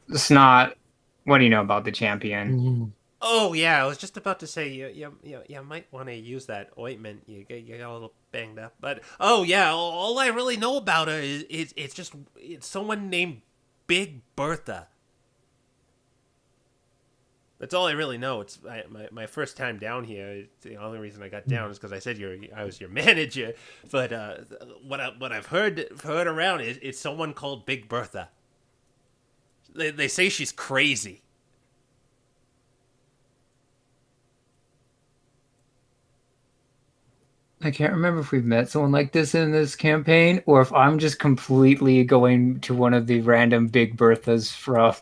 It's not. What do you know about the champion? Oh yeah, I was just about to say you might want to use that ointment. You got a little banged up, but oh yeah, all I really know about her is it's someone named Big Bertha. That's all I really know. It's my first time down here. It's the only reason I got down is because I said I was your manager. But what I've heard around is it's someone called Big Bertha. They say she's crazy. I can't remember if we've met someone like this in this campaign, or if I'm just completely going to one of the random Big Berthas from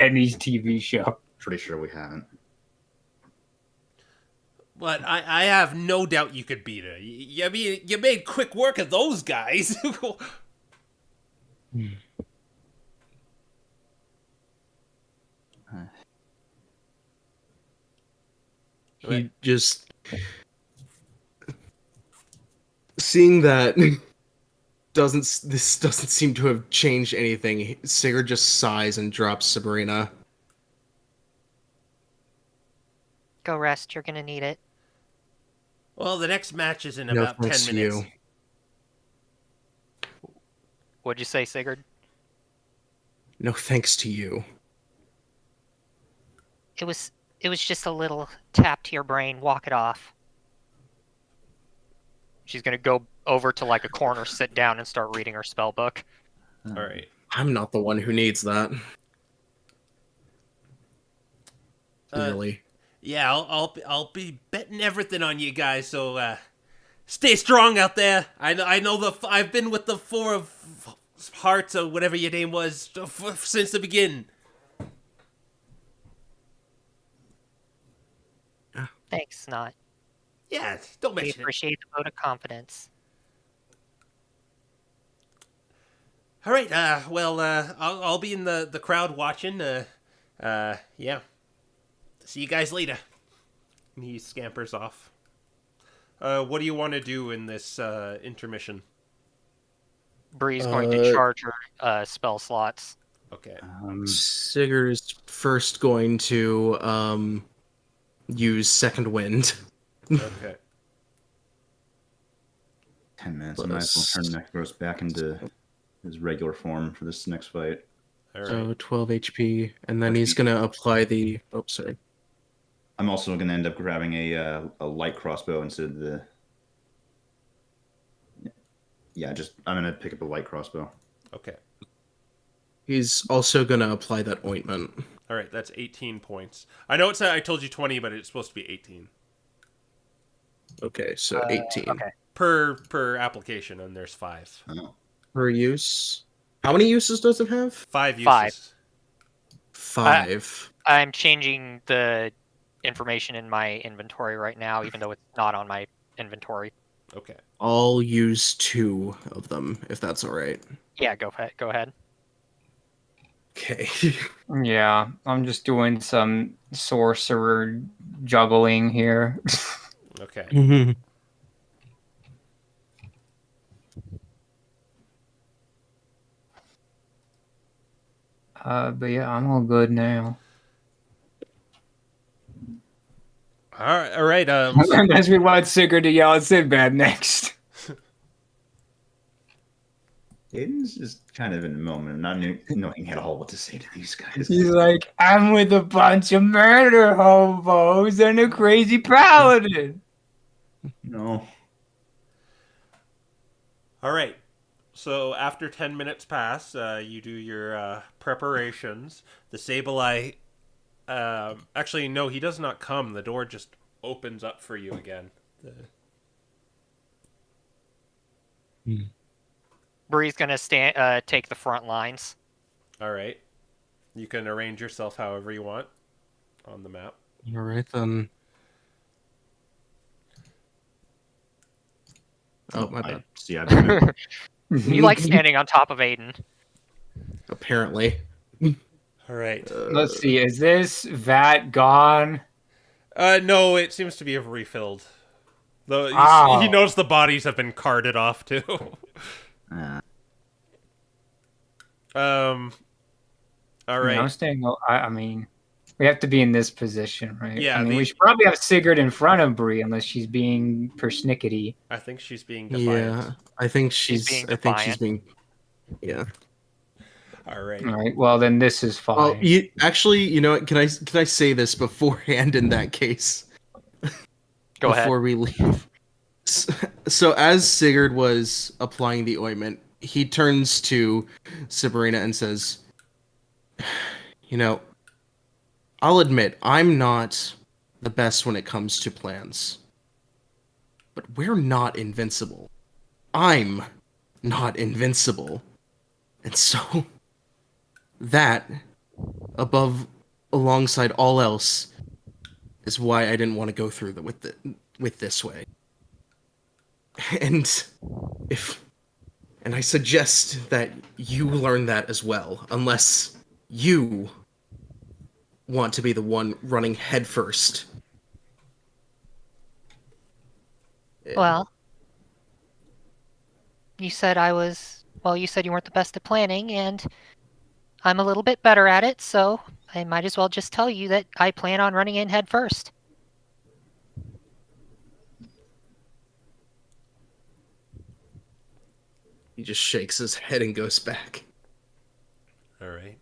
any TV show. Pretty sure we haven't. But I have no doubt you could beat her. You made quick work of those guys. He just seeing that this doesn't seem to have changed anything. Sigurd just sighs and drops Sabrina. Go rest. You're gonna need it. Well, the next match is in No about thanks 10 to minutes. you. What'd you say, Sigurd? No thanks to you. It was just a little tap to your brain. Walk it off. She's gonna go over to like a corner, sit down, and start reading her spell book. All right. I'm not the one who needs that. Really. Yeah, I'll be betting everything on you guys. So stay strong out there. I know I've been with the Four of Hearts or whatever your name was since the beginning. Thanks, not. Yeah, don't We mention it. appreciate the vote of confidence. All right. I'll be in the crowd watching. Yeah. See you guys later. And he scampers off. What do you want to do in this intermission? Bree's going to charge her spell slots. Okay. Sigurd is first going to use Second Wind. Okay. 10 minutes. I might as well turn Necros back into his regular form for this next fight. All right. So 12 HP, and then he's gonna apply the. Oh, sorry. I'm also going to end up grabbing a light crossbow instead of the. Yeah, I'm going to pick up a light crossbow. Okay. He's also gonna apply that ointment. All right. That's 18 points. I know I told you 20, but it's supposed to be 18 Okay, so 18 Okay. per application, and there's 5. Oh. per use. How many uses does it have? 5 uses. 5. 5. I'm changing the information in my inventory right now, even though it's not on my inventory. Okay. I'll use 2 of them, if that's all right. Yeah, go ahead. Okay. Yeah, I'm just doing some sorcerer juggling here. Okay. But yeah, I'm all good now. All right. Unless we want Sigurd to yell at Sinbad next. Aiden's just kind of in the moment of not knowing at all what to say to these guys. He's like, I'm with a bunch of murder hobos and a crazy paladin. No. All right. So after 10 minutes pass, you do your preparations. The Sableye... actually, no, he does not come. The door just opens up for you again. Bree's gonna take the front lines. All right. You can arrange yourself however you want on the map. All right then. Oh, my bad. Yeah, I You like standing on top of Aiden. Apparently. All right. Let's see. Is this vat gone? No, it seems to be refilled. Though Wow. you notice the bodies have been carted off too. All right. I'm staying. I mean, we have to be in this position, right? Yeah, I mean, we should probably have Sigurd in front of Bree, unless she's being persnickety. I think she's being defiant. Yeah, I think She's she's. being I think she's defiant. being. Yeah. All right. All right. Well, then this is fine. Well, actually, you know what? Can I say this beforehand in that case? Go ahead. Before we leave. So as Sigurd was applying the ointment, he turns to Sabrina and says, "You know, I'll admit I'm not the best when it comes to plans, but we're not invincible. I'm not invincible, and so that, alongside all else, is why I didn't want to go through with this way. And I suggest that you learn that as well, unless you want to be the one running headfirst." Well, you said you said you weren't the best at planning, and I'm a little bit better at it, so I might as well just tell you that I plan on running in head first. He just shakes his head and goes back. All right.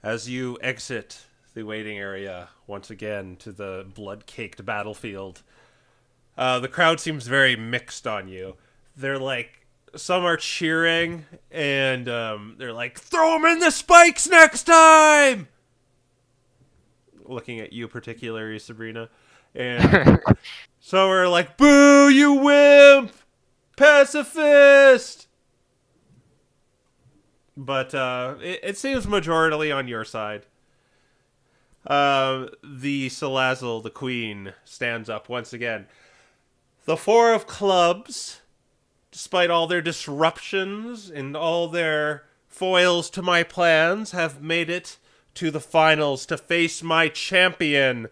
As you exit the waiting area once again to the blood-caked battlefield, the crowd seems very mixed on you. They're like, some are cheering, and they're like, "Throw him in the spikes next time!" Looking at you particularly, Sabrina. And some are like, "Boo, you wimp! Pacifist!" But it seems majority on your side. The Salazzle, the queen, stands up once again. The Four of Clubs, despite all their disruptions and all their foils to my plans, have made it to the finals to face my champion.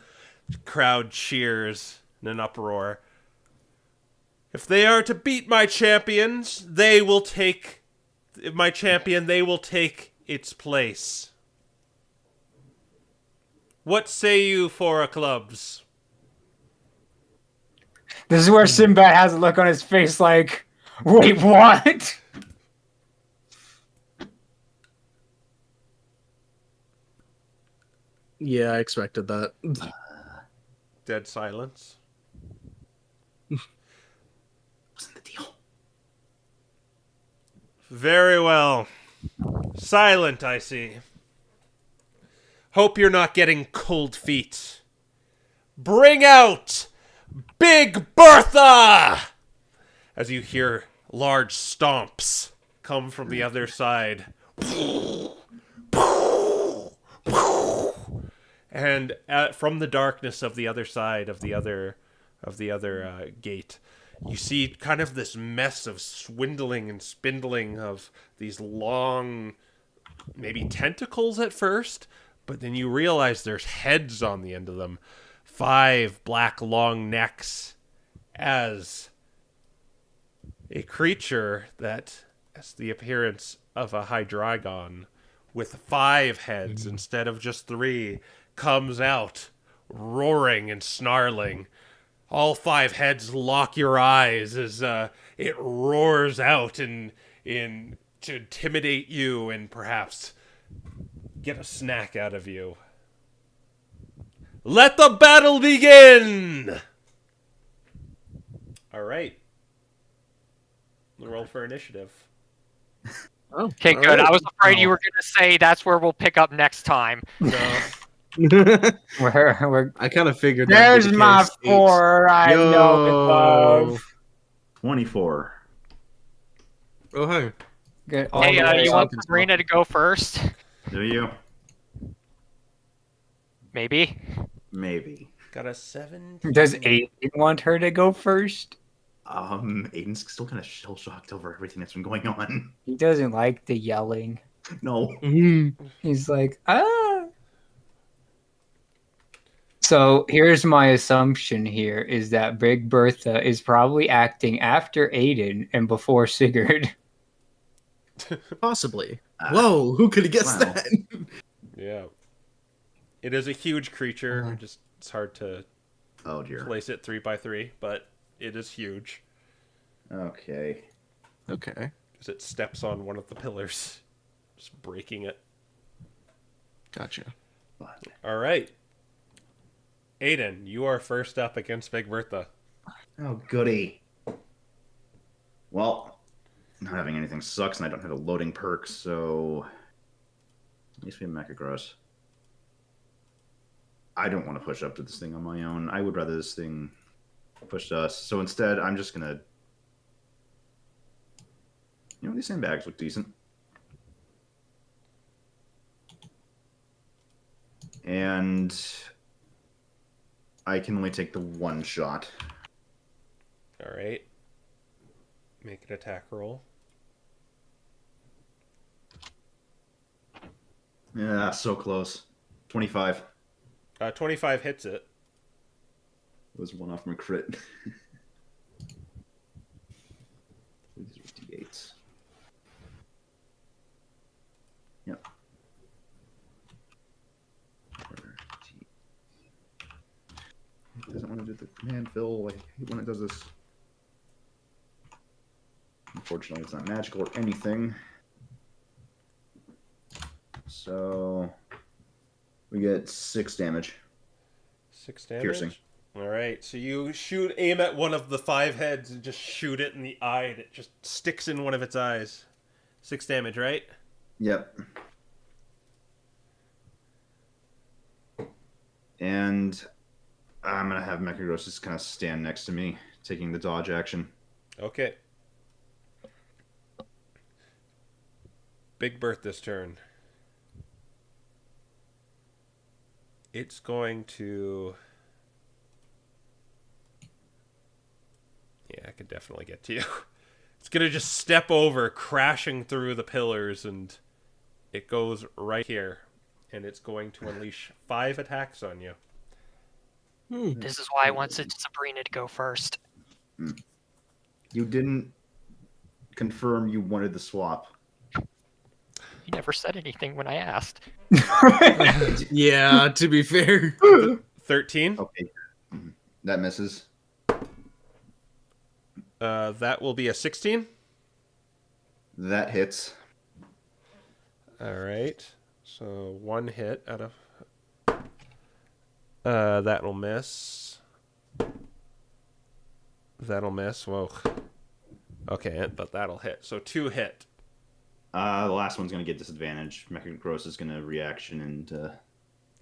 Crowd cheers in an uproar. If they are to beat my champions, they will take its place. What say you, Four of Clubs? This is where Sinbad has a look on his face like, wait, what? Yeah, I expected that. Dead silence. wasn't the deal. Very well. Silent, I see. Hope you're not getting cold feet. Bring out Big Bertha! As you hear large stomps come from the other side. And from the darkness of the other side of the other gate, you see kind of this mess of swindling and spindling of these long, maybe tentacles at first, but then you realize there's heads on the end of them. 5 black long necks as a creature that has the appearance of a Hydreigon with 5 heads instead of just 3 comes out roaring and snarling. All 5 heads lock your eyes as it roars out in to intimidate you and perhaps get a snack out of you. Let the battle begin! All right. Roll for initiative. Oh, Okay, all good. I right. was afraid you were going to say that's where we'll pick up next time. No. We're I kind of figured that. there's my 4. I know and love. 24. Oh, hi. Good. All Hey, the way you up. want Sabrina to go first? Do you? Maybe. Maybe. Got a 7. Does Aiden want her to go first? Aiden's still kind of shell shocked over everything that's been going on. He doesn't like the yelling. No. He's like, ah. So here's my assumption here is that Big Bertha is probably acting after Aiden and before Sigurd. Possibly. Ah, Whoa, who could have guessed wow. that? Yeah. It is a huge creature. Uh-huh. Just it's hard to Oh dear. place it 3x3, but it is huge Okay. Okay. because it steps on one of the pillars, just breaking it. Gotcha. But All right. Aiden, you are first up against Big Bertha. oh goody. Well, not having anything sucks, and I don't have a loading perk, so at least we have Mecha Gross. I don't want to push up to this thing on my own. I would rather this thing push to us. So instead, I'm just gonna. You know, these sandbags look decent. And I can only take the one shot. All right. Make an attack roll. Yeah, so close. 25. 25 hits it. It was one off from a crit. These are D8s. Yep. It doesn't want to do the command fill. I hate when it does this. Unfortunately, it's not magical or anything. So we get 6 damage. 6 damage. Piercing. All right. So you aim at one of the 5 heads and just shoot it in the eye, and it just sticks in one of its eyes. 6 damage, right? Yep. And I'm gonna have Mechagross just kind of stand next to me, taking the dodge action. Okay. Big Bertha's turn. It's going to... Yeah, I could definitely get to you. It's going to just step over, crashing through the pillars, and it goes right here. And it's going to unleash 5 attacks on you. This is why I wanted Sabrina to go first. You didn't confirm you wanted the swap. You never said anything when I asked. Yeah, to be fair. 13. Okay. That misses. That will be a 16. That hits. All right. So 1 hit out of... that'll miss. That'll miss. Whoa. Okay, but that'll hit. So 2 hit. The last one's going to get disadvantage. Mechagross is going to reaction and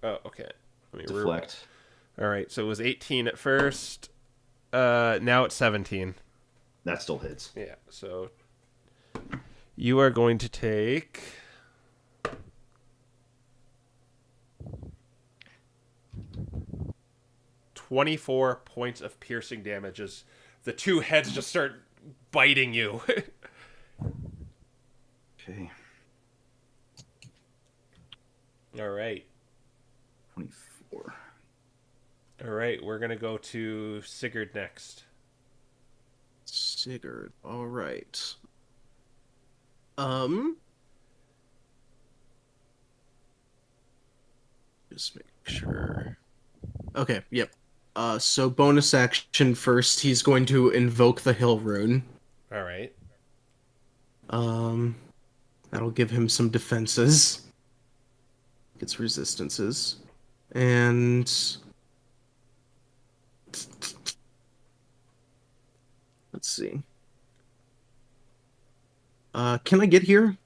Oh, okay. Let me deflect. All right, so it was 18 at first. Now it's 17. That still hits. Yeah, so you are going to take 24 points of piercing damage as the 2 heads just start biting you. Okay. All right. 24. All right, we're going to go to Sigurd next. Sigurd. All right. Just make sure. Okay, yep. So bonus action first, he's going to invoke the hill rune. All right. That'll give him some defenses. Gets resistances. And let's see. Can I get here?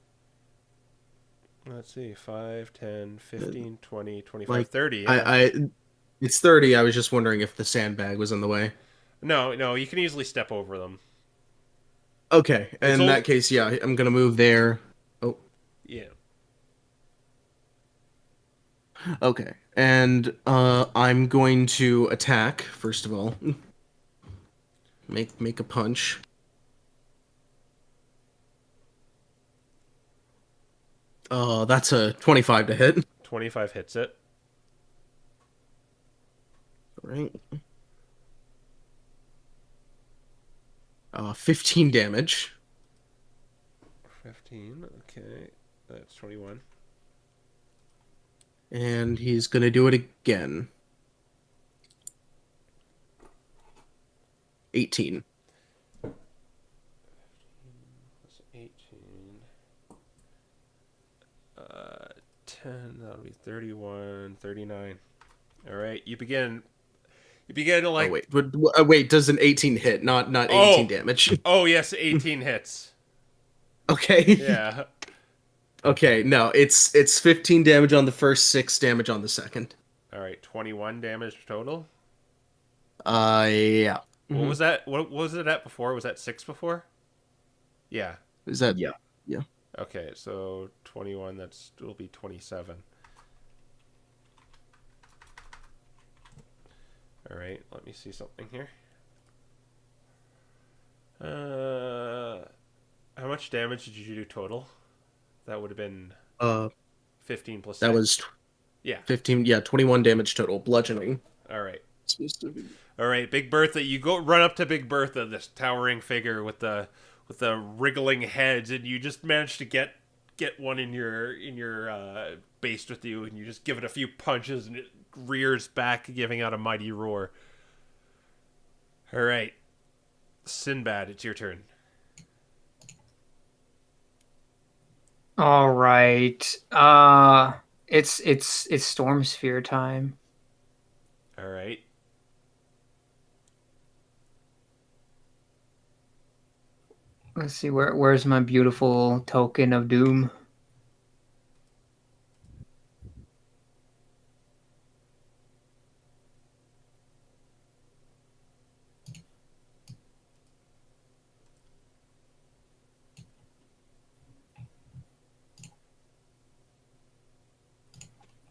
Let's see, 5, 10, 15, 20, 25, Like, 30. Yeah. It's 30. I was just wondering if the sandbag was in the way. No, you can easily step over them. Okay, It's in all- that case, yeah, I'm gonna move there. Oh, Yeah. okay. And I'm going to attack first of all. Make a punch. That's a 25 to hit. 25 hits it. Right. 15 damage. 15, okay. That's 21. And he's gonna do it again. 18. Plus 18. 10, that'll be 31, 39. All right, you begin to like... Oh, wait, does an 18 hit, not 18 damage? Oh, yes, 18 hits. Okay. Yeah. Okay, no, it's 15 damage on the first, 6 damage on the second. All right, 21 damage total. Yeah. What was that? What was it at before? Was that 6 before? Yeah. Is that Yeah. Okay, so 21, that's will be 27. All right, let me see something here. How much damage did you do total? That would have been 15 plus 6. that was Yeah. 15, yeah, 21 damage total, bludgeoning. All right. All right, Big Bertha, you go run up to Big Bertha, this towering figure with the wriggling heads, and you just manage to get one in your base with you, and you just give it a few punches, and it rears back, giving out a mighty roar. All right, Sinbad, it's your turn. All right. It's Storm Sphere time. All right. Let's see where's my beautiful token of doom.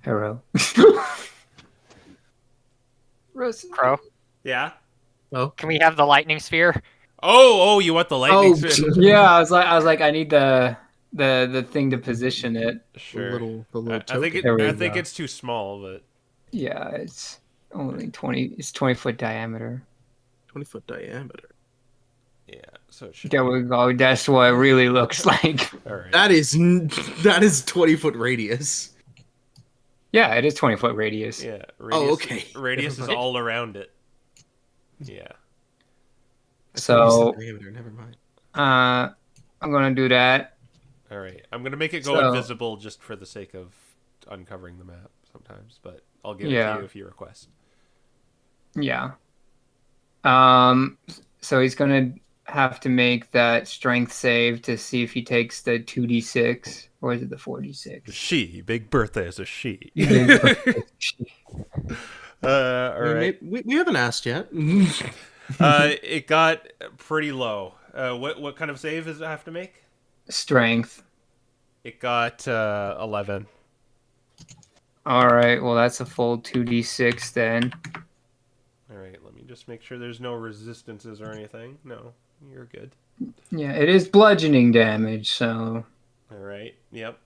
Hero. Crow, Yeah. can we have the lightning sphere? Oh, you want the lightning spin? Yeah, I was like, I need the thing to position it. Sure. The little I think token. There I we think go. it's too small, but Yeah, it's only 20. It's 20-foot diameter. 20-foot diameter. yeah. So it should. There we go. That's what it really looks like. All right. That is 20-foot radius. Yeah, it is 20-foot radius. Yeah. Oh, okay. Radius is all around it. Yeah. I thought you So, said diameter, never mind. I'm gonna do that. All right. I'm gonna make it go So- invisible just for the sake of uncovering the map sometimes, but I'll give it Yeah. to you if you request. Yeah. So he's gonna have to make that strength save to see if he takes the 2d6, or is it the 4d6? She, Big Bertha is a she. All All right. We haven't asked yet. It got pretty low. What kind of save does it have to make? Strength. It got 11. All right. Well, that's a full 2d6 then. All right. Let me just make sure there's no resistances or anything. No, you're good. Yeah, it is bludgeoning damage. So, All right. Yep.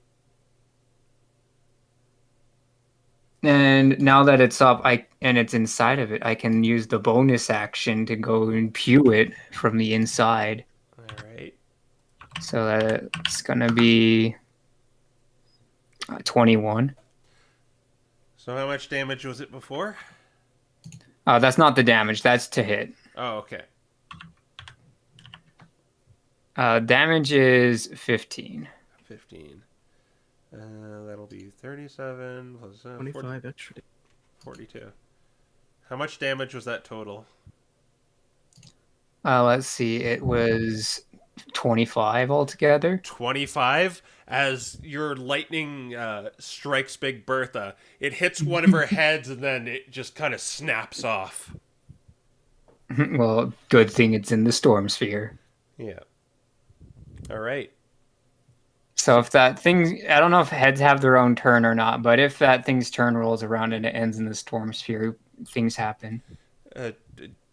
and now that it's up, and it's inside of it, I can use the bonus action to go and pew it from the inside. All right. So that's gonna be 21. So how much damage was it before? That's not the damage. That's to hit. Oh, okay. Damage is 15. 15. That'll be 37 plus 25 extra. 42. How much damage was that total? Let's see. It was 25 altogether. 25. As your lightning strikes Big Bertha, it hits one of her heads and then it just kind of snaps off. Well, good thing it's in the storm sphere. Yeah. All right. So if that thing, I don't know if heads have their own turn or not, but if that thing's turn rolls around and it ends in the storm sphere, things happen.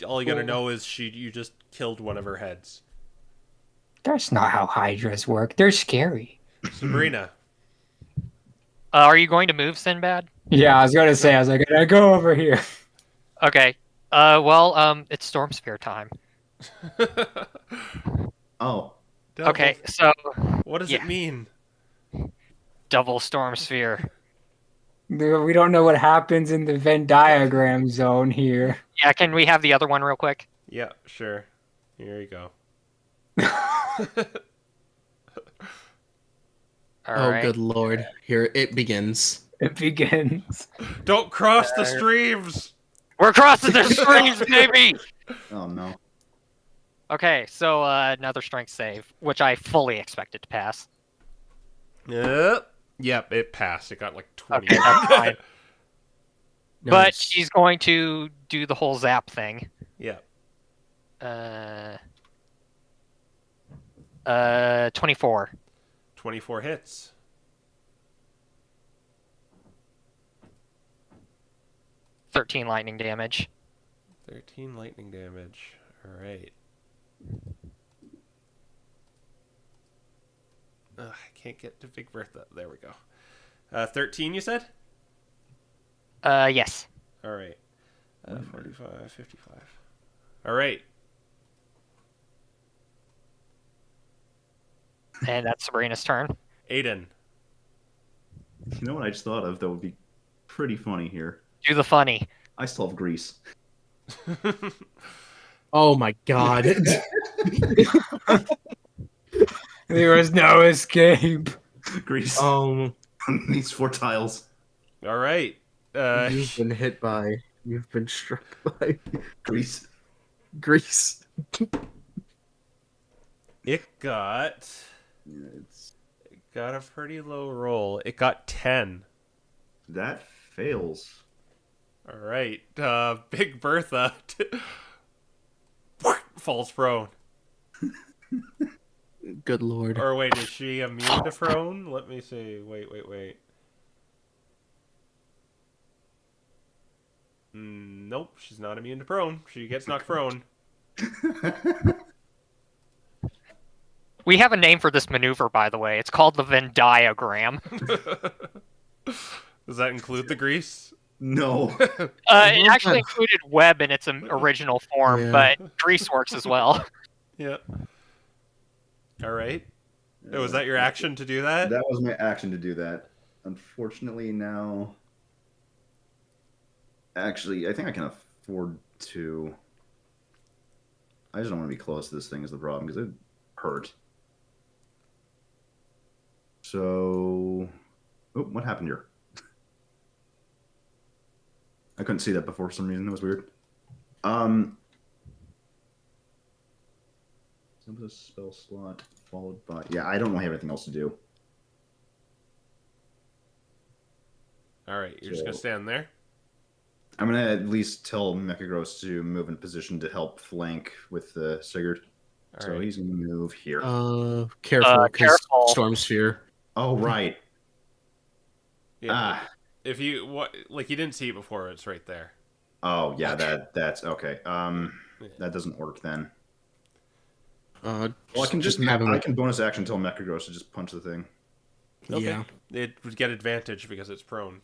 All you gotta know is you just killed one of her heads. That's not how hydras work. They're scary. Sabrina. Are you going to move, Sinbad? Yeah, I was gonna say, I was like, I gotta go over here. Okay. Well, it's Storm Sphere time. Oh, Okay, so What does yeah. it mean? double Storm Sphere. We don't know what happens in the Venn diagram zone here. Yeah, can we have the other one real quick? Yeah, sure. Here you go. Oh, Alright. good lord. Here it begins. It begins. Don't cross the streams! We're crossing the streams, baby! oh no. Okay, so another strength save, which I fully expected to pass. Yep, it passed. It got like 20. Okay, that's fine. But Nice. she's going to do the whole zap thing. Yeah. 24. 24 hits. $13 lightning damage. 13 lightning damage. Alright. I can't get to Big Bertha. There we go. 13, you said? Yes. Alright. 45, 55. Alright. And that's Sabrina's turn. Aiden. You know what I just thought of that would be pretty funny here? Do the funny. I still have grease. Oh my god. There was no escape. Grease. These 4 tiles. Alright. You've been hit by. You've been struck by Grease. grease. It got a pretty low roll. It got 10. That fails. Alright. Big Bertha falls prone. Good lord. Or wait, is she immune to prone? Let me see. Wait. Nope, she's not immune to prone. She gets knocked prone. We have a name for this maneuver, by the way. It's called the Venn diagram. Does that include the grease? No. It actually included web in its original form, Yeah. but grease works as well. Yeah. Alright. Was that your action to do that? That was my action to do that. Unfortunately, now... Actually, I think I can afford to... I just don't want to be close to this thing is the problem, because it hurt. So... Oh, what happened here? I couldn't see that before for some reason. It was weird. Some of the spell slot followed by... Yeah, I don't have anything else to do. Alright, you're just gonna stand there? I'm going to at least tell Mechagross to move in position to help flank with the Sigurd. So Alright. he's going to move here. Careful, 'cause Careful. Storm Sphere. Oh, right. Yeah. If you you didn't see it before, it's right there. Oh, yeah, that's okay. That doesn't work then. Well, I can just have him. I can bonus action tell Mechagross to just punch the thing. Okay. Yeah. It would get advantage because it's prone.